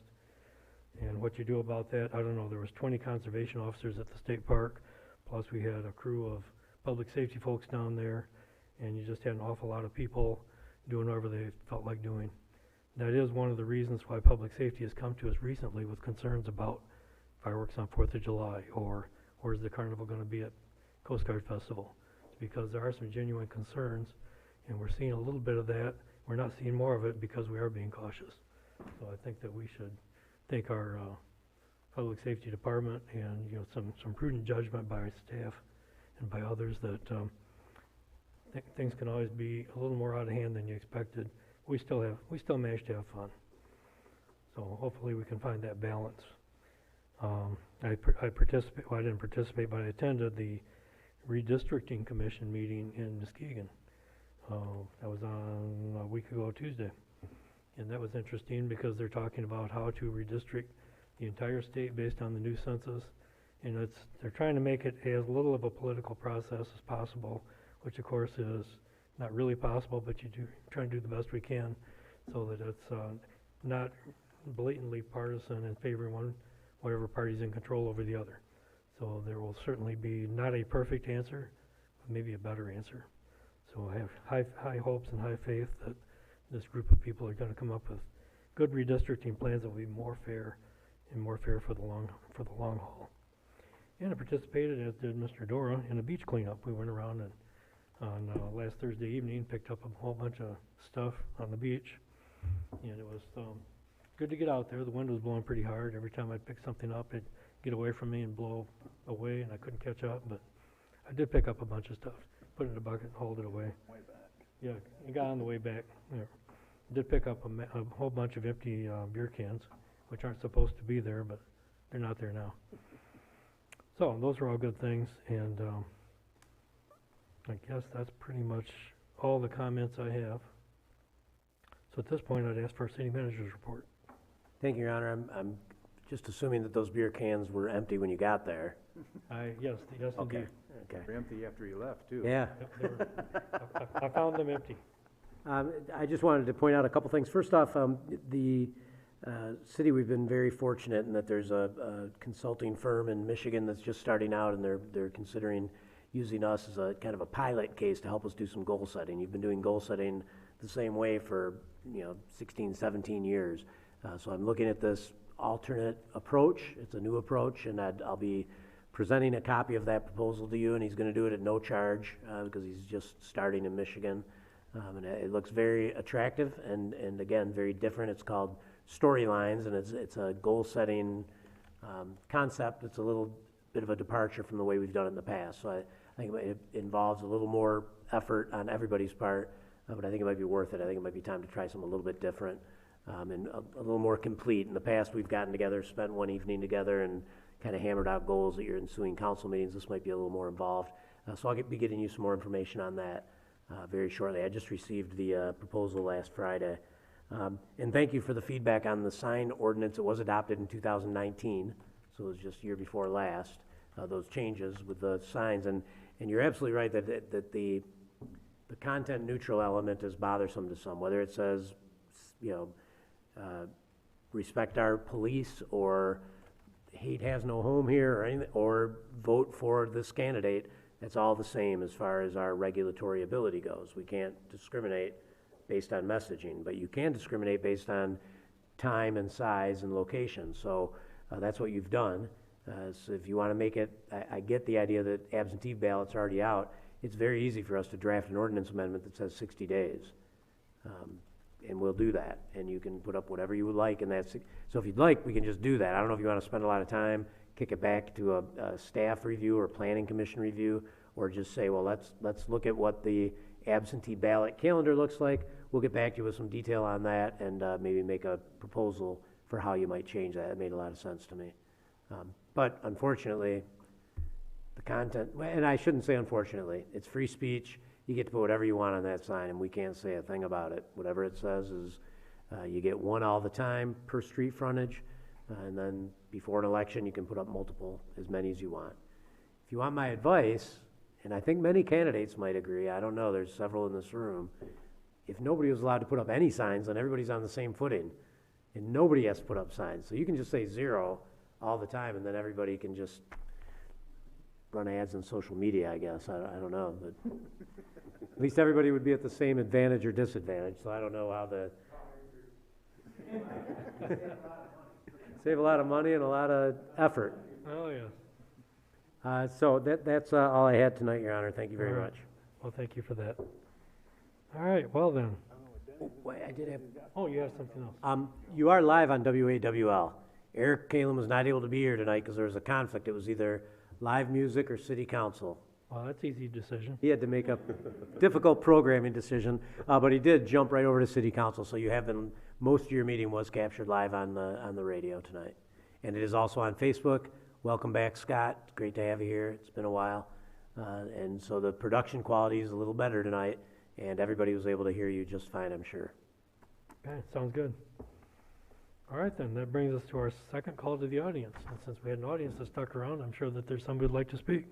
And what you do about that, I don't know. There was 20 conservation officers at the state park, plus we had a crew of public safety folks down there, and you just had an awful lot of people doing whatever they felt like doing. That is one of the reasons why public safety has come to us recently with concerns about fireworks on 4th of July, or where's the carnival going to be at Coast Guard Festival. It's because there are some genuine concerns, and we're seeing a little bit of that we're not seeing more of it because we are being cautious. So I think that we should thank our public safety department and, you know, some prudent judgment by our staff and by others that things can always be a little more out of hand than you expected. We still managed to have fun. So hopefully we can find that balance. I didn't participate, but I attended the redistricting commission meeting in Muskegon. That was on a week ago Tuesday. And that was interesting because they're talking about how to redistrict the entire state based on the new census. And they're trying to make it as little of a political process as possible, which of course is not really possible, but try and do the best we can so that it's not blatantly partisan and favoring whatever party's in control over the other. So there will certainly be not a perfect answer, but maybe a better answer. So I have high hopes and high faith that this group of people are going to come up with good redistricting plans that will be more fair and more fair for the long haul. And I participated, as did Mr. Dora, in a beach cleanup. We went around and on last Thursday evening, picked up a whole bunch of stuff on the beach, and it was good to get out there. The wind was blowing pretty hard. Every time I'd pick something up, it'd get away from me and blow away, and I couldn't catch up. But I did pick up a bunch of stuff, put it in a bucket, and hauled it away. Way back. Yeah, it got on the way back. Yeah. Did pick up a whole bunch of empty beer cans, which aren't supposed to be there, but they're not there now. So those are all good things, and I guess that's pretty much all the comments I have. So at this point, I'd ask for a city manager's report. Thank you, Your Honor. I'm just assuming that those beer cans were empty when you got there. Yes, Okay. indeed. Okay. They're empty after you left, too. Yeah. I found them empty. I just wanted to point out a couple things. First off, the city, we've been very fortunate in that there's a consulting firm in Michigan that's just starting out, and they're considering using us as a kind of a pilot case to help us do some goal setting. You've been doing goal setting the same way for 16, 17 years. So I'm looking at this alternate approach. It's a new approach, and I'll be presenting a copy of that proposal to you, and he's going to do it at no charge because he's just starting in Michigan. And it looks very attractive and again, very different. It's called Storylines, and it's a goal-setting concept. It's a little bit of a departure from the way we've done it in the past. So I think it involves a little more effort on everybody's part, but I think it might be worth it. I think it might be time to try something a little bit different and a little more complete. In the past, we've gotten together, spent one evening together, and kind of hammered out goals at your ensuing council meetings. This might be a little more involved. So I'll be getting you some more information on that very shortly. I just received the proposal last Friday. And thank you for the feedback on the sign ordinance. It was adopted in 2019, so it was just year before last, those changes with the signs. And you're absolutely right that the content neutral element is bothersome to some, whether it says, respect our police, or hate has no home here, or anything, or vote for this candidate. That's all the same as far as our regulatory ability goes. We can't discriminate based on messaging, but you can discriminate based on time and size and location. So that's what you've done. So if you want to make it, I get the idea that absentee ballots are already out. It's very easy for us to draft an ordinance amendment that says 60 days. And we'll do that. And you can put up whatever you would like. So if you'd like, we can just do that. I don't know if you want to spend a lot of time, kick it back to a staff review or planning commission review, or just say, well, let's look at what the absentee ballot calendar looks like. We'll get back to you with some detail on that and maybe make a proposal for how you might change that. It made a lot of sense to me. But unfortunately, the content, and I shouldn't say unfortunately, it's free speech. You get to put whatever you want on that sign, and we can't say a thing about it. Whatever it says is you get one all the time per street frontage, and then before an election, you can put up multiple, as many as you want. If you want my advice, and I think many candidates might agree, I don't know, there's several in this room, if nobody was allowed to put up any signs, then everybody's on the same footing, and nobody has to put up signs. So you can just say 0 all the time, and then everybody can just run ads on social media, I guess. I don't know, but at least everybody would be at the same advantage or disadvantage, so I don't know how the... Save a lot of money and a lot of effort. Oh, yeah. So that's all I had tonight, Your Honor. Thank you very much. Well, thank you for that. All right, well then. Wait, I did have. Oh, you have something else? You are live on WAWL. Eric Kalin was not able to be here tonight because there was a conflict. It was either live music or city council. Well, that's easy decision. He had to make a difficult programming decision, but he did jump right over to city council, so you have been, most of your meeting was captured live on the radio tonight. And it is also on Facebook. Welcome back, Scott. It's great to have you here. It's been a while. And so the production quality is a little better tonight, and everybody was able to hear you just fine, I'm sure. Okay, sounds good. All right, then, that brings us to our second call to the audience. And since we had an audience that stuck around, I'm sure that there's somebody who'd like to speak.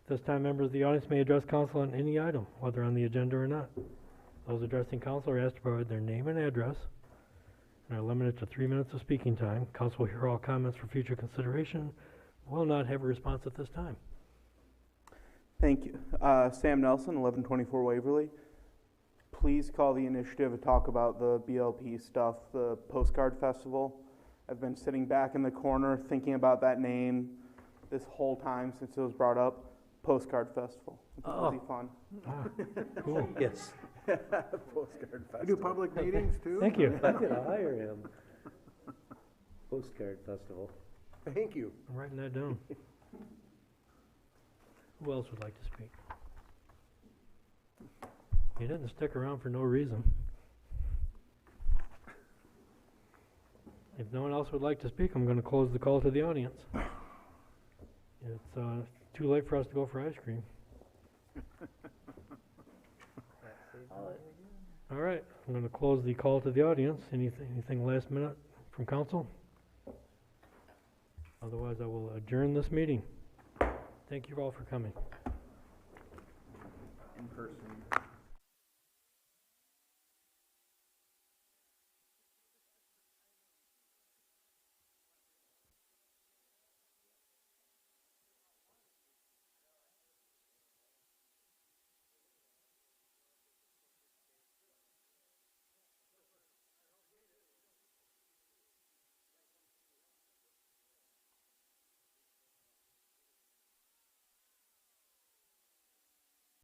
This time, members of the audience may address council on any item, whether on the agenda or not. Those addressing council are asked to provide their name and address, and are limited to 3 minutes of speaking time. Council will hear all comments for future consideration, will not have a response at this time. Thank you. Sam Nelson, 1124 Waverly. Please call the initiative and talk about the BLP stuff, the Postcard Festival. I've been sitting back in the corner thinking about that name this whole time since it was brought up. Postcard Festival. It's pretty fun. Cool. Yes. Postcard Festival. We do public meetings too? Thank you. I'm gonna hire him. Postcard Festival. Thank you. I'm writing that down. Who else would like to speak? You didn't stick around for no reason. If no one else would like to speak, I'm going to close the call to the audience. It's too late for us to go for ice cream. All right, I'm going to close the call to the audience. Anything last minute from council? Otherwise, I will adjourn this meeting. Thank you all for coming. In person.